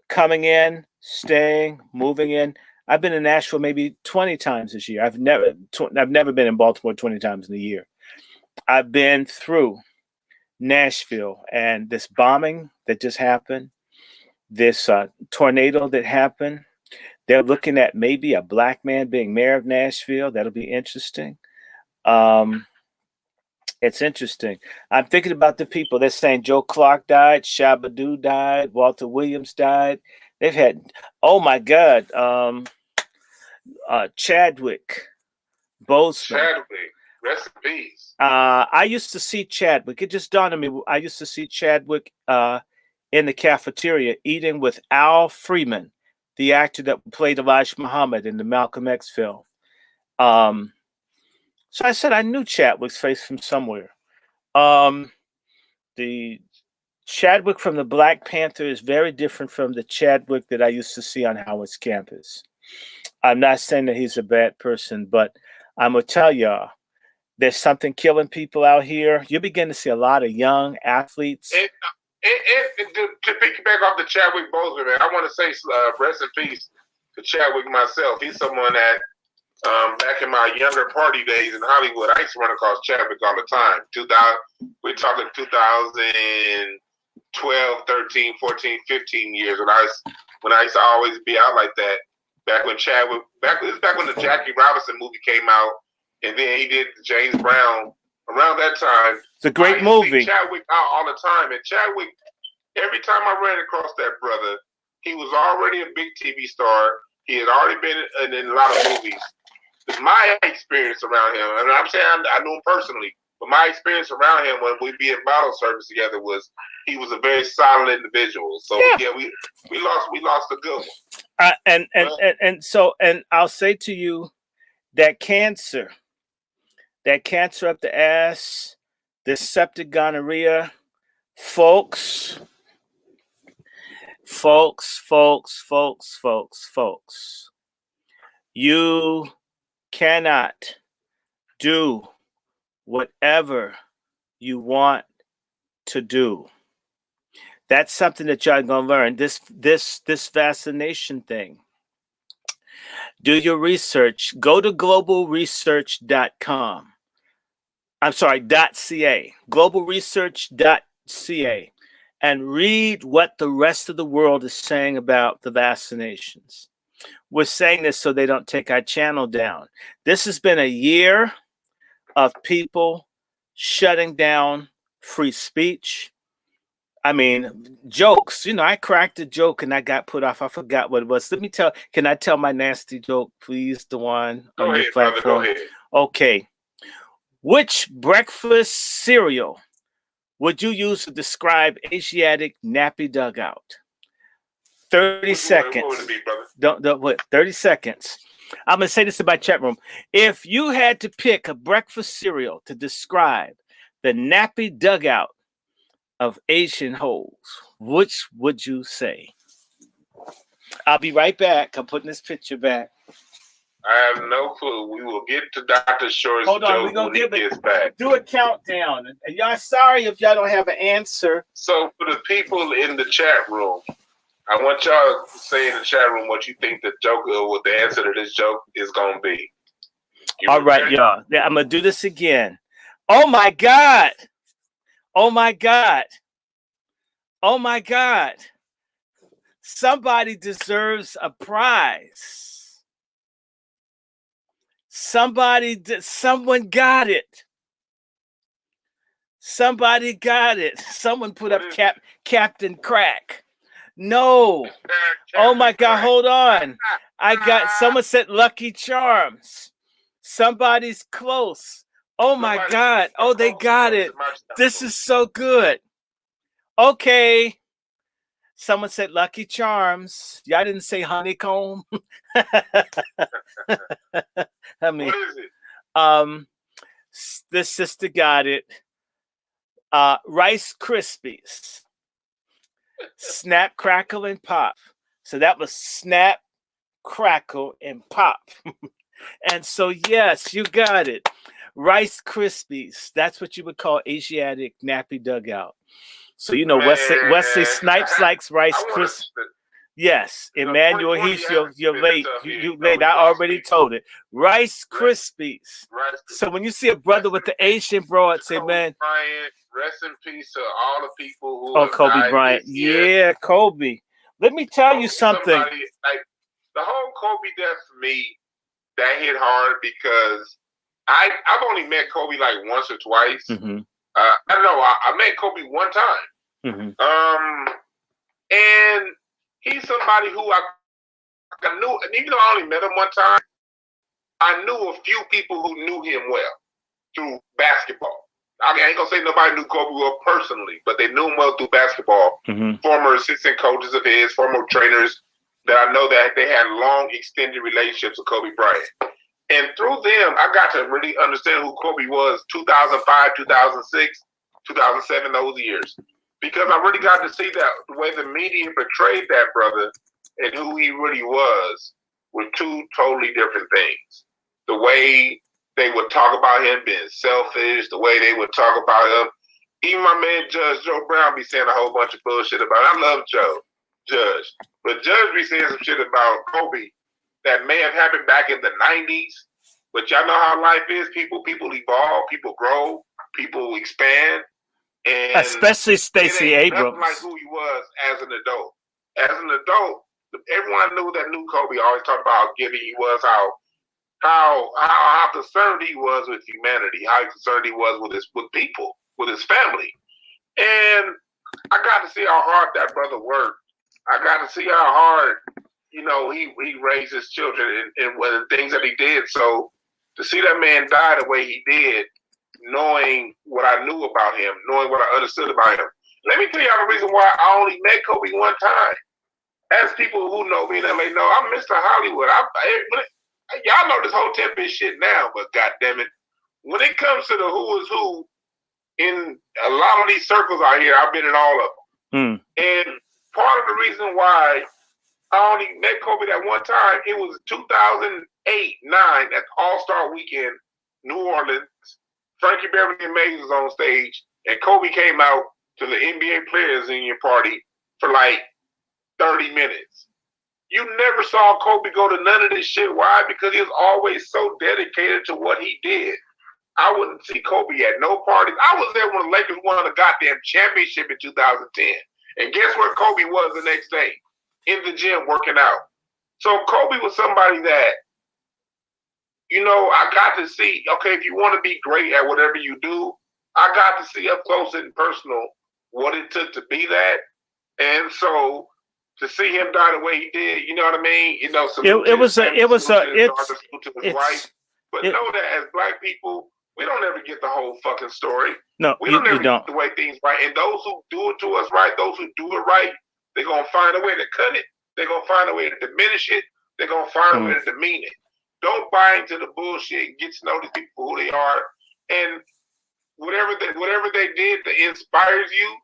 coming in, staying, moving in. I've been in Nashville maybe 20 times this year. I've never been in Baltimore 20 times in a year. I've been through Nashville, and this bombing that just happened, this tornado that happened. They're looking at maybe a black man being mayor of Nashville. That'll be interesting. It's interesting. I'm thinking about the people. They're saying Joe Clark died, Shabba-Doo died, Walter Williams died. They've had, oh my God, Chadwick Boseman. Chadwick, rest in peace. I used to see Chadwick. It just dawned on me. I used to see Chadwick in the cafeteria eating with Al Freeman, the actor that played Elijah Muhammad in the Malcolm X film. So I said I knew Chadwick's face from somewhere. The Chadwick from the Black Panther is very different from the Chadwick that I used to see on Howard's campus. I'm not saying that he's a bad person, but I'm going to tell y'all, there's something killing people out here. You begin to see a lot of young athletes. To piggyback off the Chadwick Boseman, man, I want to say rest in peace to Chadwick myself. He's someone that back in my younger party days in Hollywood, I used to run across Chadwick all the time. We're talking 2012, 13, 14, 15 years when I used to always be out like that. Back when the Jackie Robinson movie came out, and then he did James Brown. Around that time, it's a great movie. Chadwick out all the time, and Chadwick, every time I ran across that brother, he was already a big TV star. He had already been in a lot of movies. My experience around him, and I'm saying I knew him personally, but my experience around him when we'd be in bottle service together was he was a very solid individual. So yeah, we lost a good one. And I'll say to you that cancer up the ass, this septic gonorrhea, folks, you cannot do whatever you want to do. That's something that y'all gonna learn. This vaccination thing. Do your research. Go to globalresearch.com. I'm sorry, .ca. Globalresearch.ca. And read what the rest of the world is saying about the vaccinations. We're saying this so they don't take our channel down. This has been a year of people shutting down free speech. I mean, jokes. I cracked a joke and I got put off. I forgot what it was. Can I tell my nasty joke, please, Dwann? Go ahead, brother. Go ahead. Okay. Which breakfast cereal would you use to describe Asiatic nappy dugout? 30 seconds. What would it be, brother? 30 seconds. I'm going to say this in my chat room. If you had to pick a breakfast cereal to describe the nappy dugout of Asian holes, which would you say? I'll be right back. I'm putting this picture back. I have no clue. We will get to Dr. Short's joke when he gets back. Do a countdown. And y'all, sorry if y'all don't have an answer. So for the people in the chat room, I want y'all to say in the chat room what you think the joke or what the answer to this joke is going to be. All right, y'all. Yeah, I'm going to do this again. Oh, my God. Oh, my God. Oh, my God. Somebody deserves a prize. Someone got it. Somebody got it. Someone put up Captain Crack. No. Oh my God, hold on. Someone said Lucky Charms. Somebody's close. Oh my God. Oh, they got it. This is so good. Okay. Someone said Lucky Charms. Y'all didn't say honeycomb. I mean, What is it? This sister got it. Rice Krispies. Snap, crackle, and pop. So that was snap, crackle, and pop. And so, yes, you got it. Rice Krispies. That's what you would call Asiatic nappy dugout. So, you know, Wesley Snipes likes Rice Krispies. Yes, Emmanuel Heath, you're late. You late. I already told it. Rice Krispies. So when you see a brother with the Asian broad, say, man. Bryant, rest in peace to all the people who have Kobe died Bryant. this year. Yeah, Kobe. Let me tell you something. Like, the whole Kobe death for me, that hit hard because I've only met Kobe like once or twice. Mm-hmm. I don't know. I met Kobe one time. Mm-hmm. And he's somebody who I knew, and even though I only met him one time, I knew a few people who knew him well through basketball. I ain't gonna say nobody knew Kobe well personally, but they knew him well through basketball. Mm-hmm. Former assistant coaches of his, former trainers that I know that they had long, extended relationships with Kobe Bryant. And through them, I got to really understand who Kobe was 2005, 2006, 2007, those years. Because I really got to see that the way the media portrayed that brother and who he really was were two totally different things. The way they would talk about him being selfish, the way they would talk about him. Even my man Judge Joe Brown be saying a whole bunch of bullshit about him. I love Judge. But Judge be saying some shit about Kobe that may have happened back in the 90s. But y'all know how life is. People evolve, people grow, people expand. And especially Stacey Abrams. Nothing like who he was as an adult. As an adult, everyone knew Kobe always talked about how giving he was, how concerned he was with humanity, how concerned he was with people, with his family. And I got to see how hard that brother worked. I got to see how hard, he raised his children and the things that he did. So to see that man die the way he did, knowing what I knew about him, knowing what I understood about him. Let me tell y'all the reason why I only met Kobe one time. As people who know me in LA know, I'm Mr. Hollywood. Y'all know this whole Hotep shit now, but goddamn it, when it comes to the who is who in a lot of these circles out here, I've been in all of them. And part of the reason why I only met Kobe that one time, it was 2008-9 at the All-Star Weekend, New Orleans. Frankie Beverly and Mays was on stage, and Kobe came out to the NBA Players Union party for like 30 minutes. You never saw Kobe go to none of this shit. Why? Because he was always so dedicated to what he did. I wouldn't see Kobe at no parties. I was there when the Lakers won the goddamn championship in 2010. And guess where Kobe was the next day? In the gym working out. So Kobe was somebody that, I got to see, okay, if you want to be great at whatever you do, I got to see up close and personal what it took to be that. And so to see him die the way he did, you know what I mean? But know that as Black people, we don't ever get the whole fucking story. No, we don't ever get the way things right. And those who do it to us right, those who do it right, they're going to find a way to cut it. They're going to find a way to diminish it. They're going to find a way to demean it. Don't buy into the bullshit and get to know these people who they are. And whatever they did that inspires you,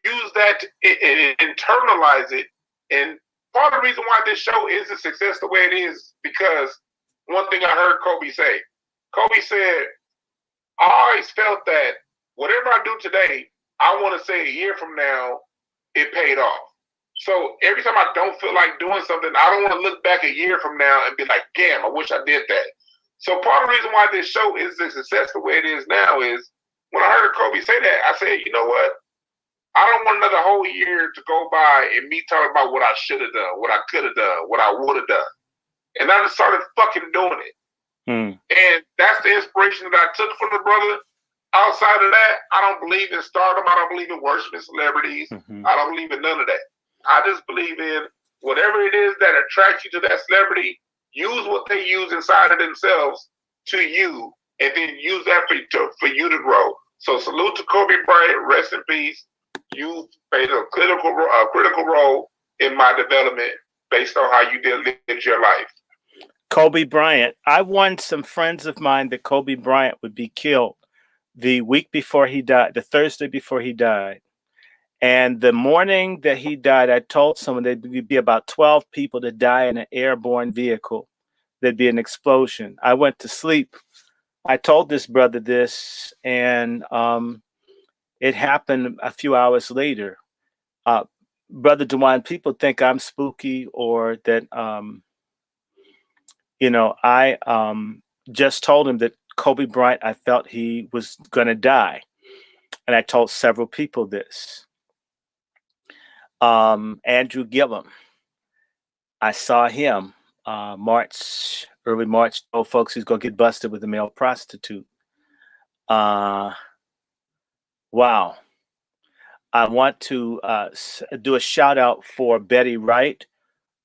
use that and internalize it. And part of the reason why this show is a success the way it is, because one thing I heard Kobe say, Kobe said, I always felt that whatever I do today, I want to say a year from now, it paid off. So every time I don't feel like doing something, I don't want to look back a year from now and be like, damn, I wish I did that. So part of the reason why this show is a success the way it is now is when I heard Kobe say that, I said, you know what? I don't want another whole year to go by and me talking about what I should have done, what I could have done, what I would have done. And I just started fucking doing it. And that's the inspiration that I took from the brother. Outside of that, I don't believe in stardom. I don't believe in worshiping celebrities. I don't believe in none of that. I just believe in whatever it is that attracts you to that celebrity, use what they use inside of themselves to you, and then use that for you to grow. So salute to Kobe Bryant, rest in peace. you played a critical role in my development based on how you lived your life. Kobe Bryant. I warned some friends of mine that Kobe Bryant would be killed the week before he died, the Thursday before he died. And the morning that he died, I told someone there'd be about 12 people to die in an airborne vehicle. There'd be an explosion. I went to sleep. I told this brother this, and it happened a few hours later. Brother Dwann, people think I'm spooky or that, I just told him that Kobe Bryant, I felt he was going to die. And I told several people this. Andrew Gillum, I saw him early March, told folks he's going to get busted with a male prostitute. Wow. I want to do a shout out for Betty Wright.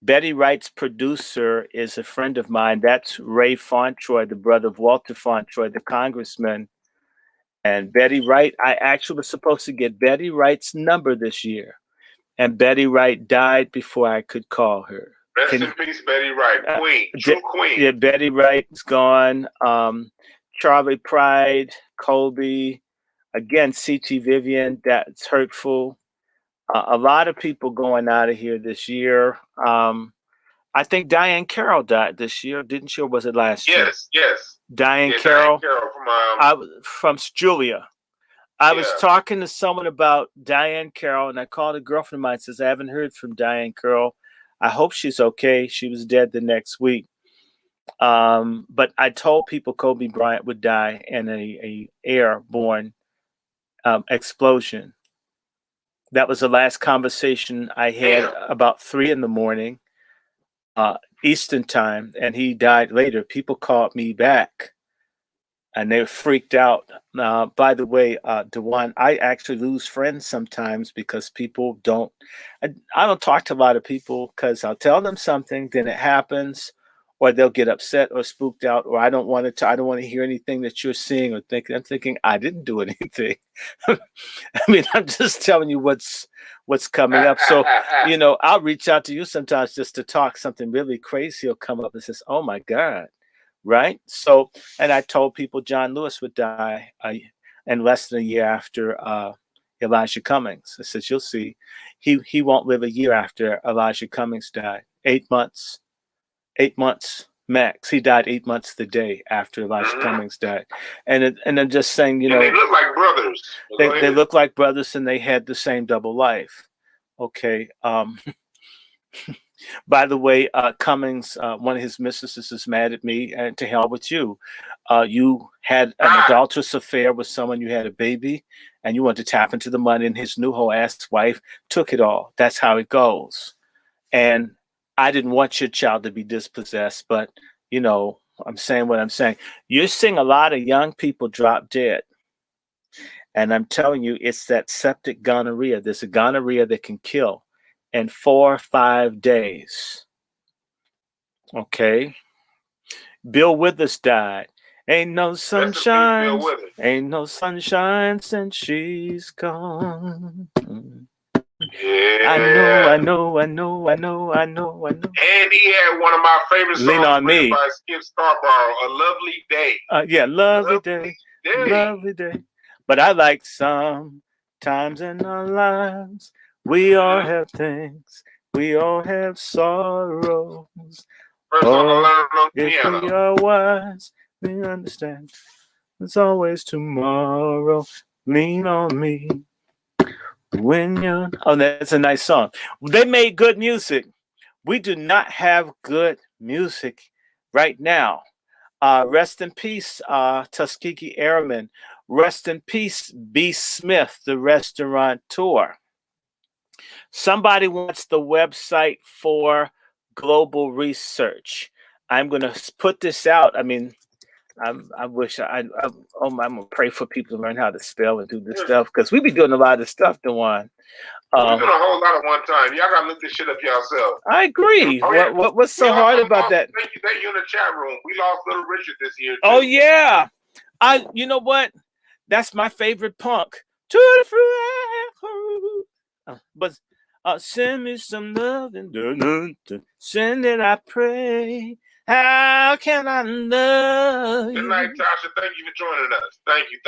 Betty Wright's producer is a friend of mine. That's Ray Fauntroy, the brother of Walter Fauntroy, the congressman. And Betty Wright, I actually was supposed to get Betty Wright's number this year. And Betty Wright died before I could call her. Rest in peace, Betty Wright, queen, true queen. Yeah, Betty Wright's gone. Charlie Pride, Colby, again, C.T. Vivian, that's hurtful. A lot of people going out of here this year. I think Diane Carroll died this year, didn't she, or was it last year? Yes. Diane Carroll. Diane Carroll from Julia. I was talking to someone about Diane Carroll, and I called a girlfriend of mine and says, I haven't heard from Diane Carroll. I hope she's okay. She was dead the next week. But I told people Kobe Bryant would die in a airborne explosion. That was the last conversation I had about 3 a.m. Eastern time, and he died later. People called me back, and they were freaked out. By the way, Dwann, I actually lose friends sometimes because people don't. I don't talk to a lot of people because I'll tell them something, then it happens, or they'll get upset or spooked out, or I don't want to hear anything that you're seeing or thinking. I'm thinking I didn't do anything. I mean, I'm just telling you what's coming up. So, I'll reach out to you sometimes just to talk. Something really crazy will come up and says, "Oh my God." Right. So, and I told people John Lewis would die in less than a year after Elijah Cummings. I said, you'll see, he won't live a year after Elijah Cummings died. 8 months. 8 months max. He died 8 months the day after Elijah Cummings died. And I'm just saying, and they look like brothers. They look like brothers, and they had the same double life. Okay. By the way, Cummings, one of his mistresses is mad at me, and to hell with you. You had an adulterous affair with someone, you had a baby, and you wanted to tap into the money, and his new whole ass wife took it all. That's how it goes. And I didn't want your child to be dispossessed, but, I'm saying what I'm saying. You're seeing a lot of young people drop dead. And I'm telling you, it's that septic gonorrhea. There's a gonorrhea that can kill in 4 or 5 days. Okay. Bill Withers died. Ain't no sunshine. Ain't no sunshine since she's gone. Yeah. I know. And he had one of my favorite songs Lean on Me by Skip Scarborough, A Lovely Day. Lovely day. Lovely day. But I like sometimes in our lives, we all have things. We all have sorrows. If we are wise, we understand. There's always tomorrow. Lean on me. When you're... Oh, that's a nice song. They made good music. We do not have good music right now. Rest in peace, Tuskegee Airmen. Rest in peace, B. Smith, the restaurateur. Somebody wants the website for global research. I'm going to put this out. I mean, I wish I'm going to pray for people to learn how to spell and do this stuff, because we be doing a lot of stuff, Dwann. We're doing a whole lot at one time. Y'all got to look this shit up yourself. I agree. What's so hard about that? Thank you in the chat room. We lost Little Richard this year, too. Oh, yeah. You know what? That's my favorite punk. but send me some love and send it, I pray. How can I love you? Good night, Tasha. Thank you for joining us. Thank you.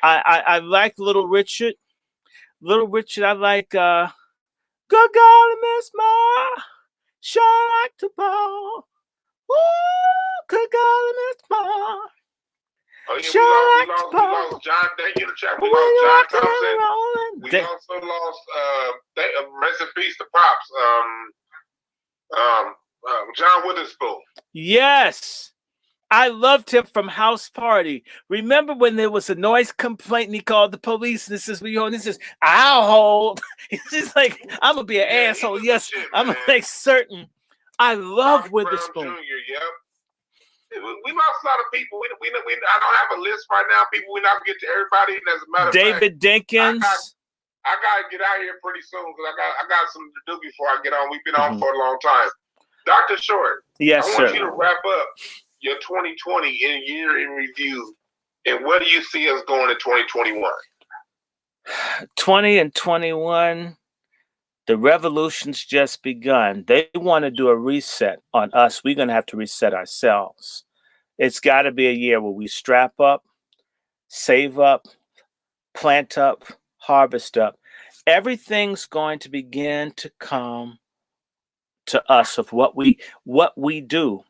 I like Little Richard. Little Richard, I like Good golly, Miss Ma, shine like the ball. Ooh, good golly, Miss Ma. Oh, yeah, we lost John. Thank you, chat. We lost John Thompson. We also lost rest in peace to Pops. John Witherspoon. Yes. I loved him from House Party. Remember when there was a noise complaint and he called the police? This is I'll hold. He's just like, I'm gonna be an asshole. Yes, I'm gonna make certain. I love Witherspoon. Jr., yep. We lost a lot of people. I don't have a list right now. People, we're not gonna get to everybody. And as a matter of David fact, Dinkins. I gotta get out here pretty soon because I got something to do before I get on. We've been on for a long time. Dr. Short. Yes, I want you to wrap up your 2020 year in review, and where do you see us going in 2021? 20 and 21, the revolution's just begun. They want to do a reset on us. We're going to have to reset ourselves. It's got to be a year where we strap up, save up, plant up, harvest up. Everything's going to begin to come to us of what we do.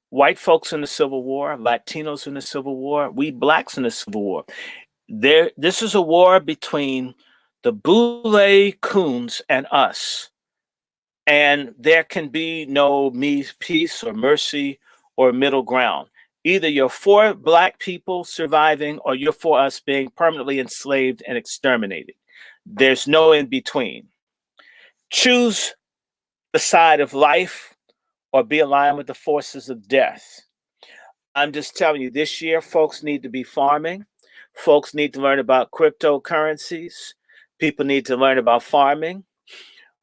White folks in the Civil War, Latinos in the Civil War, we blacks in the Civil War. This is a war between the Boule coons and us. And there can be no peace or mercy or middle ground. Either you're for black people surviving or you're for us being permanently enslaved and exterminated. There's no in between. Choose the side of life or be aligned with the forces of death. I'm just telling you, this year, folks need to be farming. Folks need to learn about cryptocurrencies. People need to learn about farming.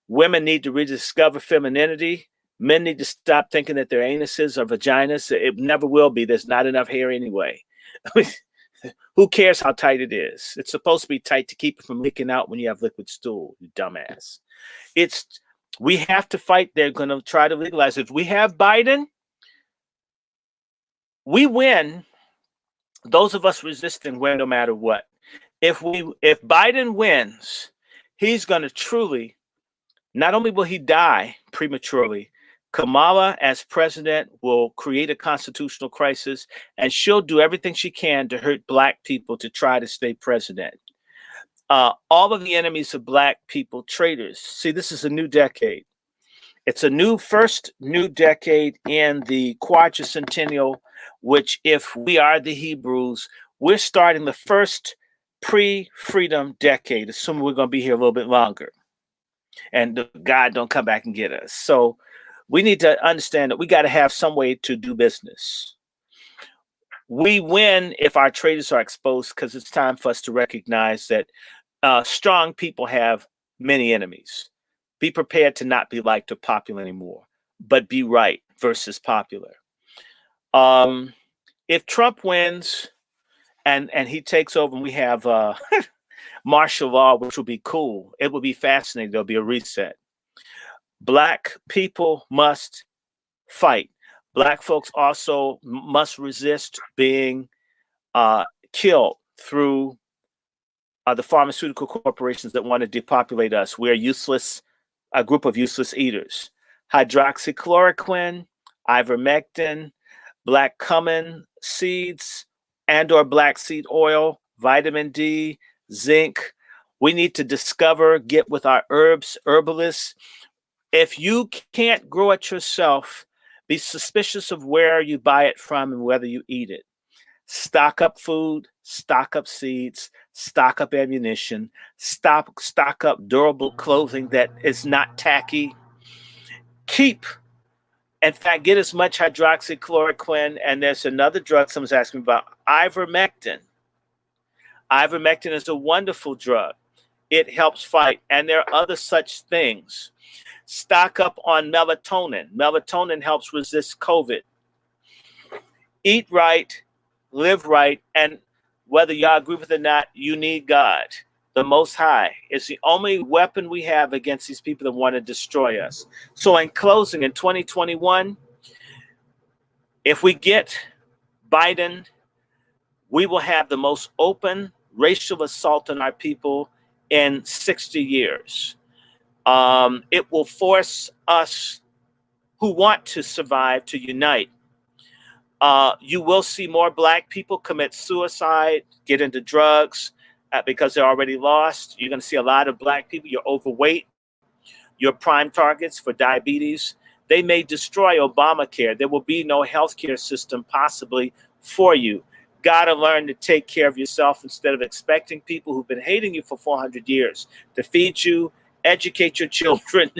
Women need to rediscover femininity. Men need to stop thinking that their anuses are vaginas. It never will be. There's not enough hair anyway. Who cares how tight it is? It's supposed to be tight to keep it from leaking out when you have liquid stool, you dumbass. We have to fight. They're going to try to legalize it. If we have Biden, we win. Those of us resisting win no matter what. If Biden wins, he's going to truly, not only will he die prematurely, Kamala as president will create a constitutional crisis, and she'll do everything she can to hurt black people to try to stay president. All of the enemies of black people, traitors. See, this is a new decade. It's a first new decade in the quadricentennial, which if we are the Hebrews, we're starting the first pre-freedom decade, assuming we're going to be here a little bit longer. And God don't come back and get us. So we need to understand that we got to have some way to do business. We win if our traitors are exposed because it's time for us to recognize that strong people have many enemies. Be prepared to not be liked or popular anymore, but be right versus popular. If Trump wins and he takes over and we have martial law, which will be cool, it will be fascinating. There'll be a reset. Black people must fight. Black folks also must resist being killed through the pharmaceutical corporations that want to depopulate us. We're useless, a group of useless eaters. Hydroxychloroquine, ivermectin, black cumin seeds and/or black seed oil, vitamin D, zinc. We need to discover, get with our herbalists. If you can't grow it yourself, be suspicious of where you buy it from and whether you eat it. Stock up food, stock up seeds, stock up ammunition, stock up durable clothing that is not tacky. In fact, get as much hydroxychloroquine, and there's another drug someone's asking me about, ivermectin. Ivermectin is a wonderful drug. It helps fight, and there are other such things. Stock up on melatonin. Melatonin helps resist COVID. Eat right, live right, and whether y'all agree with it or not, you need God. the Most High is the only weapon we have against these people that want to destroy us. So in closing, in 2021, if we get Biden, we will have the most open racial assault on our people in 60 years. It will force us who want to survive to unite. You will see more Black people commit suicide, get into drugs because they're already lost. You're going to see a lot of Black people. You're overweight. You're prime targets for diabetes. They may destroy Obamacare. There will be no healthcare system possibly for you. Got to learn to take care of yourself instead of expecting people who've been hating you for 400 years to feed you, educate your children,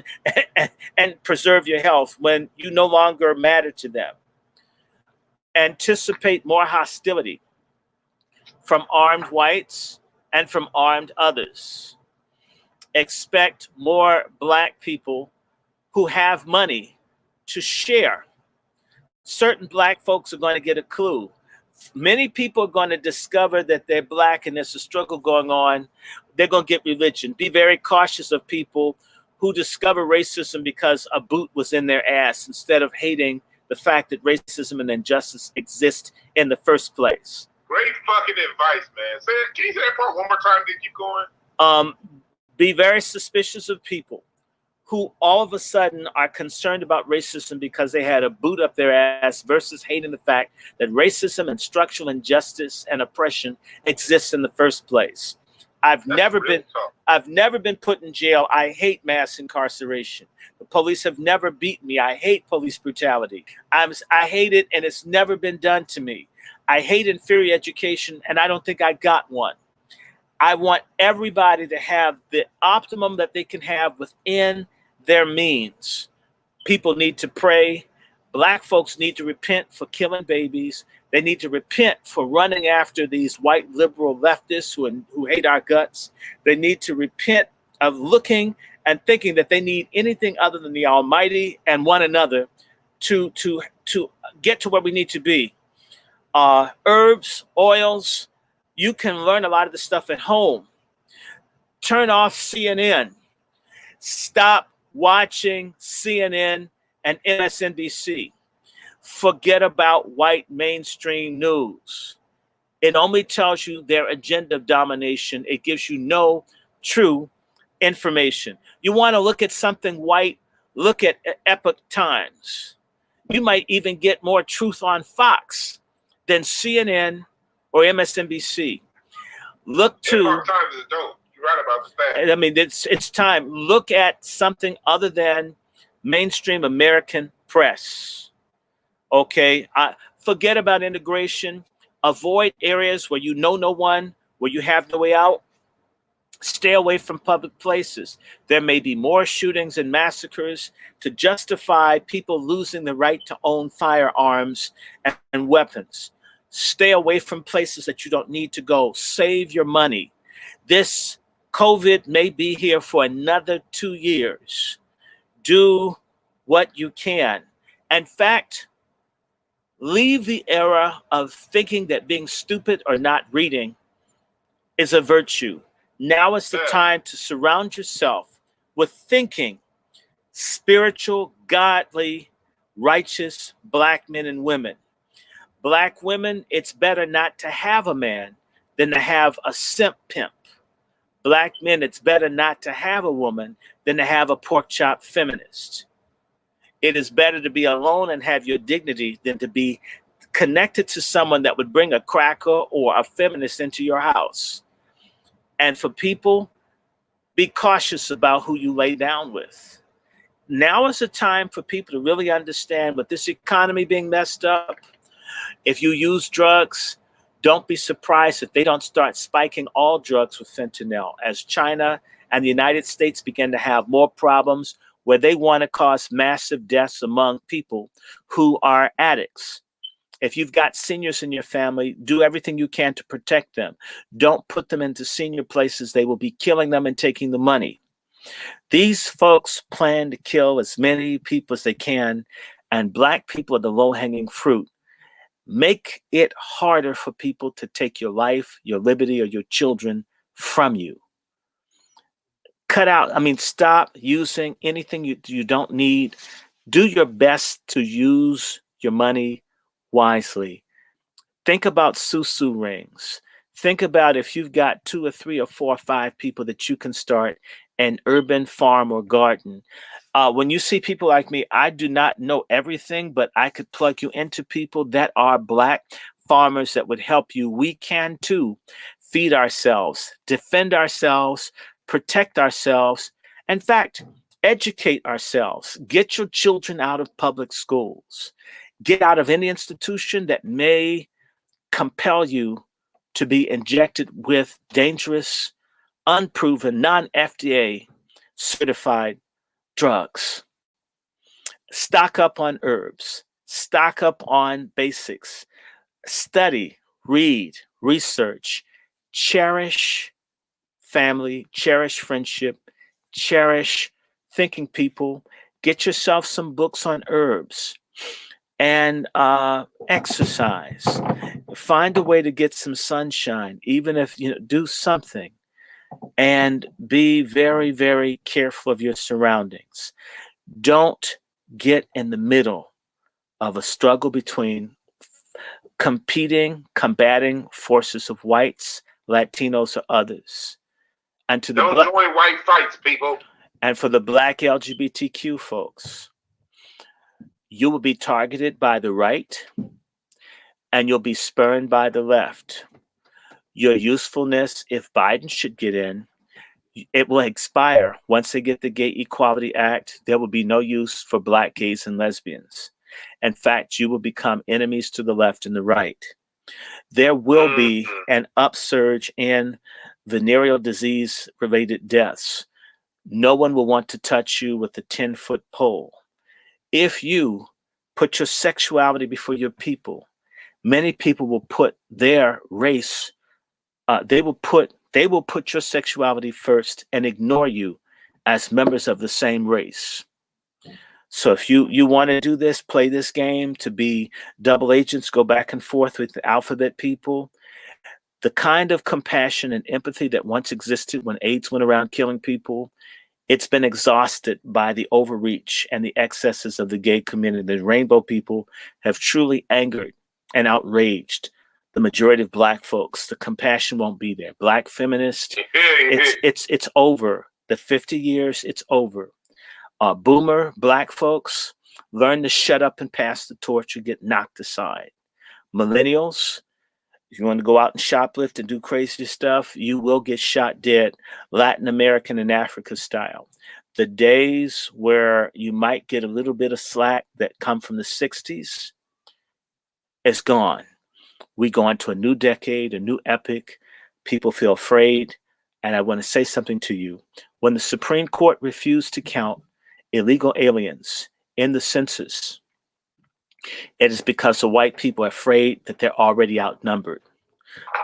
and preserve your health when you no longer matter to them. Anticipate more hostility from armed whites and from armed others. Expect more Black people who have money to share. Certain Black folks are going to get a clue. Many people are going to discover that they're Black and there's a struggle going on. They're going to get religion. Be very cautious of people who discover racism because a boot was in their ass instead of hating the fact that racism and injustice exist in the first place. Great fucking advice, man. Can you say that part one more time to keep going? Be very suspicious of people who all of a sudden are concerned about racism because they had a boot up their ass versus hating the fact that racism and structural injustice and oppression exists in the first place. I've never been put in jail. I hate mass incarceration. The police have never beaten me. I hate police brutality. I hate it, and it's never been done to me. I hate inferior education, and I don't think I got one. I want everybody to have the optimum that they can have within their means. People need to pray. Black folks need to repent for killing babies. They need to repent for running after these white liberal leftists who hate our guts. They need to repent of looking and thinking that they need anything other than the Almighty and one another to get to where we need to be. Herbs, oils, you can learn a lot of this stuff at home. Turn off CNN. Stop watching CNN and MSNBC. Forget about white mainstream news. It only tells you their agenda of domination. It gives you no true information. You want to look at something white, look at Epoch Times. You might even get more truth on Fox than CNN or MSNBC. Look to Epoch Times is dope. You're right about that. I mean, it's time. Look at something other than mainstream American press. Okay, forget about integration. Avoid areas where you know no one, where you have no way out. Stay away from public places. There may be more shootings and massacres to justify people losing the right to own firearms and weapons. Stay away from places that you don't need to go. Save your money. This COVID may be here for another 2 years. Do what you can. In fact, leave the era of thinking that being stupid or not reading is a virtue. Now is the time to surround yourself with thinking, spiritual, godly, righteous Black men and women. Black women, it's better not to have a man than to have a simp pimp. Black men, it's better not to have a woman than to have a pork chop feminist. It is better to be alone and have your dignity than to be connected to someone that would bring a cracker or a feminist into your house. And for people, be cautious about who you lay down with. Now is the time for people to really understand with this economy being messed up. If you use drugs, don't be surprised if they don't start spiking all drugs with fentanyl as China and the United States begin to have more problems where they want to cause massive deaths among people who are addicts. If you've got seniors in your family, do everything you can to protect them. Don't put them into senior places. They will be killing them and taking the money. These folks plan to kill as many people as they can, and Black people are the low-hanging fruit. Make it harder for people to take your life, your liberty, or your children from you. cut out. I mean, stop using anything you don't need. Do your best to use your money wisely. Think about susu rings. Think about if you've got 2 or 3 or 4 or 5 people that you can start an urban farm or garden. When you see people like me, I do not know everything, but I could plug you into people that are Black farmers that would help you. We can too feed ourselves, defend ourselves, protect ourselves. In fact, educate ourselves. Get your children out of public schools. Get out of any institution that may compel you to be injected with dangerous, unproven, non-FDA certified drugs. Stock up on herbs. Stock up on basics. Study, read, research, cherish family, cherish friendship, cherish thinking people. Get yourself some books on herbs and exercise. Find a way to get some sunshine, even if do something, and be very, very careful of your surroundings. Don't get in the middle of a struggle between combating forces of whites, Latinos, or others. And to the don't join white fights, people. And for the Black LGBTQ folks, you will be targeted by the right and you'll be spurned by the left. Your usefulness, if Biden should get in, it will expire. Once they get the Gay Equality Act, there will be no use for Black gays and lesbians. In fact, you will become enemies to the left and the right. There will be an upsurge in venereal disease related deaths. No one will want to touch you with a 10-foot pole. If you put your sexuality before your people, many people will put their race, they will put your sexuality first and ignore you as members of the same race. So if you want to do this, play this game to be double agents, go back and forth with the alphabet people, the kind of compassion and empathy that once existed when AIDS went around killing people, it's been exhausted by the overreach and the excesses of the gay community. The rainbow people have truly angered and outraged the majority of Black folks. The compassion won't be there. Black feminists, it's over. The 50 years, it's over. Boomer Black folks, learn to shut up and pass the torch or get knocked aside. Millennials, if you want to go out and shoplift and do crazy stuff, you will get shot dead, Latin American and Africa style. The days where you might get a little bit of slack that come from the 60s is gone. We go into a new decade, a new epic. People feel afraid. And I want to say something to you. When the Supreme Court refused to count illegal aliens in the census, it is because the white people are afraid that they're already outnumbered.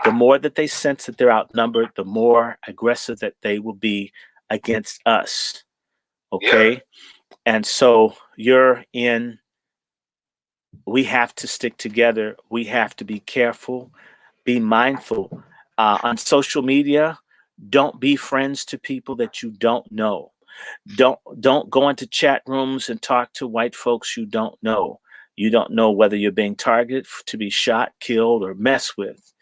The more that they sense that they're outnumbered, the more aggressive that they will be against us. Okay? Yeah. And so we have to stick together. We have to be careful, be mindful. On social media, don't be friends to people that you don't know. Don't go into chat rooms and talk to white folks you don't know. You don't know whether you're being targeted to be shot, killed, or messed with.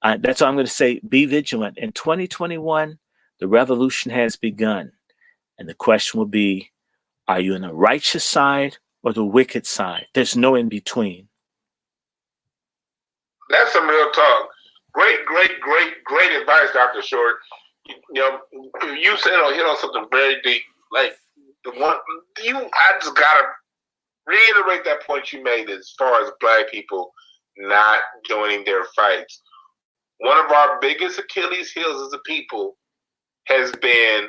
That's all I'm going to say. Be vigilant. In 2021, the revolution has begun. And the question will be, are you on the righteous side or the wicked side? There's no in between. That's some real talk. Great advice, Dr. Short. You said hit on something very deep. Like I just gotta reiterate that point you made as far as Black people not joining their fights. One of our biggest Achilles heels as a people has been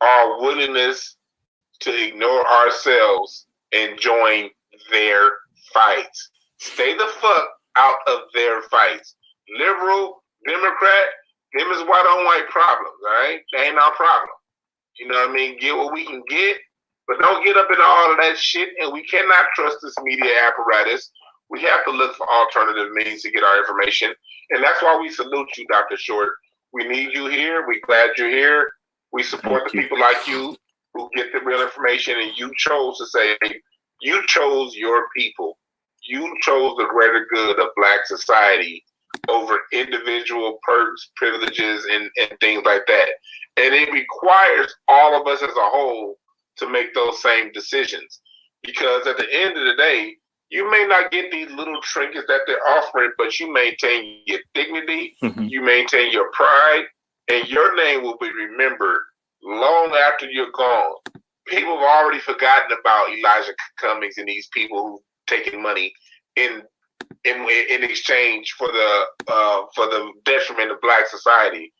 our willingness to ignore ourselves and join their fights. Stay the fuck out of their fights. Liberal, Democrat, them is white on white problems, all right? That ain't our problem. You know what I mean? Get what we can get, but don't get up into all of that shit, and we cannot trust this media apparatus. We have to look for alternative means to get our information, and that's why we salute you, Dr. Short. We need you here. We're glad you're here. We support the people like you who get the real information, and you chose to say, you chose your people. You chose the greater good of Black society over individual perks, privileges, and things like that. And it requires all of us as a whole to make those same decisions. Because at the end of the day, you may not get these little trinkets that they're offering, but you maintain your dignity, you maintain your pride, and your name will be remembered long after you're gone. People have already forgotten about Elijah Cummings and these people who taking money in exchange for the detriment of Black society.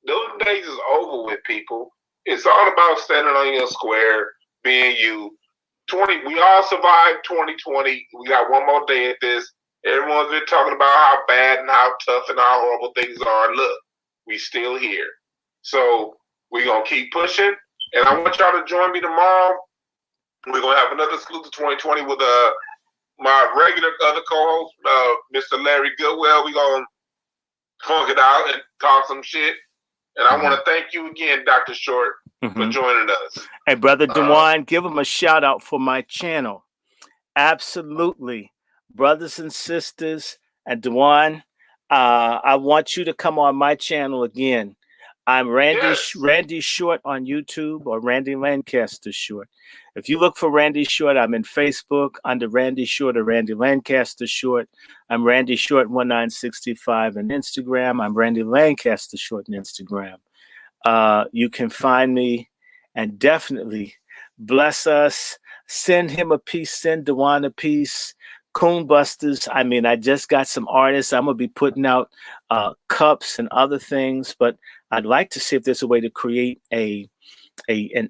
Those days is over with, people. It's all about standing on your square, being you. We all survived 2020. We got one more day at this. Everyone's been talking about how bad and how tough and how horrible things are. Look, we still here. So we're going to keep pushing. And I want y'all to join me tomorrow. We're going to have another exclusive 2020 with my regular other co-host, Mr. Larry Goodwell. We're going to funk it out and talk some shit. And I want to thank you again, Dr. Short, for joining us. Hey, Brother Dwann, give him a shout out for my channel. Absolutely. Brothers and sisters, and Dwann, I want you to come on my channel again. I'm Randy Short on YouTube, or Randy Lancaster Short. If you look for Randy Short, I'm in Facebook under Randy Short or Randy Lancaster Short. I'm Randy Short 1965 on Instagram. I'm Randy Lancaster Short on Instagram. You can find me, and definitely bless us. Send him a piece. Send Dwann a piece. Coonbusters. I mean, I just got some artists. I'm gonna be putting out cups and other things, but I'd like to see if there's a way to create an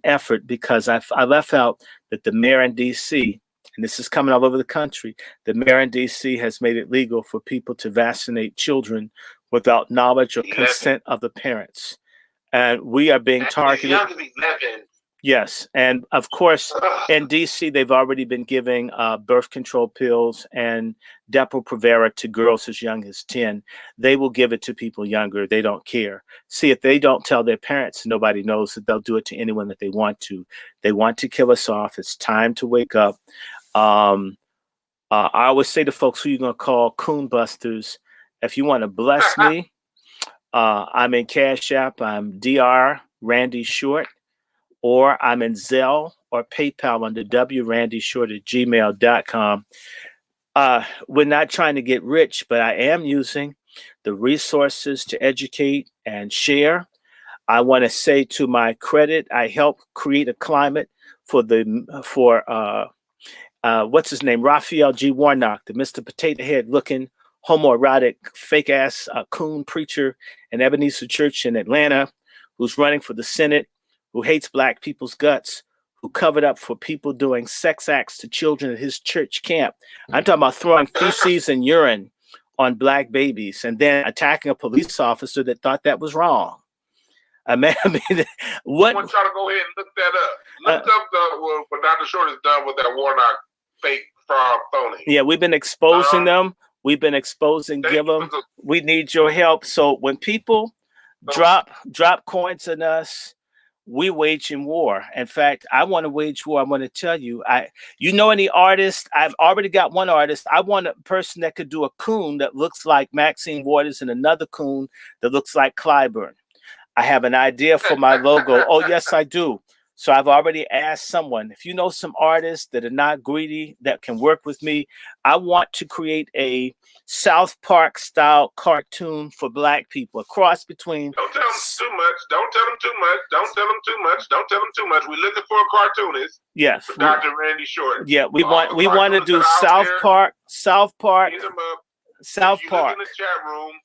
effort, because I left out that the mayor in DC, and this is coming all over the country, the mayor in DC has made it legal for people to vaccinate children without knowledge or consent of the parents. And we are being targeted. Yes. And of course, in DC, they've already been giving birth control pills and Depo-Provera to girls as young as 10. They will give it to people younger. They don't care. See, if they don't tell their parents, nobody knows that they'll do it to anyone that they want to. They want to kill us off. It's time to wake up. I always say to folks, who you going to call Coonbusters? If you want to bless me, I'm in Cash App. I'm Dr. Randy Short. Or I'm in Zelle or PayPal under wrandyshort@gmail.com. We're not trying to get rich, but I am using the resources to educate and share. I want to say, to my credit, I helped create a climate for what's his name, Raphael G. Warnock, the Mr. Potato Head looking homoerotic fake ass coon preacher in Ebenezer Church in Atlanta, who's running for the Senate, who hates Black people's guts, who covered up for people doing sex acts to children at his church camp. I'm talking about throwing feces and urine on Black babies and then attacking a police officer that thought that was wrong. I mean, what? I want y'all to go ahead and look that up. Look up what Dr. Short has done with that Warnock fake fraud phony. Yeah, we've been exposing them. We've been exposing, give them. We need your help. So when people drop coins on us, we waging war. In fact, I want to wage war. I want to tell you, you know any artist? I've already got one artist. I want a person that could do a coon that looks like Maxine Waters and another coon that looks like Clyburn. I have an idea for my logo. Oh, yes, I do. So I've already asked someone, if you know some artists that are not greedy, that can work with me, I want to create a South Park style cartoon for Black people, a cross between. Don't tell them too much. Don't tell them too much. Don't tell them too much. Don't tell them too much. We're looking for a cartoonist. Yes. For Dr. Randy Short. Yeah, we want to do South Park. South Park. Hit them up. South Park. In the chat room,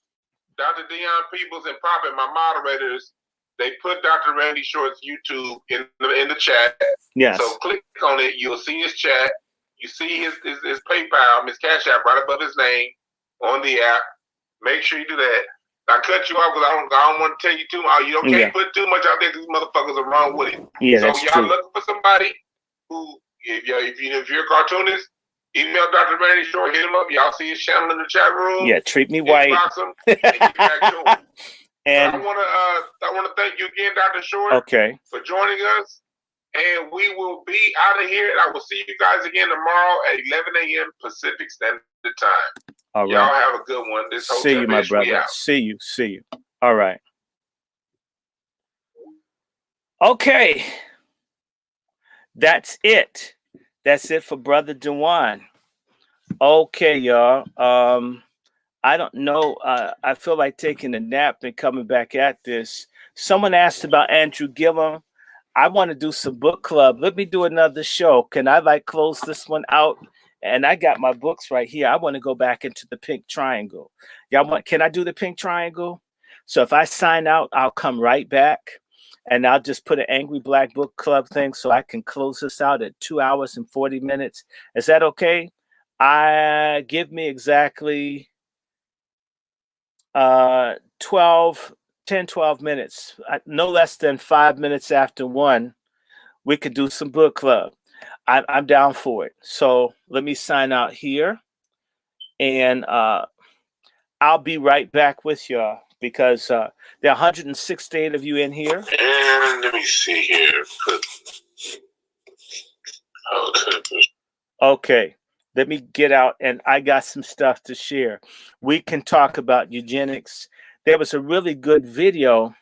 Dr. Dion Peoples and Poppin, my moderators, they put Dr. Randy Short's YouTube in the chat. Yes. So click on it. You'll see his chat. You see his PayPal, his Cash App right above his name on the app. Make sure you do that. I cut you off because I don't want to tell you too much. You can't put too much out there because these motherfuckers are wrong with it. Yeah, so that's y'all true. looking for somebody who, if you're a cartoonist, email Dr. Randy Short, hit him up. Y'all see his channel in the chat room. Yeah, treat me white. Inbox him, and get back to him. And I want to thank you again, Dr. Short. Okay. For joining us. And we will be out of here. And I will see you guys again tomorrow at 11 a.m. Pacific Standard Time. All right. Y'all have a good one. This See you, my brother. See you. See you. All right. Okay. That's it. That's it for Brother Dwann. Okay, y'all. I don't know. I feel like taking a nap and coming back at this. Someone asked about Andrew Gillum. I want to do some book club. Let me do another show. Can I close this one out? And I got my books right here. I want to go back into the pink triangle. Can I do the pink triangle? So if I sign out, I'll come right back and I'll just put an Angry Black Book Club thing so I can close this out at 2 hours and 40 minutes. Is that okay? Give me exactly 10, 12 minutes, no less than 5 minutes after 1, we could do some book club. I'm down for it. So let me sign out here, and I'll be right back with y'all because there are 168 of you in here. And let me see here. Okay, let me get out, and I got some stuff to share. We can talk about eugenics. There was a really good video.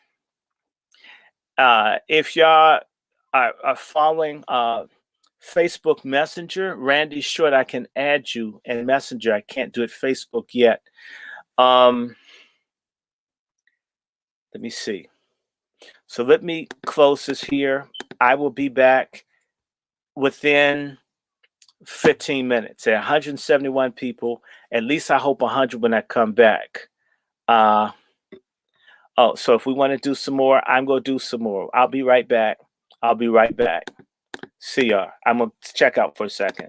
If y'all are following Facebook Messenger, Randy Short, I can add you in Messenger. I can't do it Facebook yet. Let me see. So let me close this here. I will be back within 15 minutes. There are 171 people. At least I hope 100 when I come back. So if we want to do some more, I'm going to do some more. I'll be right back. See y'all. I'm going to check out for a second.